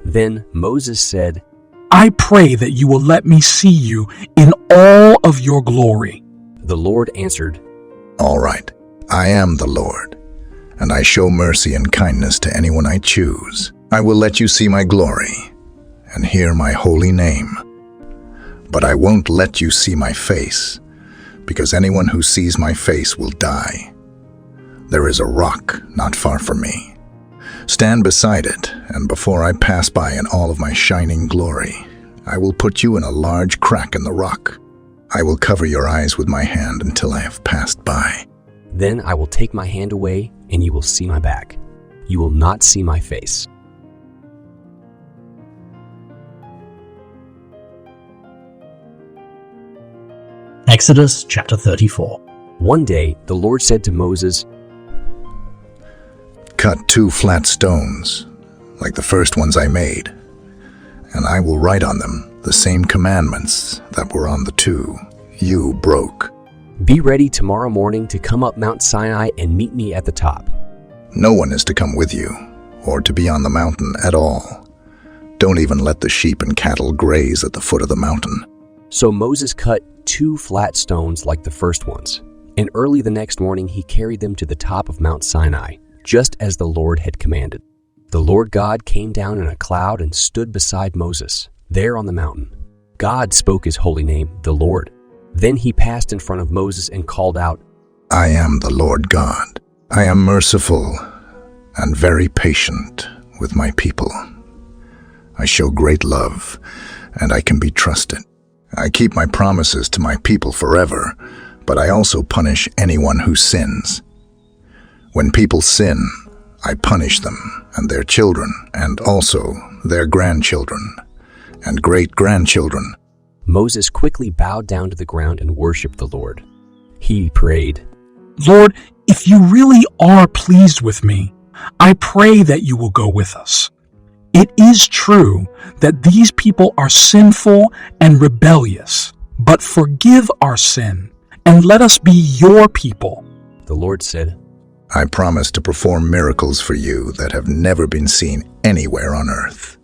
Then Moses said, I pray that you will let me see you in all of your glory. The Lord answered, All right, I am the Lord, and I show mercy and kindness to anyone I choose. I will let you see my glory and hear my holy name. But I won't let you see my face, because anyone who sees my face will die. There is a rock not far from me. Stand beside it, and before I pass by in all of my shining glory, I will put you in a large crack in the rock. I will cover your eyes with my hand until I have passed by. Then I will take my hand away, and you will see my back. You will not see my face. Exodus chapter 34. One day, the Lord said to Moses, Cut 2 flat stones, like the first ones I made, and I will write on them the same commandments that were on the 2 you broke. Be ready tomorrow morning to come up Mount Sinai and meet me at the top. No one is to come with you, or to be on the mountain at all. Don't even let the sheep and cattle graze at the foot of the mountain. So Moses cut 2 flat stones like the first ones, and early the next morning he carried them to the top of Mount Sinai, just as the Lord had commanded. The Lord God came down in a cloud and stood beside Moses, there on the mountain. God spoke his holy name, the Lord. Then he passed in front of Moses and called out, I am the Lord God. I am merciful and very patient with my people. I show great love, and I can be trusted. I keep my promises to my people forever, but I also punish anyone who sins. When people sin, I punish them and their children, and also their grandchildren and great-grandchildren. Moses quickly bowed down to the ground and worshipped the Lord. He prayed, Lord, if you really are pleased with me, I pray that you will go with us. It is true that these people are sinful and rebellious, but forgive our sin and let us be your people. The Lord said, I promise to perform miracles for you that have never been seen anywhere on earth.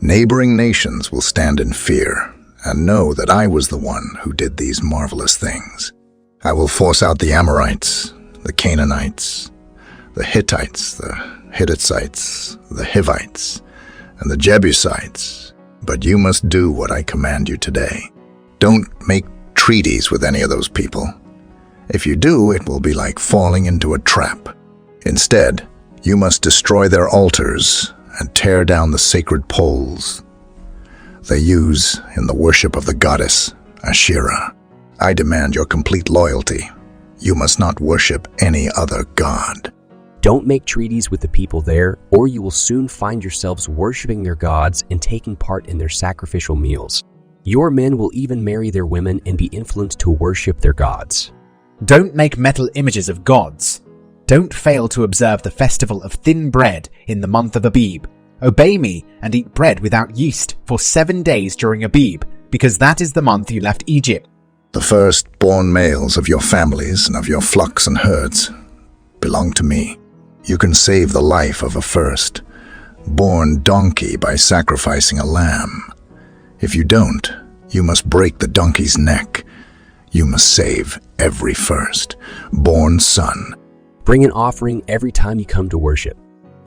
Neighboring nations will stand in fear and know that I was the one who did these marvelous things. I will force out the Amorites, the Canaanites, the Hittites, the Hittites, the Hivites, and the Jebusites, but you must do what I command you today. Don't make treaties with any of those people. If you do, it will be like falling into a trap. Instead, you must destroy their altars and tear down the sacred poles they use in the worship of the goddess Asherah. I demand your complete loyalty. You must not worship any other god. Don't make treaties with the people there, or you will soon find yourselves worshiping their gods and taking part in their sacrificial meals. Your men will even marry their women and be influenced to worship their gods. Don't make metal images of gods. Don't fail to observe the festival of thin bread in the month of Abib. Obey me and eat bread without yeast for 7 days during Abib, because that is the month you left Egypt. The first-born males of your families and of your flocks and herds belong to me. You can save the life of a first-born donkey by sacrificing a lamb. If you don't, you must break the donkey's neck You must save every first-born son. Bring an offering every time you come to worship.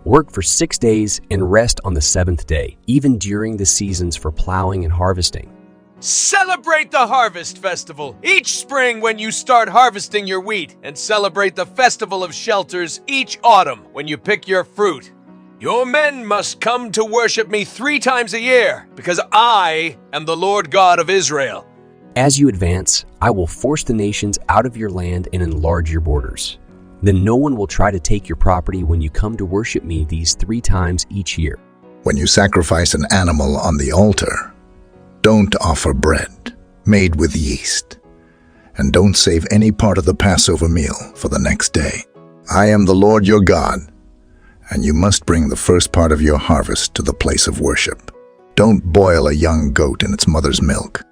Work for 6 days and rest on the seventh day, even during the seasons for plowing and harvesting. Celebrate the Harvest Festival each spring when you start harvesting your wheat, and celebrate the Festival of Shelters each autumn when you pick your fruit. Your men must come to worship me 3 times a year, because I am the Lord God of Israel. As you advance, I will force the nations out of your land and enlarge your borders. Then no one will try to take your property when you come to worship me these 3 times each year. When you sacrifice an animal on the altar, don't offer bread made with yeast, and don't save any part of the Passover meal for the next day. I am the Lord your God, and you must bring the first part of your harvest to the place of worship. Don't boil a young goat in its mother's milk.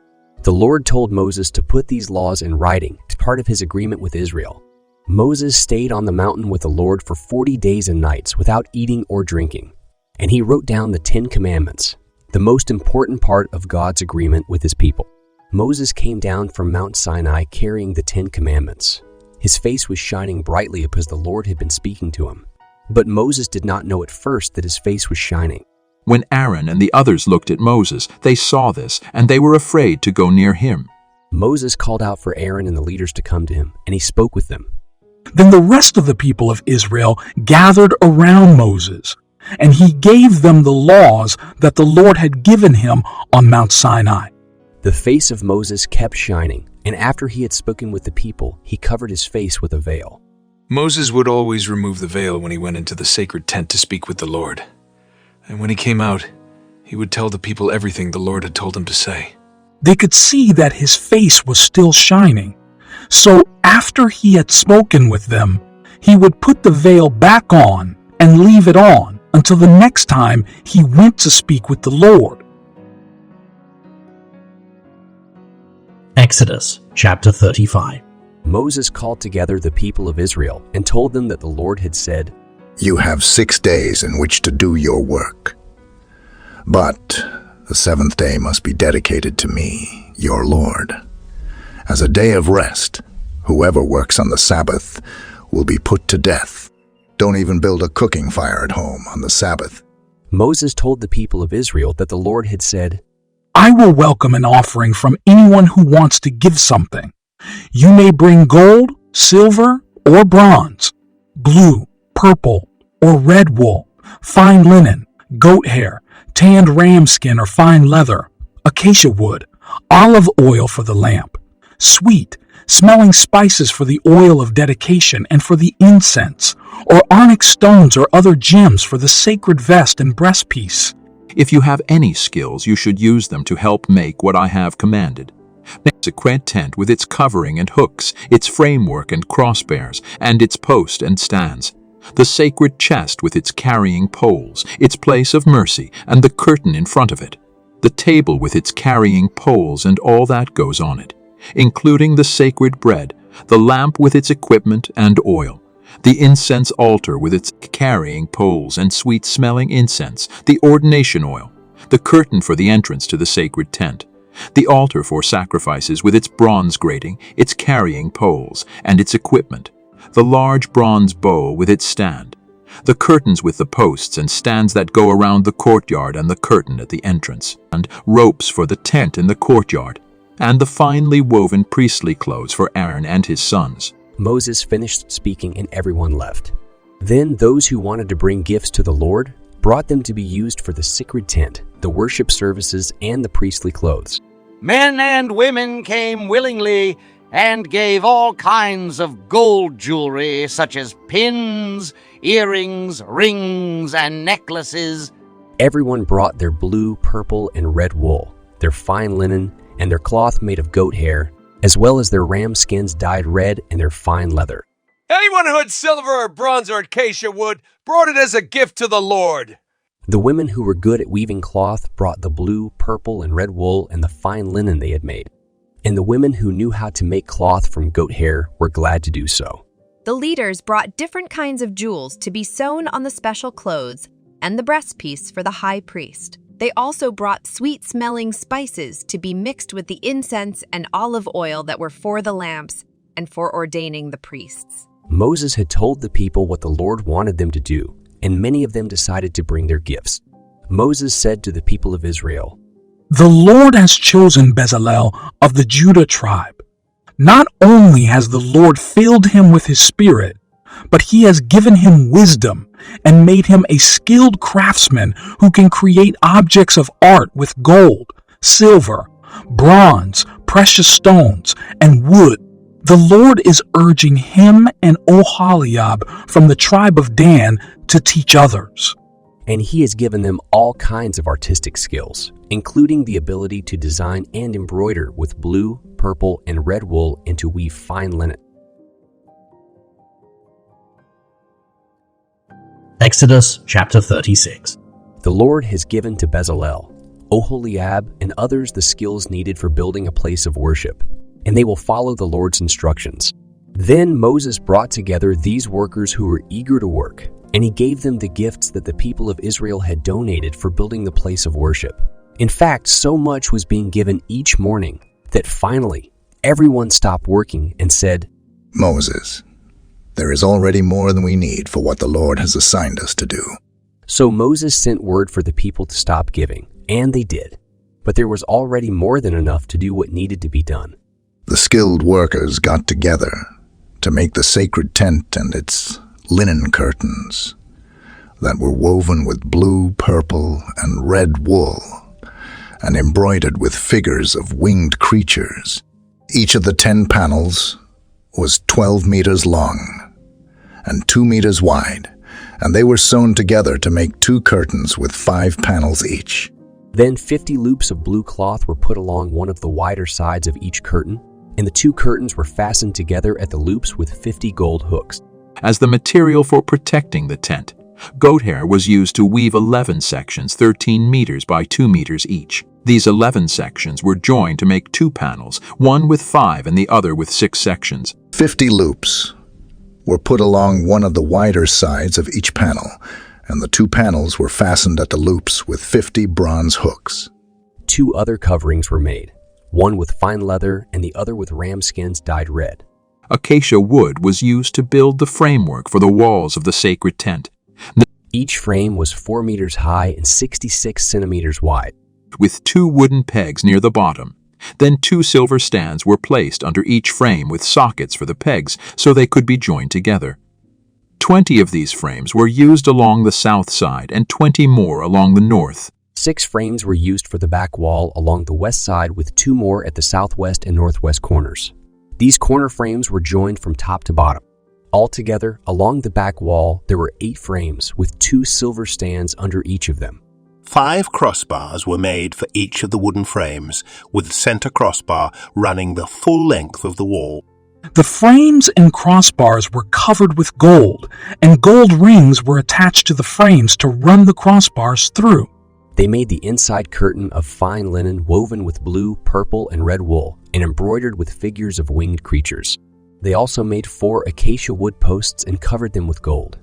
The Lord told Moses to put these laws in writing as part of his agreement with Israel. Moses stayed on the mountain with the Lord for 40 days and nights without eating or drinking, and he wrote down the 10 Commandments, the most important part of God's agreement with his people. Moses came down from Mount Sinai carrying the 10 Commandments. His face was shining brightly because the Lord had been speaking to him. But Moses did not know at first that his face was shining. When Aaron and the others looked at Moses, they saw this, and they were afraid to go near him. Moses called out for Aaron and the leaders to come to him, and he spoke with them. Then the rest of the people of Israel gathered around Moses, and he gave them the laws that the Lord had given him on Mount Sinai. The face of Moses kept shining, and after he had spoken with the people, he covered his face with a veil. Moses would always remove the veil when he went into the sacred tent to speak with the Lord. And when he came out, he would tell the people everything the Lord had told him to say. They could see that his face was still shining. So after he had spoken with them, he would put the veil back on and leave it on until the next time he went to speak with the Lord. Exodus chapter 35. Moses called together the people of Israel and told them that the Lord had said, You have 6 days in which to do your work. But the 7th day must be dedicated to me, your Lord. As a day of rest, whoever works on the Sabbath will be put to death. Don't even build a cooking fire at home on the Sabbath. Moses told the people of Israel that the Lord had said, I will welcome an offering from anyone who wants to give something. You may bring gold, silver, or bronze, blue, purple, or red wool, fine linen, goat hair, tanned ram skin or fine leather, acacia wood, olive oil for the lamp, sweet, smelling spices for the oil of dedication and for the incense, or onyx stones or other gems for the sacred vest and breastpiece. If you have any skills, you should use them to help make what I have commanded. The sacred tent with its covering and hooks, its framework and crossbears, and its post and stands. The sacred chest with its carrying poles, its place of mercy, and the curtain in front of it. The table with its carrying poles and all that goes on it, including the sacred bread, the lamp with its equipment and oil, the incense altar with its carrying poles and sweet-smelling incense, the ordination oil, the curtain for the entrance to the sacred tent, the altar for sacrifices with its bronze grating, its carrying poles, and its equipment, the large bronze bowl with its stand, the curtains with the posts and stands that go around the courtyard and the curtain at the entrance, and ropes for the tent in the courtyard, and the finely woven priestly clothes for Aaron and his sons. Moses finished speaking and everyone left. Then those who wanted to bring gifts to the Lord brought them to be used for the sacred tent, the worship services, and the priestly clothes. Men and women came willingly and gave all kinds of gold jewelry, such as pins, earrings, rings, and necklaces. Everyone brought their blue, purple, and red wool, their fine linen, and their cloth made of goat hair, as well as their ram skins dyed red and their fine leather. Anyone who had silver or bronze or acacia wood brought it as a gift to the Lord. The women who were good at weaving cloth brought the blue, purple, and red wool and the fine linen they had made. And the women who knew how to make cloth from goat hair were glad to do so. The leaders brought different kinds of jewels to be sewn on the special clothes and the breastpiece for the high priest. They also brought sweet-smelling spices to be mixed with the incense and olive oil that were for the lamps and for ordaining the priests. Moses had told the people what the Lord wanted them to do, and many of them decided to bring their gifts. Moses said to the people of Israel, "The Lord has chosen Bezalel of the Judah tribe. Not only has the Lord filled him with his spirit, but he has given him wisdom and made him a skilled craftsman who can create objects of art with gold, silver, bronze, precious stones, and wood. The Lord is urging him and Oholiab from the tribe of Dan to teach others." And he has given them all kinds of artistic skills, including the ability to design and embroider with blue, purple, and red wool and to weave fine linen. Exodus chapter 36. The Lord has given to Bezalel, Oholiab, and others the skills needed for building a place of worship, and they will follow the Lord's instructions. Then Moses brought together these workers who were eager to work, and he gave them the gifts that the people of Israel had donated for building the place of worship. In fact, so much was being given each morning that finally everyone stopped working and said, "Moses, there is already more than we need for what the Lord has assigned us to do." So Moses sent word for the people to stop giving, and they did. But there was already more than enough to do what needed to be done. The skilled workers got together to make the sacred tent and its linen curtains that were woven with blue, purple, and red wool and embroidered with figures of winged creatures. Each of the 10 panels was 12 meters long and 2 meters wide, and they were sewn together to make 2 curtains with 5 panels each. Then 50 loops of blue cloth were put along one of the wider sides of each curtain, and the 2 curtains were fastened together at the loops with 50 gold hooks. As the material for protecting the tent, goat hair was used to weave 11 sections 13 meters by 2 meters each. These 11 sections were joined to make 2 panels, one with 5 and the other with 6 sections. 50 loops were put along one of the wider sides of each panel, and the 2 panels were fastened at the loops with 50 bronze hooks. 2 other coverings were made, one with fine leather and the other with ram skins dyed red. Acacia wood was used to build the framework for the walls of the sacred tent. Each frame was 4 meters high and 66 centimeters wide, with 2 wooden pegs near the bottom. Then 2 silver stands were placed under each frame with sockets for the pegs so they could be joined together. 20 of these frames were used along the south side and 20 more along the north. 6 frames were used for the back wall along the west side with 2 more at the southwest and northwest corners. These corner frames were joined from top to bottom. Altogether, along the back wall, there were 8 frames with 2 silver stands under each of them. 5 crossbars were made for each of the wooden frames, with the center crossbar running the full length of the wall. The frames and crossbars were covered with gold, and gold rings were attached to the frames to run the crossbars through. They made the inside curtain of fine linen woven with blue, purple, and red wool and embroidered with figures of winged creatures. They also made 4 acacia wood posts and covered them with gold.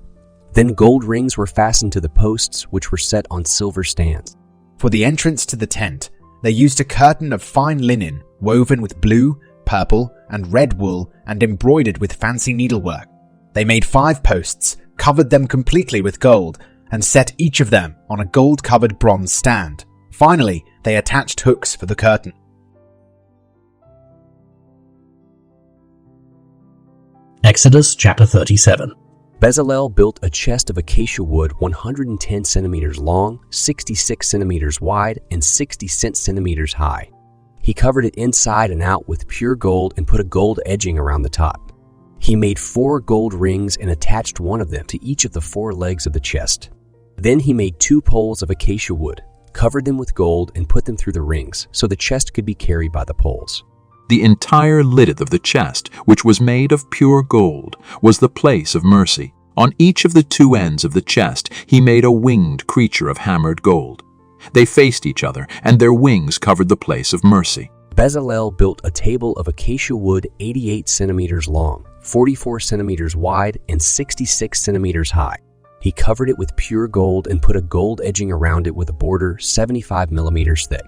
Then gold rings were fastened to the posts, which were set on silver stands. For the entrance to the tent, they used a curtain of fine linen woven with blue, purple, and red wool and embroidered with fancy needlework. They made 5 posts, covered them completely with gold, and set each of them on a gold-covered bronze stand. Finally, they attached hooks for the curtain. Exodus chapter 37. Bezalel built a chest of acacia wood 110 centimeters long, 66 centimeters wide, and 60 centimeters high. He covered it inside and out with pure gold and put a gold edging around the top. He made 4 gold rings and attached one of them to each of the 4 legs of the chest. Then he made 2 poles of acacia wood, covered them with gold, and put them through the rings so the chest could be carried by the poles. The entire lid of the chest, which was made of pure gold, was the place of mercy. On each of the 2 ends of the chest, he made a winged creature of hammered gold. They faced each other, and their wings covered the place of mercy. Bezalel built a table of acacia wood 88 centimeters long, 44 centimeters wide, and 66 centimeters high. He covered it with pure gold and put a gold edging around it with a border 75 millimeters thick.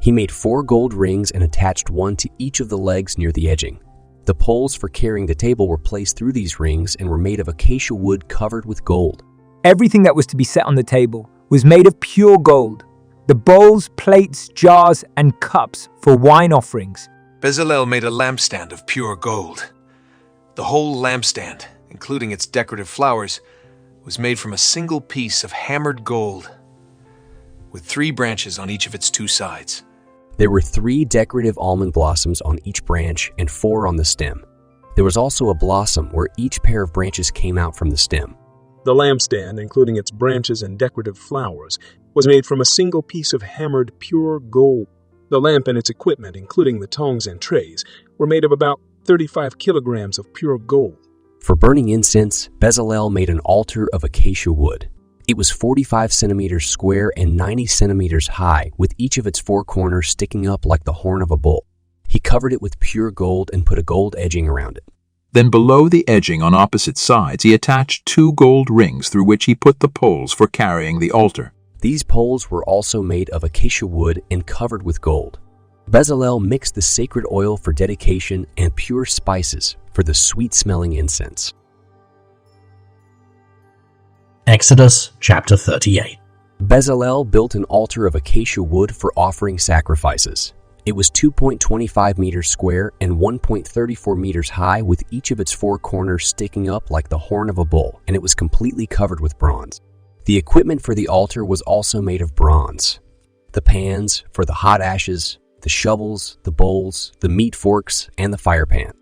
He made 4 gold rings and attached one to each of the legs near the edging. The poles for carrying the table were placed through these rings and were made of acacia wood covered with gold. Everything that was to be set on the table was made of pure gold. The bowls, plates, jars, and cups for wine offerings. Bezalel made a lampstand of pure gold. The whole lampstand, including its decorative flowers, was made from a single piece of hammered gold, with 3 branches on each of its 2 sides. There were 3 decorative almond blossoms on each branch and 4 on the stem. There was also a blossom where each pair of branches came out from the stem. The lampstand, including its branches and decorative flowers, was made from a single piece of hammered pure gold. The lamp and its equipment, including the tongs and trays, were made of about 35 kilograms of pure gold. For burning incense, Bezalel made an altar of acacia wood. It was 45 centimeters square and 90 centimeters high, with each of its 4 corners sticking up like the horn of a bull. He covered it with pure gold and put a gold edging around it. Then below the edging on opposite sides, he attached 2 gold rings through which he put the poles for carrying the altar. These poles were also made of acacia wood and covered with gold. Bezalel mixed the sacred oil for dedication and pure spices for the sweet-smelling incense. Exodus chapter 38. Bezalel built an altar of acacia wood for offering sacrifices. It was 2.25 meters square and 1.34 meters high, with each of its 4 corners sticking up like the horn of a bull, and it was completely covered with bronze. The equipment for the altar was also made of bronze. The pans for the hot ashes, the shovels, the bowls, the meat forks, and the fire pan.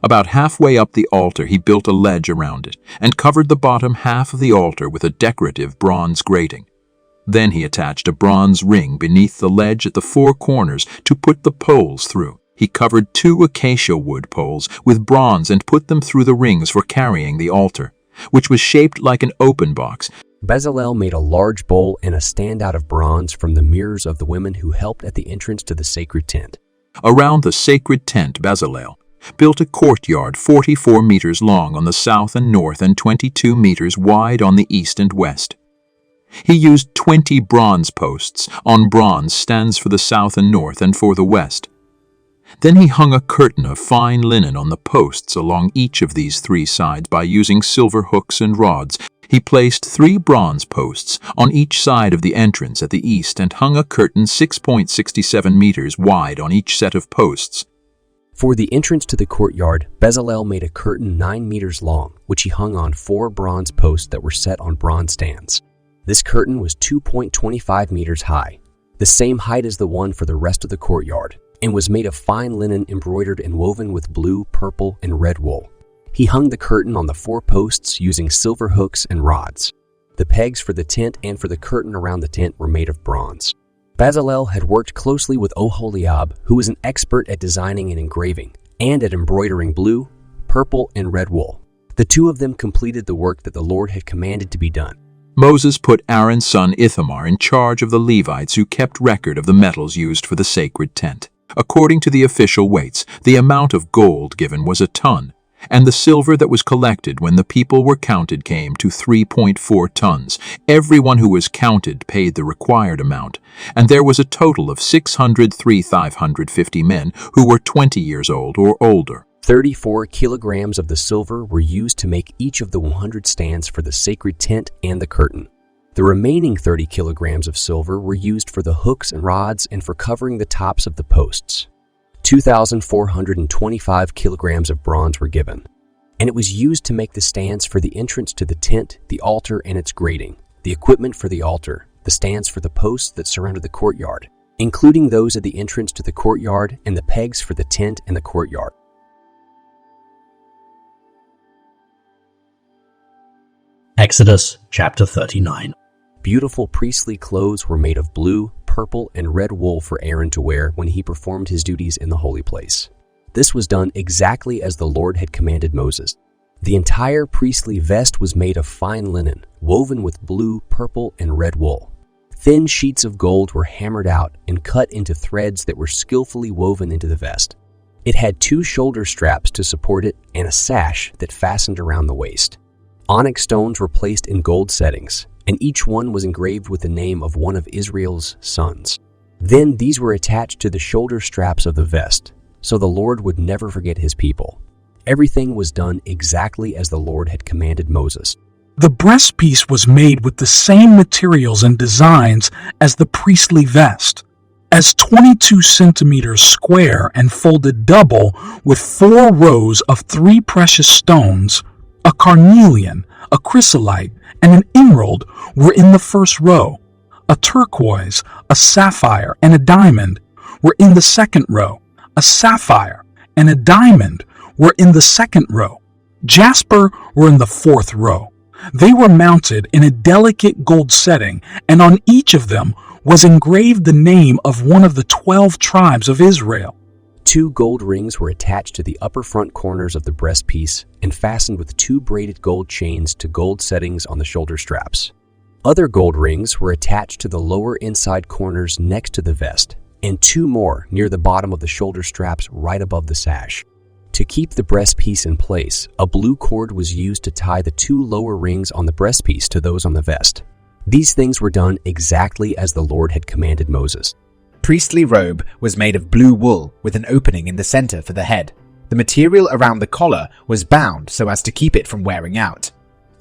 About halfway up the altar, he built a ledge around it and covered the bottom half of the altar with a decorative bronze grating. Then he attached a bronze ring beneath the ledge at the 4 corners to put the poles through. He covered 2 acacia wood poles with bronze and put them through the rings for carrying the altar, which was shaped like an open box. Bezalel made a large bowl and a stand out of bronze from the mirrors of the women who helped at the entrance to the sacred tent. Around the sacred tent, Bezalel built a courtyard 44 meters long on the south and north and 22 meters wide on the east and west. He used 20 bronze posts on bronze stands for the south and north and for the west. Then he hung a curtain of fine linen on the posts along each of these 3 sides by using silver hooks and rods. He placed 3 bronze posts on each side of the entrance at the east and hung a curtain 6.67 meters wide on each set of posts. For the entrance to the courtyard, Bezalel made a curtain 9 meters long, which he hung on 4 bronze posts that were set on bronze stands. This curtain was 2.25 meters high, the same height as the one for the rest of the courtyard, and was made of fine linen embroidered and woven with blue, purple, and red wool. He hung the curtain on the 4 posts using silver hooks and rods. The pegs for the tent and for the curtain around the tent were made of bronze. Bezalel had worked closely with Oholiab, who was an expert at designing and engraving, and at embroidering blue, purple, and red wool. The 2 of them completed the work that the Lord had commanded to be done. Moses put Aaron's son Ithamar in charge of the Levites who kept record of the metals used for the sacred tent. According to the official weights, the amount of gold given was a ton, and the silver that was collected when the people were counted came to 3.4 tons. Everyone who was counted paid the required amount, and there was a total of 603,550 men who were 20 years old or older. 34 kilograms of the silver were used to make each of the 100 stands for the sacred tent and the curtain. The remaining 30 kilograms of silver were used for the hooks and rods and for covering the tops of the posts. 2,425 kilograms of bronze were given, and it was used to make the stands for the entrance to the tent, the altar and its grating, the equipment for the altar, the stands for the posts that surrounded the courtyard, including those at the entrance to the courtyard, and the pegs for the tent and the courtyard. Exodus chapter 39. Beautiful priestly clothes were made of blue, purple, and red wool for Aaron to wear when he performed his duties in the holy place. This was done exactly as the Lord had commanded Moses. The entire priestly vest was made of fine linen, woven with blue, purple, and red wool. Thin sheets of gold were hammered out and cut into threads that were skillfully woven into the vest. It had 2 shoulder straps to support it and a sash that fastened around the waist. Onyx stones were placed in gold settings, and each one was engraved with the name of one of Israel's sons. Then these were attached to the shoulder straps of the vest, so the Lord would never forget his people. Everything was done exactly as the Lord had commanded Moses. The breastpiece was made with the same materials and designs as the priestly vest, as 22 centimeters square and folded double with 4 rows of 3 precious stones, a carnelian, a chrysolite, and an emerald were in the first row. A turquoise, a sapphire, and a diamond were in the second row. A sapphire and a diamond were in the second row. Jasper were in the 4th row. They were mounted in a delicate gold setting, and on each of them was engraved the name of one of the 12 tribes of Israel. 2 gold rings were attached to the upper front corners of the breastpiece and fastened with 2 braided gold chains to gold settings on the shoulder straps. Other gold rings were attached to the lower inside corners next to the vest, and 2 more near the bottom of the shoulder straps right above the sash. To keep the breastpiece in place, a blue cord was used to tie the 2 lower rings on the breastpiece to those on the vest. These things were done exactly as the Lord had commanded Moses. Priestly robe was made of blue wool with an opening in the center for the head. The material around the collar was bound so as to keep it from wearing out.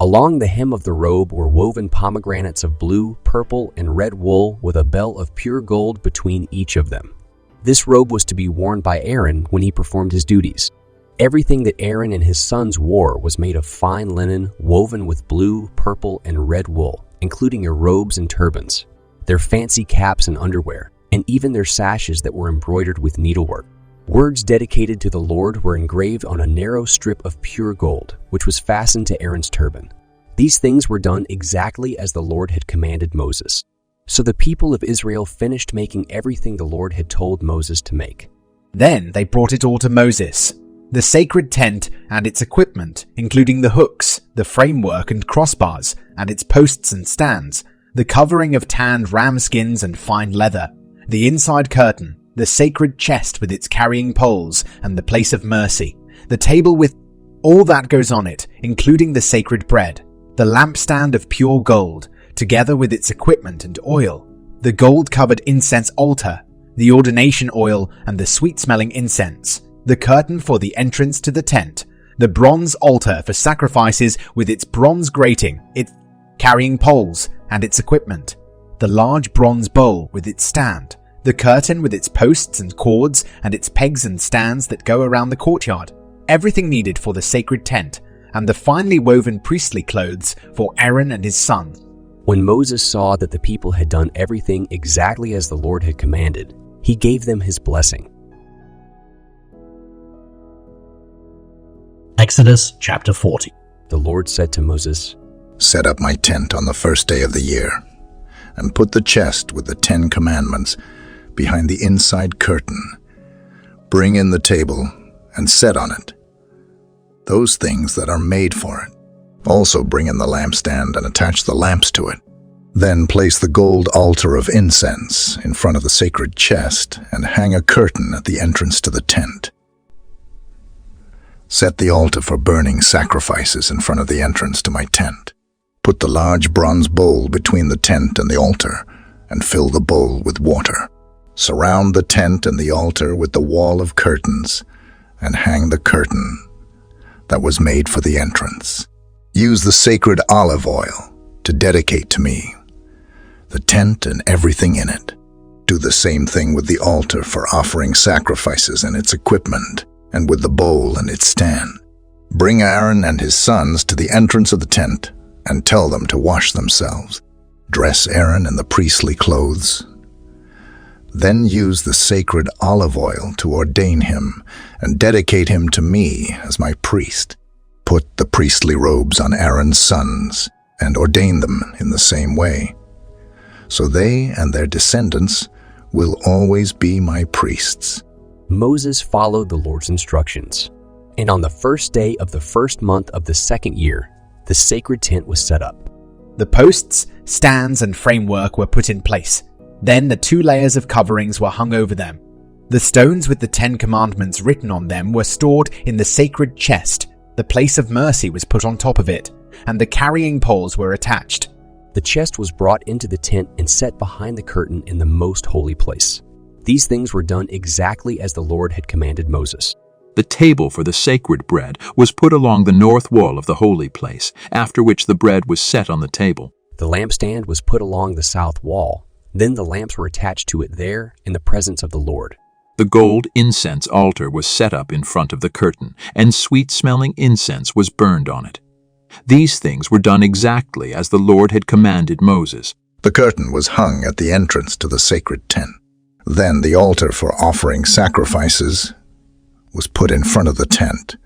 Along the hem of the robe were woven pomegranates of blue, purple, and red wool with a bell of pure gold between each of them. This robe was to be worn by Aaron when he performed his duties. Everything that Aaron and his sons wore was made of fine linen woven with blue, purple, and red wool, including their robes and turbans, their fancy caps and underwear, and even their sashes that were embroidered with needlework. Words dedicated to the Lord were engraved on a narrow strip of pure gold, which was fastened to Aaron's turban. These things were done exactly as the Lord had commanded Moses. So the people of Israel finished making everything the Lord had told Moses to make. Then they brought it all to Moses. The sacred tent and its equipment, including the hooks, the framework and crossbars, and its posts and stands, the covering of tanned ram skins and fine leather, the inside curtain, the sacred chest with its carrying poles and the place of mercy, the table with all that goes on it, including the sacred bread, the lampstand of pure gold, together with its equipment and oil, the gold-covered incense altar, the ordination oil and the sweet-smelling incense, the curtain for the entrance to the tent, the bronze altar for sacrifices with its bronze grating, its carrying poles and its equipment, the large bronze bowl with its stand, the curtain with its posts and cords and its pegs and stands that go around the courtyard, everything needed for the sacred tent, and the finely woven priestly clothes for Aaron and his son. When Moses saw that the people had done everything exactly as the Lord had commanded, he gave them his blessing. Exodus chapter 40. The Lord said to Moses, "Set up my tent on the first day of the year, and put the chest with the 10 commandments behind the inside curtain. Bring in the table and set on it those things that are made for it. Also bring in the lampstand and attach the lamps to it. Then place the gold altar of incense in front of the sacred chest and hang a curtain at the entrance to the tent. Set the altar for burning sacrifices in front of the entrance to my tent. Put the large bronze bowl between the tent and the altar and fill the bowl with water. Surround the tent and the altar with the wall of curtains and hang the curtain that was made for the entrance. Use the sacred olive oil to dedicate to me the tent and everything in it. Do the same thing with the altar for offering sacrifices and its equipment, and with the bowl and its stand. Bring Aaron and his sons to the entrance of the tent and tell them to wash themselves. Dress Aaron in the priestly clothes. Then use the sacred olive oil to ordain him and dedicate him to me as my priest. Put the priestly robes on Aaron's sons and ordain them in the same way. So they and their descendants will always be my priests." Moses followed the Lord's instructions, and on the first day of the first month of the second year, the sacred tent was set up. The posts, stands, and framework were put in place. Then the 2 layers of coverings were hung over them. The stones with the 10 commandments written on them were stored in the sacred chest. The place of mercy was put on top of it. and the carrying poles were attached. The chest was brought into the tent and set behind the curtain in the most holy place. These things were done exactly as the Lord had commanded Moses. The table for the sacred bread was put along the north wall of the holy place, after which the bread was set on the table. The lampstand was put along the south wall. Then the lamps were attached to it there in the presence of the Lord. The gold incense altar was set up in front of the curtain, and sweet-smelling incense was burned on it. These things were done exactly as the Lord had commanded Moses. The curtain was hung at the entrance to the sacred tent. Then the altar for offering sacrifices was put in front of the tent,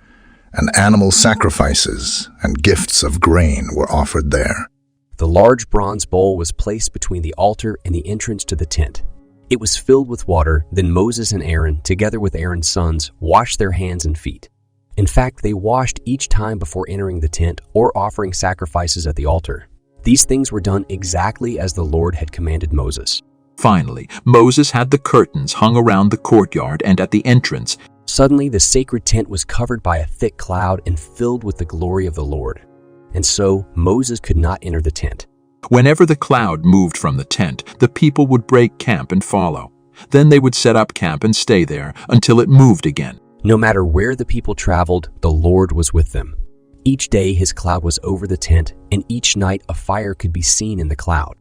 and animal sacrifices and gifts of grain were offered there. The large bronze bowl was placed between the altar and the entrance to the tent. It was filled with water. Then Moses and Aaron, together with Aaron's sons, washed their hands and feet. In fact, they washed each time before entering the tent or offering sacrifices at the altar. These things were done exactly as the Lord had commanded Moses. Finally, Moses had the curtains hung around the courtyard and at the entrance. Suddenly, the sacred tent was covered by a thick cloud and filled with the glory of the Lord. And so Moses could not enter the tent. Whenever the cloud moved from the tent, the people would break camp and follow. Then they would set up camp and stay there until it moved again. No matter where the people traveled, the Lord was with them. Each day his cloud was over the tent, and each night a fire could be seen in the cloud.